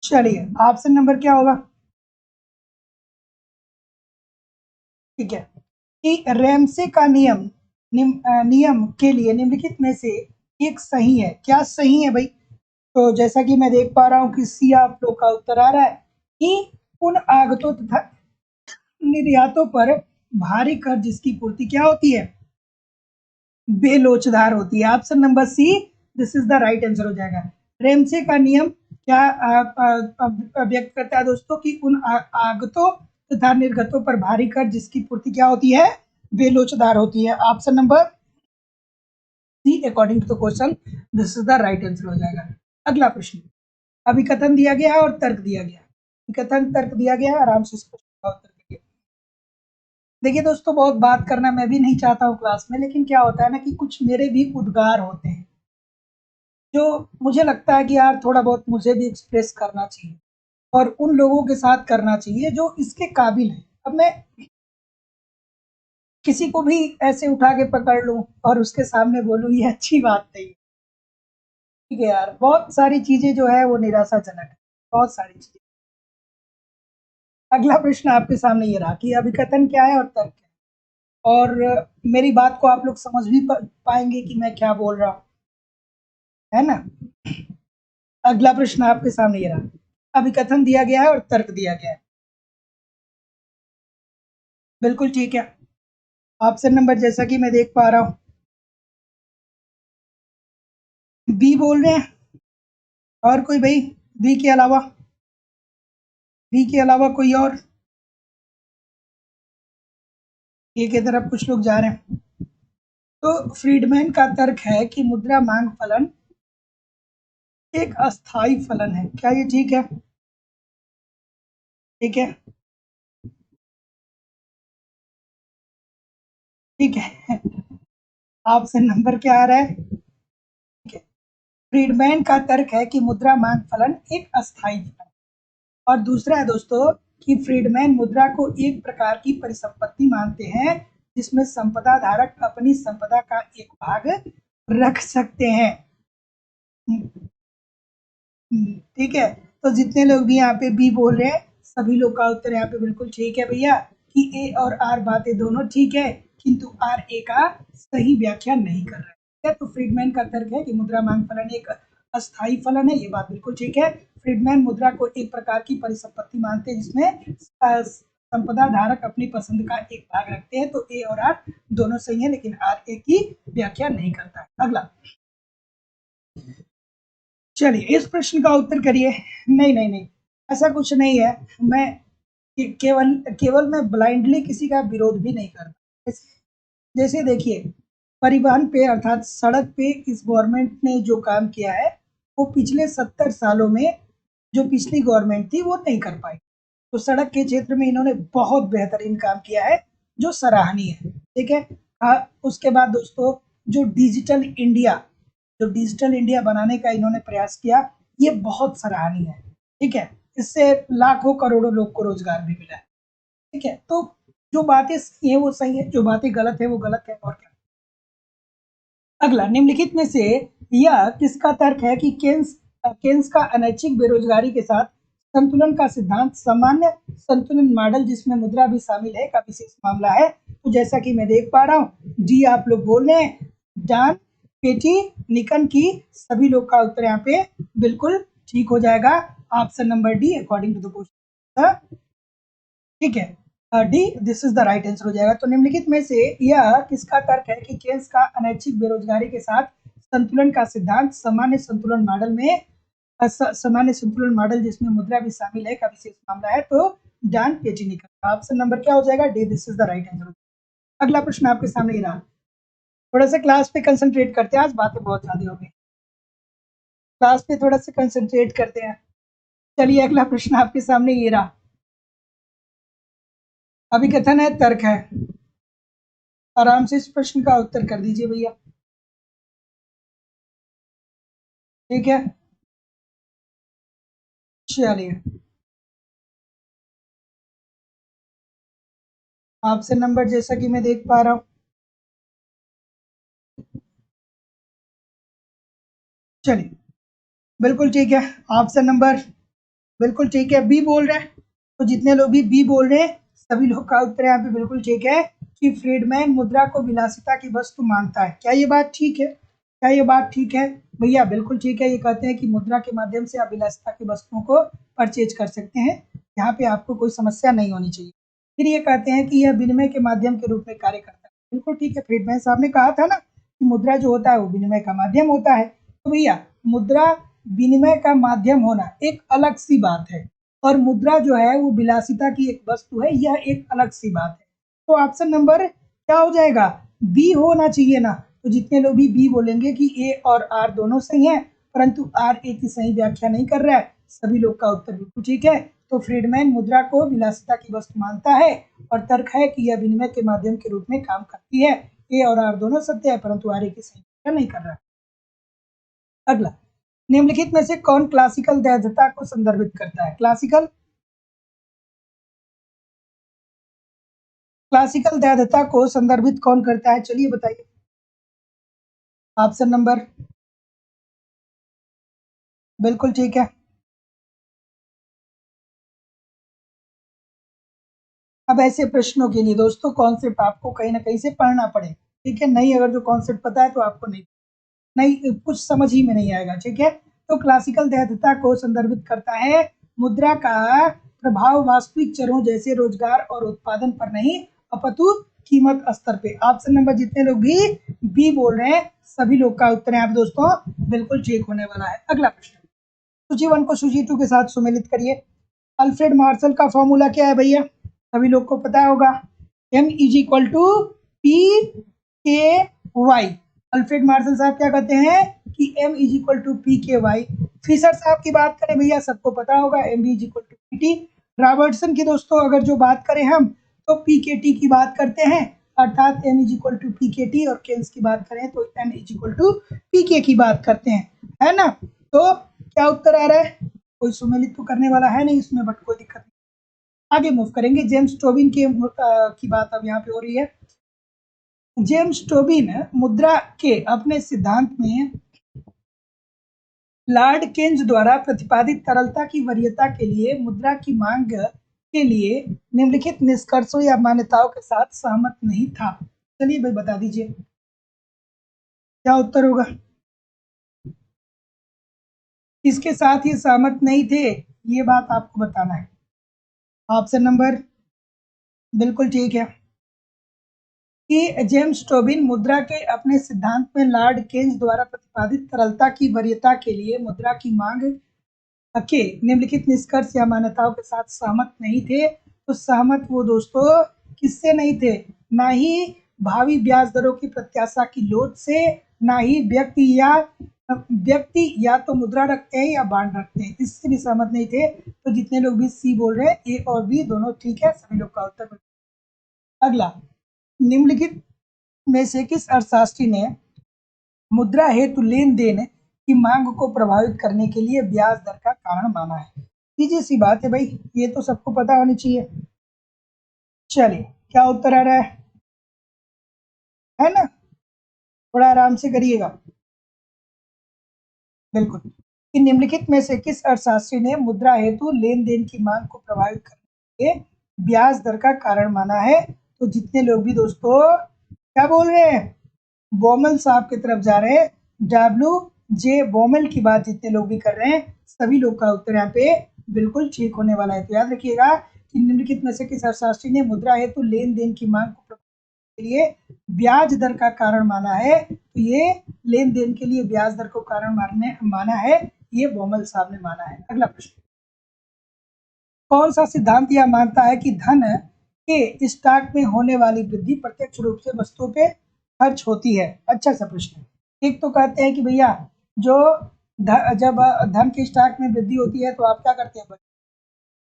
[SPEAKER 1] चलिए ऑप्शन नंबर क्या होगा? ठीक है, कि रैमसे का नियम के लिए निम्नलिखित में से एक सही है। क्या सही है भाई? तो जैसा कि मैं देख पा रहा हूँ कि सी आप लोग का उत्तर आ रहा है कि उन आगतों तथा निर्यातों पर भारी कर जिसकी पूर्ति क्या होती है? बेलोचदार होती है। Option number see this is the right answer हो जाएगा। रेमसे का नियम क्या व्यक्त करता है दोस्तों कि उन आगतों तथा निर्गतों पर भारी कर जिसकी पूर्ति क्या होती है? बेलोचदार होती है। Option number C according to the question this is the right answer हो जाएगा। अगला प्रश्न, अभिकथन दिया गया है और तर्क दिया गया है। अभिकथन तर्क दिया गया है, आराम से इस प्रश्न का उत्तर करिए। देखिए दोस्तों, बहुत बात करना मैं भी नहीं चाहता हूँ क्लास में, लेकिन क्या होता है ना कि कुछ मेरे भी उद्गार होते हैं जो मुझे लगता है कि यार थोड़ा बहुत मुझे भी एक्सप्रेस करना चाहिए और उन लोगों के साथ करना चाहिए जो इसके काबिल है। अब मैं किसी को भी ऐसे उठा के पकड़ लूं और उसके सामने बोलूं, ये अच्छी बात नहीं है। ठीक है यार, बहुत सारी चीजें जो है वो निराशाजनक है, बहुत सारी चीजें। अगला प्रश्न आपके सामने ये रहा कि अभिकथन क्या है और तर्क क्या है, और मेरी बात को आप लोग समझ भी पाएंगे कि मैं क्या बोल रहा हूँ, है ना? अगला प्रश्न आपके सामने ये रहा, अभिकथन दिया गया है और तर्क दिया गया है। बिल्कुल ठीक है। ऑप्शन नंबर जैसा कि मैं देख पा रहा हूँ, बी बोल रहे हैं। और कोई भाई? बी के अलावा? बी के अलावा कोई और? ए की तरफ कुछ लोग जा रहे हैं। तो फ्रीडमैन का तर्क है कि मुद्रा मांग फलन एक अस्थाई फलन है। क्या ये ठीक है? ठीक है। ठीक है। ऑप्शन नंबर क्या आ रहा है? ठीक है, फ्रीडमैन का तर्क है कि मुद्रा मांग फलन एक अस्थाई फलन। और दूसरा है दोस्तों कि फ्रीडमैन मुद्रा को एक प्रकार की परिसंपत्ति मानते हैं जिसमें संपदा धारक अपनी संपदा का एक भाग रख सकते हैं। ठीक है, तो जितने लोग भी यहाँ पे बी बोल रहे हैं, सभी लोग का उत्तर यहाँ पे बिल्कुल ठीक है भैया, कि ए और आर बातें दोनों ठीक है, किंतु आर ए का सही व्याख्या नहीं कर रहा है। ठीक है, तो फ्रीडमैन का तर्क है कि मुद्रा मांग फलन एक अस्थाई फलन है, ये बात बिल्कुल ठीक है। फ्रीडमैन मुद्रा को एक प्रकार की परिसंपत्ति मानते हैं जिसमें संपदा धारक अपनी पसंद का एक भाग रखते हैं, तो ए और आर दोनों सही है, लेकिन आर ए की व्याख्या नहीं करता है। अगला, चलिए इस प्रश्न का उत्तर करिए। नहीं नहीं नहीं, ऐसा कुछ नहीं है। मैं केवल केवल मैं ब्लाइंडली किसी का विरोध भी नहीं करता। जैसे देखिए, परिवहन पे अर्थात सड़क पे इस गवर्नमेंट ने जो काम किया है वो पिछले 70 सालों में जो पिछली गवर्नमेंट थी वो नहीं कर पाई। तो सड़क के क्षेत्र में इन्होंने बहुत बेहतरीन काम किया है जो सराहनीय है। ठीक है। उसके बाद दोस्तों, जो डिजिटल इंडिया बनाने का इन्होंने प्रयास किया, ये बहुत सराहनीय है। ठीक है। इससे लाखों करोड़ों लोग को रोजगार भी मिला है। ठीक है। तो जो बातें सही है वो सही है, जो बातें गलत है वो गलत है, और क्या। अगला, निम्नलिखित में से यह किसका तर्क है कि केन्स का अनैच्छिक बेरोजगारी के साथ संतुलन का सिद्धांत सामान्य संतुलन मॉडल जिसमें मुद्रा भी शामिल है का विशेष मामला है। तो जैसा कि मैं देख पा रहा हूँ, डी आप लोग बोल रहे हैं, जॉन पेटी निकन की, सभी लोग का उत्तर यहाँ पे बिल्कुल ठीक हो जाएगा। Option number D according to the question. ठीक है, D this is the right answer हो जाएगा। तो निम्नलिखित में से यह किसका तर्क है कि केन्स का अनैच्छिक बेरोजगारी के साथ संतुलन का सिद्धांत सामान्य संतुलन मॉडल में सामान्य संतुलन मॉडल जिसमें मुद्रा भी शामिल है का विशेष मामला है। तो जॉन पेटिनिकन का ऑप्शन नंबर क्या हो जाएगा? D this is the right answer. अगला प्रश्न आपके सामने रहा। थोड़ा सा क्लास पे कंसंट्रेट करते हैं, आज बातें बहुत ज्यादा हो गई। क्लास पे थोड़ा सा कंसंट्रेट करते हैं। चलिए अगला प्रश्न आपके सामने ये रहा। अभिकथन है, तर्क है। आराम से इस प्रश्न का उत्तर कर दीजिए भैया। ठीक है, चलिए ऑप्शन नंबर जैसा कि मैं देख पा रहा हूं, चलिए बिल्कुल ठीक है। ऑप्शन नंबर बिल्कुल ठीक है, बी बोल रहे हैं। तो जितने लोग भी बी बोल रहे हैं सभी लोग का उत्तर यहाँ पे बिल्कुल ठीक है कि फ्रीडमैन मुद्रा को विलासिता की वस्तु मानता है। क्या ये बात ठीक है? क्या ये बात ठीक है भैया? बिल्कुल ठीक है। ये कहते हैं कि मुद्रा के माध्यम से आप विलासिता की वस्तुओं को परचेज कर सकते हैं, यहाँ पे आपको कोई समस्या नहीं होनी चाहिए। फिर ये कहते हैं कि यह विनिमय के माध्यम के रूप में कार्य करता है। बिल्कुल ठीक है, फ्रीडमैन साहब ने कहा था ना कि मुद्रा जो होता है वो विनिमय का माध्यम होता है। तो भैया मुद्रा विनिमय का माध्यम होना एक अलग सी बात है, और मुद्रा जो है वो विलासिता की एक वस्तु है, यह एक अलग सी बात है। तो ऑप्शन नंबर क्या हो जाएगा? बी होना चाहिए ना। तो जितने लोग भी बी बोलेंगे कि ए और आर दोनों सही हैं, परंतु आर ए की सही व्याख्या नहीं कर रहा है, सभी लोग का उत्तर बिल्कुल ठीक है। तो फ्रीडमैन मुद्रा को विलासिता की वस्तु मानता है और तर्क है कि यह विनिमय के माध्यम के रूप में काम करती है। ए और आर दोनों सत्य है, परंतु आर ए की सही व्याख्या नहीं कर रहा है। अगला, निम्नलिखित में से कौन क्लासिकल वैधता को संदर्भित करता है? क्लासिकल वैधता को संदर्भित कौन करता है? चलिए बताइए। ऑप्शन नंबर बिल्कुल ठीक है। अब ऐसे प्रश्नों के लिए दोस्तों कॉन्सेप्ट आपको कहीं ना कहीं से पढ़ना पड़े। ठीक है, नहीं अगर जो कॉन्सेप्ट पता है तो आपको नहीं कुछ समझ ही में नहीं आएगा। ठीक है, तो क्लासिकल वैधता को संदर्भित करता है मुद्रा का प्रभाव वास्तविक चरों जैसे रोजगार और उत्पादन पर नहीं, अपितु कीमत स्तर पे। ऑप्शन नंबर जितने लोग भी बी बोल रहे हैं सभी लोग का उत्तर यहाँ पे दोस्तों बिल्कुल ठीक होने वाला है। अगला प्रश्न, सूची 1 को सूची 2 के साथ सुमेलित करिए। अल्फ्रेड मार्शल का फॉर्मूला क्या है भैया? सभी लोग को पता होगा, M is equal to P K Y. Alfred Marshall साहब क्या कहते हैं कि M is equal to P K Y. Fisher साहब की बात करें भैया, सबको पता होगा M is equal to P T. Robertson की दोस्तों अगर जो बात करें हम तो पी के टी की बात करते हैं, अर्थात M is equal to P K T. और केन्स की बात करें तो N is equal to P K की बात करते हैं, है ना? तो क्या उत्तर आ रहा है? कोई सुमेलित तो करने वाला है नहीं इसमें, बट कोई दिक्कत नहीं। आगे मूव करेंगे। जेम्स टोबिन की बात अब यहाँ पे हो रही है। जेम्स टोबिन मुद्रा के अपने सिद्धांत में लॉर्ड केन्ज द्वारा प्रतिपादित तरलता की वरीयता के लिए मुद्रा की मांग के लिए निम्नलिखित निष्कर्षों या मान्यताओं के साथ सहमत नहीं था। चलिए भाई बता दीजिए क्या उत्तर होगा। इसके साथ ये सहमत नहीं थे, ये बात आपको बताना है। ऑप्शन नंबर बिल्कुल ठीक है कि जेम्स टोबिन मुद्रा के अपने सिद्धांत में लॉर्ड केन्स द्वारा प्रतिपादित तरलता की वरीयता के लिए मुद्रा की मांग के निम्नलिखित निष्कर्ष या मान्यताओं के साथ सहमत नहीं थे। तो सहमत वो दोस्तों किससे नहीं थे? ना ही भावी ब्याज दरों की प्रत्याशा की लोच से, ना ही व्यक्ति या तो मुद्रा रखते हैं या बांड रखते हैं, इससे भी सहमत नहीं थे। तो जितने लोग भी सी बोल रहे हैं, ए और बी दोनों ठीक है, सभी लोग का उत्तर। अगला, निम्नलिखित में से किस अर्थशास्त्री ने मुद्रा हेतु लेन देन की मांग को प्रभावित करने के लिए ब्याज दर का कारण माना है? सीधी सी बात है भाई, ये तो सबको पता होनी चाहिए। चलिए, क्या उत्तर आ रहा है ना? थोड़ा आराम से करिएगा। बिल्कुल, कि निम्नलिखित में से किस अर्थशास्त्री ने मुद्रा हेतु लेन देन की मांग को प्रभावित करने के लिए ब्याज दर का कारण माना है? तो जितने लोग भी दोस्तों क्या बोल रहे हैं, बोमल साहब की तरफ जा रहे हैं, WJ बोमल की बात जितने लोग भी कर रहे हैं, सभी लोग का उत्तर यहाँ पे बिल्कुल ठीक होने वाला है। तो याद रखिएगा कि निम्नलिखित में से किस अर्थशास्त्री ने मुद्रा हेतु लेन देन की मांग को के लिए ब्याज दर का कारण माना है? तो ये लेन देन के लिए ब्याज दर को कारण माना है, ये बोमल साहब ने माना है। अगला प्रश्न, कौन सा सिद्धांत यह मानता है कि धन के स्टॉक में होने वाली वृद्धि प्रत्यक्ष रूप से वस्तुओं पे खर्च होती है? अच्छा सा प्रश्न। एक तो कहते हैं कि भैया जो जब धन के स्टॉक में वृद्धि होती है तो आप क्या करते हैं,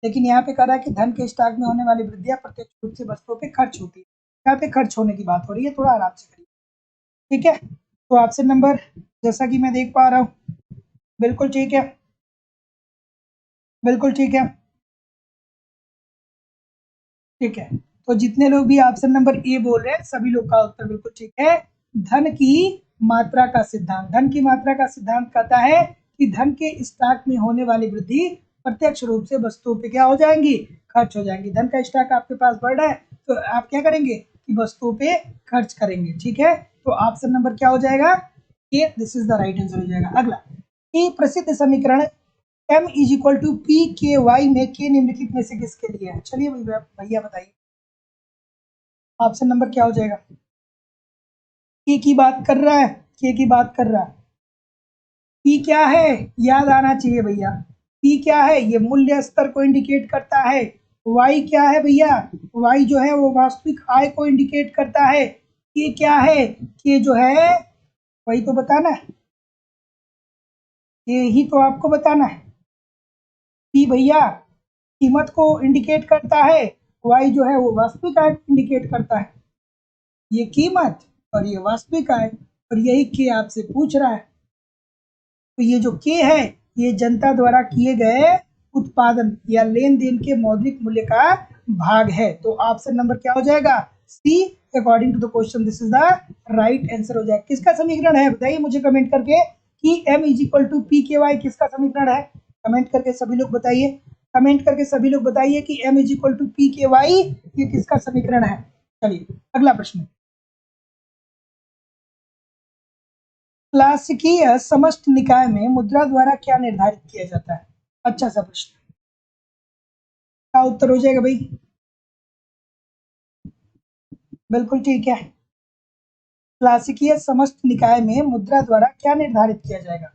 [SPEAKER 1] लेकिन यहाँ पे कह रहा है कि धन के स्टॉक में होने वाली वृद्धियां प्रत्यक्ष रूप से वस्तुओं पे खर्च होती है। यहाँ पे खर्च होने की बात हो रही है, थोड़ा आराम से करिए, ठीक है? तो ऑप्शन नंबर, जैसा कि मैं देख पा रहा हूँ, बिल्कुल ठीक है, बिल्कुल ठीक है, ठीक है। तो जितने लोग भी ऑप्शन नंबर ए बोल रहे हैं, सभी लोग का उत्तर बिल्कुल ठीक है। धन की मात्रा का सिद्धांत, धन की मात्रा का सिद्धांत कहता है कि धन के स्टॉक में होने वाली वृद्धि प्रत्यक्ष रूप से वस्तुओं पे क्या हो जाएंगी, खर्च हो जाएंगी। धन का स्टॉक आपके पास बढ़ रहा है तो आप क्या करेंगे कि वस्तुओं पे खर्च करेंगे, ठीक है? तो ऑप्शन नंबर क्या हो जाएगा, ये this is the right answer हो जाएगा। अगला, ये प्रसिद्ध समीकरण M is equal to P K Y में के निम्नलिखित में से किसके लिए है? चलिए भैया बताइए, ऑप्शन नंबर क्या हो जाएगा? के की बात कर रहा है, के की बात कर रहा है। पी क्या है, याद आना चाहिए भैया, पी क्या है, ये मूल्य स्तर को इंडिकेट करता है। वाई क्या है भैया, वाई जो है वो वास्तविक आय को इंडिकेट करता है। के क्या है, के जो है वही तो बताना है, ये ही तो आपको बताना है। पी भैया कीमत को इंडिकेट करता है, वाई जो है वो वास्तविक आय इंडिकेट करता है। ये कीमत और ये वास्तविक आय, और यही के आपसे पूछ रहा है। तो ये जो के है, ये जनता द्वारा किए गए उत्पादन या लेन देन के मौद्रिक मूल्य का भाग है। तो ऑप्शन नंबर क्या हो जाएगा, C, according to the question this is the right answer हो जाएगा। किसका समीकरण है बताइए मुझे कमेंट करके कि M is equal to P K Y किसका समीकरण है? कमेंट करके सभी लोग बताइए, कमेंट करके सभी लोग बताइए कि M is equal to P K Y ये किसका समीकरण है। चलिए अगला प्रश्न, क्लासिकीय समष्टि निकाय में मुद्रा द्वारा क्या निर्धारित किया जाता है? अच्छा सा प्रश्न, क्या उत्तर हो जाएगा भाई? बिल्कुल ठीक है, क्लासिकीय समष्टि निकाय में मुद्रा द्वारा क्या निर्धारित किया जाएगा?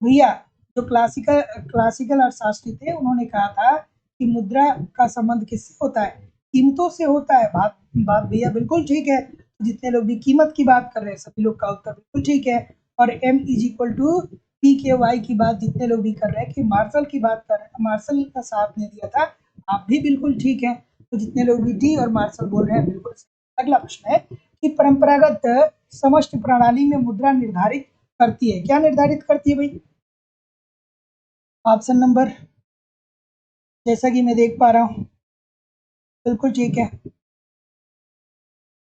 [SPEAKER 1] भैया जो क्लासिकल अर्थशास्त्री थे उन्होंने कहा था कि मुद्रा का संबंध किससे होता है, कीमतों से होता है। बात बात भैया बिल्कुल ठीक है। जितने लोग भी कीमत की बात कर रहे हैं सभी लोग का उत्तर बिल्कुल ठीक है। और M is equal to P K Y की बात जितने लोग भी कर रहे हैं कि मार्शल की बात कर रहे हैं, मार्शल का साथ ने दिया था, आप भी बिल्कुल ठीक है। तो जितने लोग भी डी और मार्शल बोल रहे हैं बिल्कुल। अगला प्रश्न है कि परंपरागत समष्टि प्रणाली में मुद्रा निर्धारित करती है, क्या निर्धारित करती है भाई? ऑप्शन नंबर, जैसा कि मैं देख पा रहा हूँ, बिल्कुल ठीक है,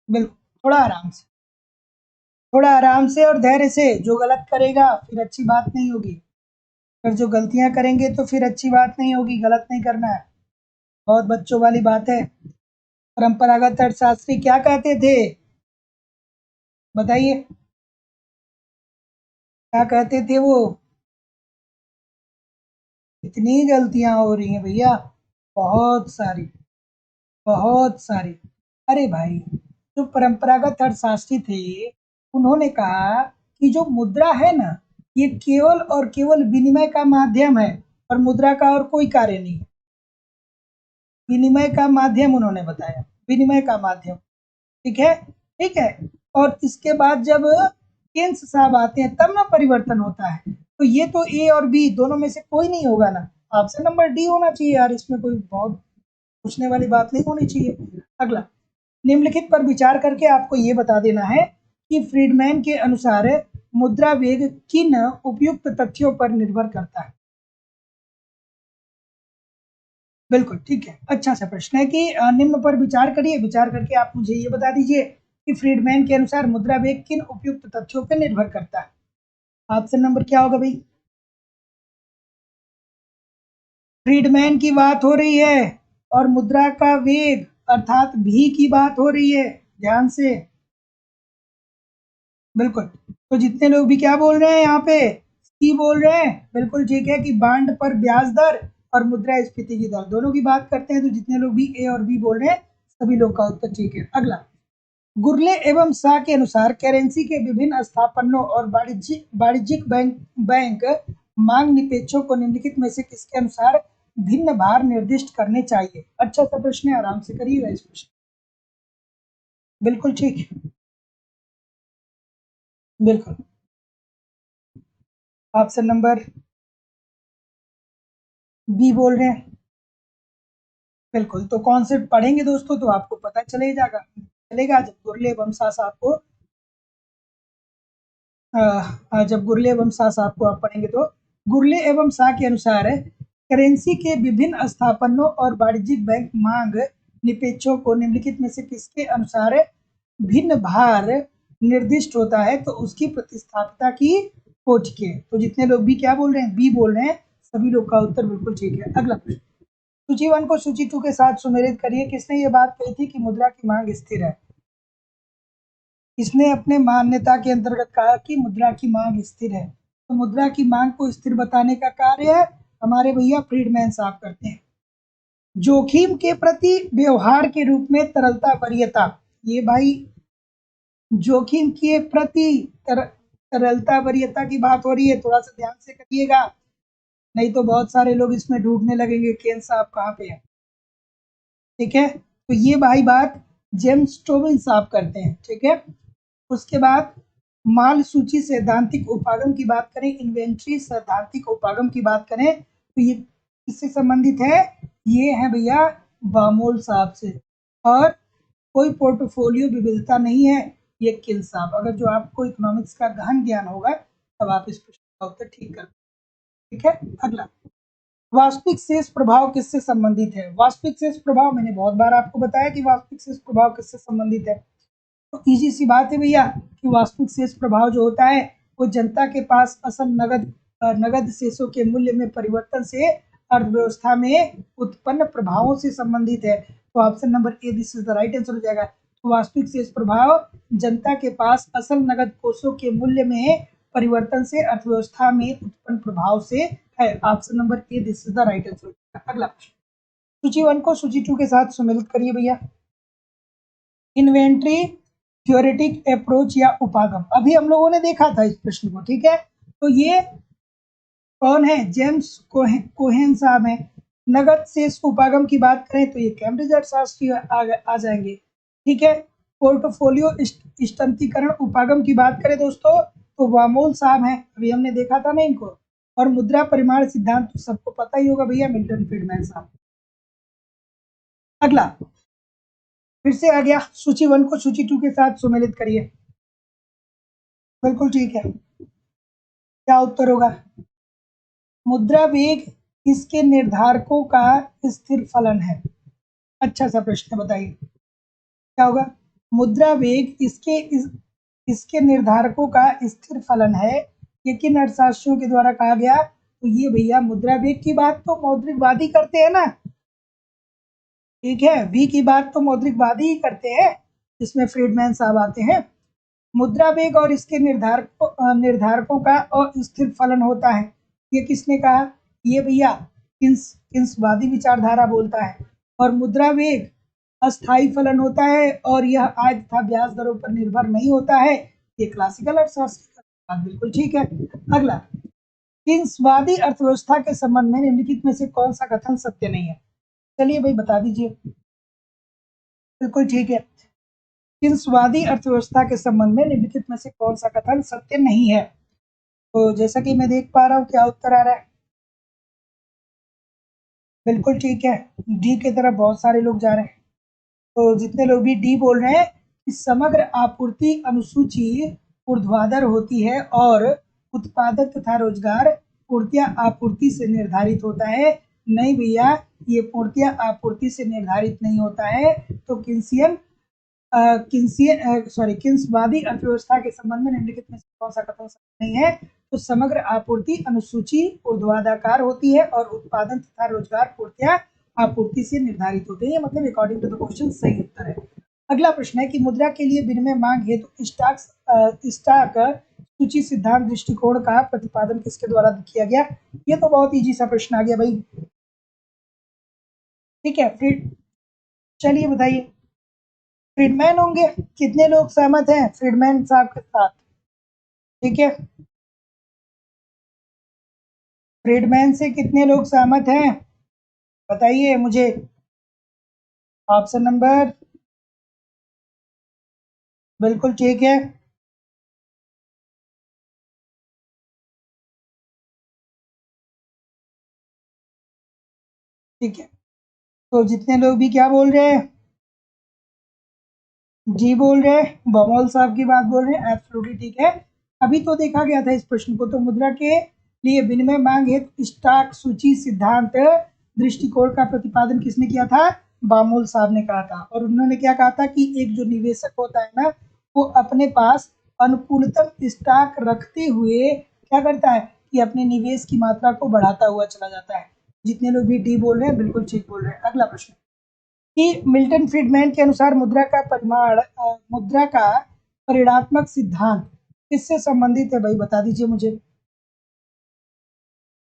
[SPEAKER 1] बिल्कुल, थोड़ा आराम से, थोड़ा आराम से और धैर्य से। जो गलत करेगा फिर अच्छी बात नहीं होगी, फिर जो गलतियां करेंगे तो फिर अच्छी बात नहीं होगी, गलत नहीं करना है, बहुत बच्चों वाली बात है। परंपरागत अर्थशास्त्री क्या कहते थे बताइए, क्या कहते थे वो? इतनी गलतियां हो रही हैं भैया, बहुत सारी, बहुत सारी। अरे भाई जो परंपरागत अर्थशास्त्री थे उन्होंने कहा कि जो मुद्रा है ना, ये केवल और केवल विनिमय का माध्यम है और मुद्रा का और कोई कार्य नहीं। विनिमय का माध्यम उन्होंने बताया, विनिमय का माध्यम। ठीक है, ठीक है। और इसके बाद जब केन्स साहब आते हैं तब ना परिवर्तन होता है। तो ये तो ए और बी दोनों में से कोई नहीं होगा ना, ऑप्शन नंबर डी होना चाहिए यार, इसमें कोई बहुत पूछने वाली बात नहीं होनी चाहिए। अगला, निम्नलिखित पर विचार करके आपको ये बता देना है कि फ्रीडमैन के अनुसार मुद्रा वेग किन उपयुक्त तथ्यों पर निर्भर करता है। बिल्कुल ठीक है, अच्छा सा प्रश्न है कि निम्न पर विचार करिए, विचार करके आप मुझे ये बता दीजिए कि फ्रीडमैन के अनुसार मुद्रा वेग किन उपयुक्त तथ्यों पर निर्भर करता है। ऑप्शन नंबर क्या होगा भाई? फ्रीडमैन की बात हो रही है और मुद्रा का वेग अर्थात भी की बात हो रही है, ध्यान से। बिल्कुल, तो जितने लोग भी क्या बोल रहे हैं यहाँ पे, सी बोल रहे हैं, बिल्कुल ठीक है कि बांड पर ब्याज दर और मुद्रास्फीति की दर दोनों की बात करते हैं। तो जितने लोग भी ए और बी बोल रहे हैं सभी लोग का उत्तर ठीक है। अगला, गुरले एवं शाह के अनुसार करेंसी के विभिन्न स्थापनों और वाणिज्यिक बैंक मांग निपेक्षों को निम्नलिखित में से किसके अनुसार भिन्न भार निर्दिष्ट करने चाहिए। अच्छा सा प्रश्न है, आराम से करिएगा इस प्रश्न। बिल्कुल ठीक है, बिल्कुल। ऑप्शन नंबर बी बोल रहे हैं, बिल्कुल। तो कॉन्सेप्ट पढ़ेंगे दोस्तों तो आपको पता चलेगा जब गुरले वंशा साहब को जब गुरले एवं शाह साहब को आप पढ़ेंगे तो गुरले एवं शाह के अनुसार करेंसी के विभिन्न स्थापनों और वाणिज्यिक बैंक मांग निपेक्षों को निम्नलिखित में से किसके अनुसार भिन्न भार निर्दिष्ट होता है, तो उसकी प्रतिस्थापिता की खोज के। तो जितने लोग भी क्या बोल रहे हैं, बी बोल रहे हैं, सभी लोग का उत्तर बिल्कुल ठीक है। अगला प्रश्न, सूची 1 को सूची 2 के साथ सुमेलित करिए। किसने ये बात कही थी कि मुद्रा की मांग स्थिर है? इसने अपने मान्यता के अंतर्गत कहा कि मुद्रा की मांग स्थिर है। तो मुद्रा की मांग को स्थिर बताने का कार्य हमारे भैया फ्रीडमैन साहब करते हैं। जोखिम के प्रति व्यवहार के रूप में तरलता वरीयता, ये भाई जोखिम के प्रति तरलता वरीयता की बात हो रही है, थोड़ा सा ध्यान से करिएगा, नहीं तो बहुत सारे लोग इसमें ढूंढने लगेंगे केन साहब कहाँ पे है। ठीक है, तो ये भाई बात जेम्स टोबिन साहब करते हैं। ठीक है, उसके बाद माल सूची सैद्धांतिक उपागम की बात करें, इन्वेंट्री सैद्धांतिक उपागम की बात करें तो ये किससे संबंधित है? ये है भैया बामोल साहब से। और कोई पोर्टफोलियो विविधता नहीं है, ये किल साहब। अगर जो आपको इकोनॉमिक्स का गहन ज्ञान होगा तब आप इस प्रश्न का उत्तर ठीक कर। ठीक है, अगला, वास्तविक शेष प्रभाव किससे संबंधित है? वास्तविक शेष प्रभाव मैंने बहुत बार आपको बताया कि वास्तविक शेष प्रभाव किससे संबंधित है। तो इजी सी बात है भैया कि वास्तविक शेष प्रभाव जो होता है वो जनता के पास असल नगद शेषों के मूल्य में परिवर्तन से अर्थव्यवस्था में उत्पन्न प्रभावों से संबंधित है। तो option number A this is the right answer हो जाएगा। तो वास्तविक शेष प्रभाव जनता के पास असल नगद कोषों के मूल्य में परिवर्तन से अर्थव्यवस्था में उत्पन्न प्रभाव से है। Option number A this is the right answer. अगला, सूची 1 को सूची 2 के साथ सम्मिलित करिए भैया। इन्वेंट्री थ्योरेटिक अप्रोच या उपागम, अभी हम लोगों ने देखा था इस प्रश्न को। ठीक है, तो ये कौन है? जेम्स कोहेन साहब हैं। नगद शेष उपागम की बात करें तो ये कैम्ब्रिज अर्थशास्त्री आ जाएंगे। ठीक है, पोर्टफोलियो स्थिरीकरण उपागम की बात करें दोस्तों तो वामोल साहब हैं, अभी हमने देखा था ना इनको। और मुद्रा परिमाण सिद्धांत तो सबको पता ही होगा भैया, मिल्टन फ्रीडमैन साहब। अगला, फिर से आ गया, सूची 1 को सूची 2 के साथ सुमेलित करिए। बिल्कुल ठीक है, क्या उत्तर होगा? मुद्रा वेग इसके निर्धारकों का स्थिर फलन है। अच्छा सा प्रश्न बताइए, क्या होगा? मुद्रा वेग इसके निर्धारकों का स्थिर फलन है। ये किन अर्थशास्त्रियों के द्वारा कहा गया? तो ये भैया मुद्रा वेग की बात तो मौद्रिकवादी करते हैं ना। ठीक है, वी की बात तो मौद्रिकवादी ही करते हैं, इसमें फ्रीडमैन साहब आते हैं। मुद्रा वेग और इसके निर्धारकों का अस्थिर फलन होता है, ये किसने कहा? ये भैया किन्सवादी विचारधारा बोलता है। और मुद्रा वेग अस्थाई फलन होता है और यह आय तथा ब्याज दरों पर निर्भर नहीं होता है। ये क्लासिकल अर्थशास्त्र का बात बिल्कुल ठीक है। अगला, किंसवादी अर्थव्यवस्था के संबंध में निम्नलिखित में से कौन सा कथन सत्य नहीं है? चलिए भाई बता दीजिए। बिल्कुल ठीक है। किंसवादी अर्थव्यवस्था के संबंध में निम्नलिखित में से कौन सा कथन सत्य नहीं है? तो जैसा कि मैं देख पा रहा हूँ, क्या उत्तर आ रहा है? बिल्कुल ठीक है, डी की तरफ बहुत सारे लोग जा रहे हैं। तो जितने लोग भी डी बोल रहे हैं कि समग्र आपूर्ति अनुसूची ऊर्ध्वाधर होती है और उत्पादन तथा रोजगार पूर्तियां आपूर्ति से निर्धारित होता है। नहीं भैया, ये पूर्तियां आपूर्ति से निर्धारित नहीं होता है। तो किंसवादी अर्थव्यवस्था के संबंध में निम्नलिखित में से कौन सा कथन सत्य नहीं है? तो समग्र आपूर्ति अनुसूची ऊर्ध्वाधर होती है और उत्पादन तथा रोजगार पूर्तियां आपूर्ति से निर्धारित होते हैं। मतलब अकॉर्डिंग टू द क्वेश्चन सही उत्तर है। अगला प्रश्न है कि मुद्रा के लिए विनिमय मांग हेतु स्टॉक सूची सिद्धांत दृष्टिकोण का प्रतिपादन किसके द्वारा किया गया? ये तो बहुत इजी सा प्रश्न आ गया भाई। ठीक है, फिर चलिए बताइए, फ्रीडमैन होंगे। कितने लोग सहमत हैं फ्रीडमैन साहब के साथ? ठीक है, फ्रीडमैन से कितने लोग सहमत हैं बताइए मुझे। ऑप्शन नंबर, बिल्कुल ठीक है। ठीक है, तो जितने लोग भी क्या बोल रहे हैं? जी बोल रहे हैं, बमोल साहब की बात बोल रहे हैं। एब्सोल्युटली ठीक है। अभी तो देखा गया था इस प्रश्न को, तो मुद्रा के लिए विनिमय मांग हेतु स्टॉक सूची सिद्धांत दृष्टिकोण का प्रतिपादन किसने किया था? बामोल साहब ने कहा था। और उन्होंने क्या कहा था कि एक जो निवेशक होता है ना, वो अपने पास अनुकूलतम स्टॉक रखते हुए क्या करता है कि अपने निवेश की मात्रा को बढ़ाता हुआ चला जाता है। जितने लोग भी डी बोल रहे हैं बिल्कुल ठीक बोल रहे हैं। अगला प्रश्न कि मिल्टन फ्रीडमैन के अनुसार मुद्रा का परिणात्मक सिद्धांत किससे संबंधित है? भाई बता दीजिए मुझे।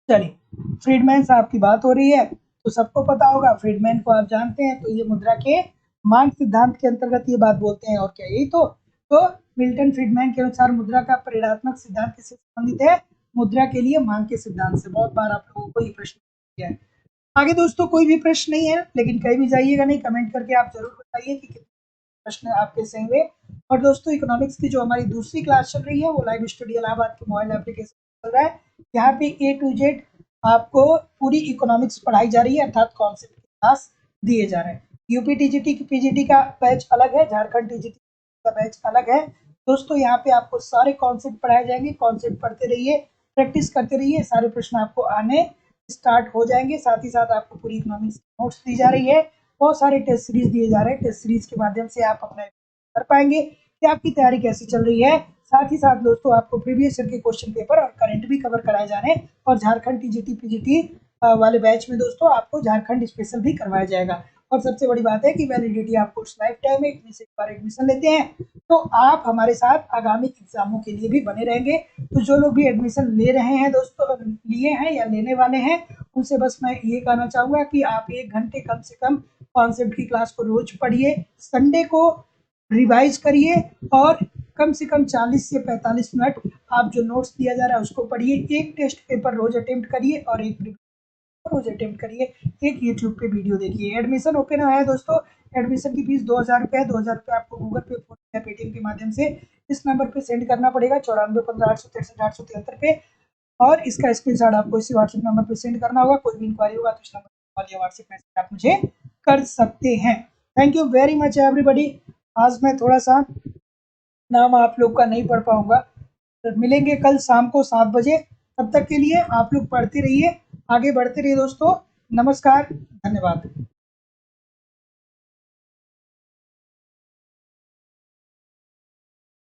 [SPEAKER 1] चलिए, फ्रीडमैन साहब की बात हो रही है तो सबको पता होगा, फ्रीडमैन को आप जानते हैं। तो ये मुद्रा के मांग सिद्धांत के अंतर्गत ये बात बोलते हैं। और क्या यही तो मिल्टन फ्रीडमैन के अनुसार मुद्रा का परिणात्मक सिद्धांत किससे संबंधित है? मुद्रा के लिए मांग के सिद्धांत से। बहुत बार आप लोगों को ये प्रश्न किया है। आगे दोस्तों कोई भी प्रश्न नहीं है, लेकिन कहीं भी जाइएगा नहीं, कमेंट करके आप जरूर बताइए कि कितने प्रश्न आपके सही हुए। और दोस्तों इकोनॉमिक्स की जो हमारी दूसरी क्लास चल रही है वो लाइव स्टडी इलाहाबाद के मोबाइल एप्लीकेशन चल रहा है। यहाँ पे A to Z आपको पूरी इकोनॉमिक्स पढ़ाई जा रही है, अर्थात कॉन्सेप्ट के क्लास दिए जा रहे हैं। यूपी टीजीटी की पीजीटी का बैच अलग है, झारखंड टीजीटी का बैच अलग है। दोस्तों यहाँ पे आपको सारे कॉन्सेप्ट पढ़ाए जाएंगे। कॉन्सेप्ट पढ़ते रहिए, प्रैक्टिस करते रहिए, सारे प्रश्न आपको आने स्टार्ट हो जाएंगे। साथ ही साथ आपको पूरी इकोनॉमिक्स नोट्स दी जा रही है, बहुत सारे टेस्ट सीरीज दिए जा रहे हैं। टेस्ट सीरीज के माध्यम से आप अपना कर पाएंगे कि आपकी तैयारी कैसी चल रही है। साथ ही साथ दोस्तों आपको प्रीवियस ईयर के क्वेश्चन पेपर और करंट भी कवर कराए जा रहे हैं। और झारखंड टीजीटी पीजीटी वाले बैच में दोस्तों आपको झारखंड स्पेशल भी करवाया जाएगा। और सबसे बड़ी बात है कि वैलिडिटी आपको लाइफ टाइम है। इतने से एक बार एडमिशन लेते हैं तो आप हमारे साथ आगामी एग्जामों के लिए भी बने रहेंगे। तो जो लोग भी एडमिशन ले रहे हैं दोस्तों, लिए हैं या लेने वाले हैं, उनसे बस मैं ये कहना चाहूँगा कि आप 1 घंटे कम से कम कॉन्सेप्ट की क्लास को रोज पढ़िए, संडे को रिवाइज करिए और कम से कम 40 से 45 मिनट आप जो नोट्स दिया जा रहा है उसको पढ़िए। एक टेस्ट पेपर रोज अटेम्प्ट करिए और एक रोज अटेम्प्ट करिए। एक यूट्यूब पे वीडियो देखिए। एडमिशन ओपन है दोस्तों। एडमिशन की फीस 2000 रुपये है। 2000 रुपये आपको गूगल पे, फोन पे, पेटीएम के माध्यम से इस नंबर पे सेंड करना पड़ेगा 9415 863 863 पे। और इसका स्क्रीनशॉट आपको इसी व्हाट्सएप नंबर पे सेंड करना होगा। कोई भी इंक्वायरी होगा तो इस नंबर पर कॉल या व्हाट्सएप मैसेज आप मुझे कर सकते हैं। Thank you very much everybody. आज मैं थोड़ा सा नाम आप लोग का नहीं पढ़ पाऊंगा। तो मिलेंगे कल शाम को 7 बजे। तब तक के लिए आप लोग पढ़ते रहिए, आगे बढ़ते रहिए दोस्तों। नमस्कार, धन्यवाद।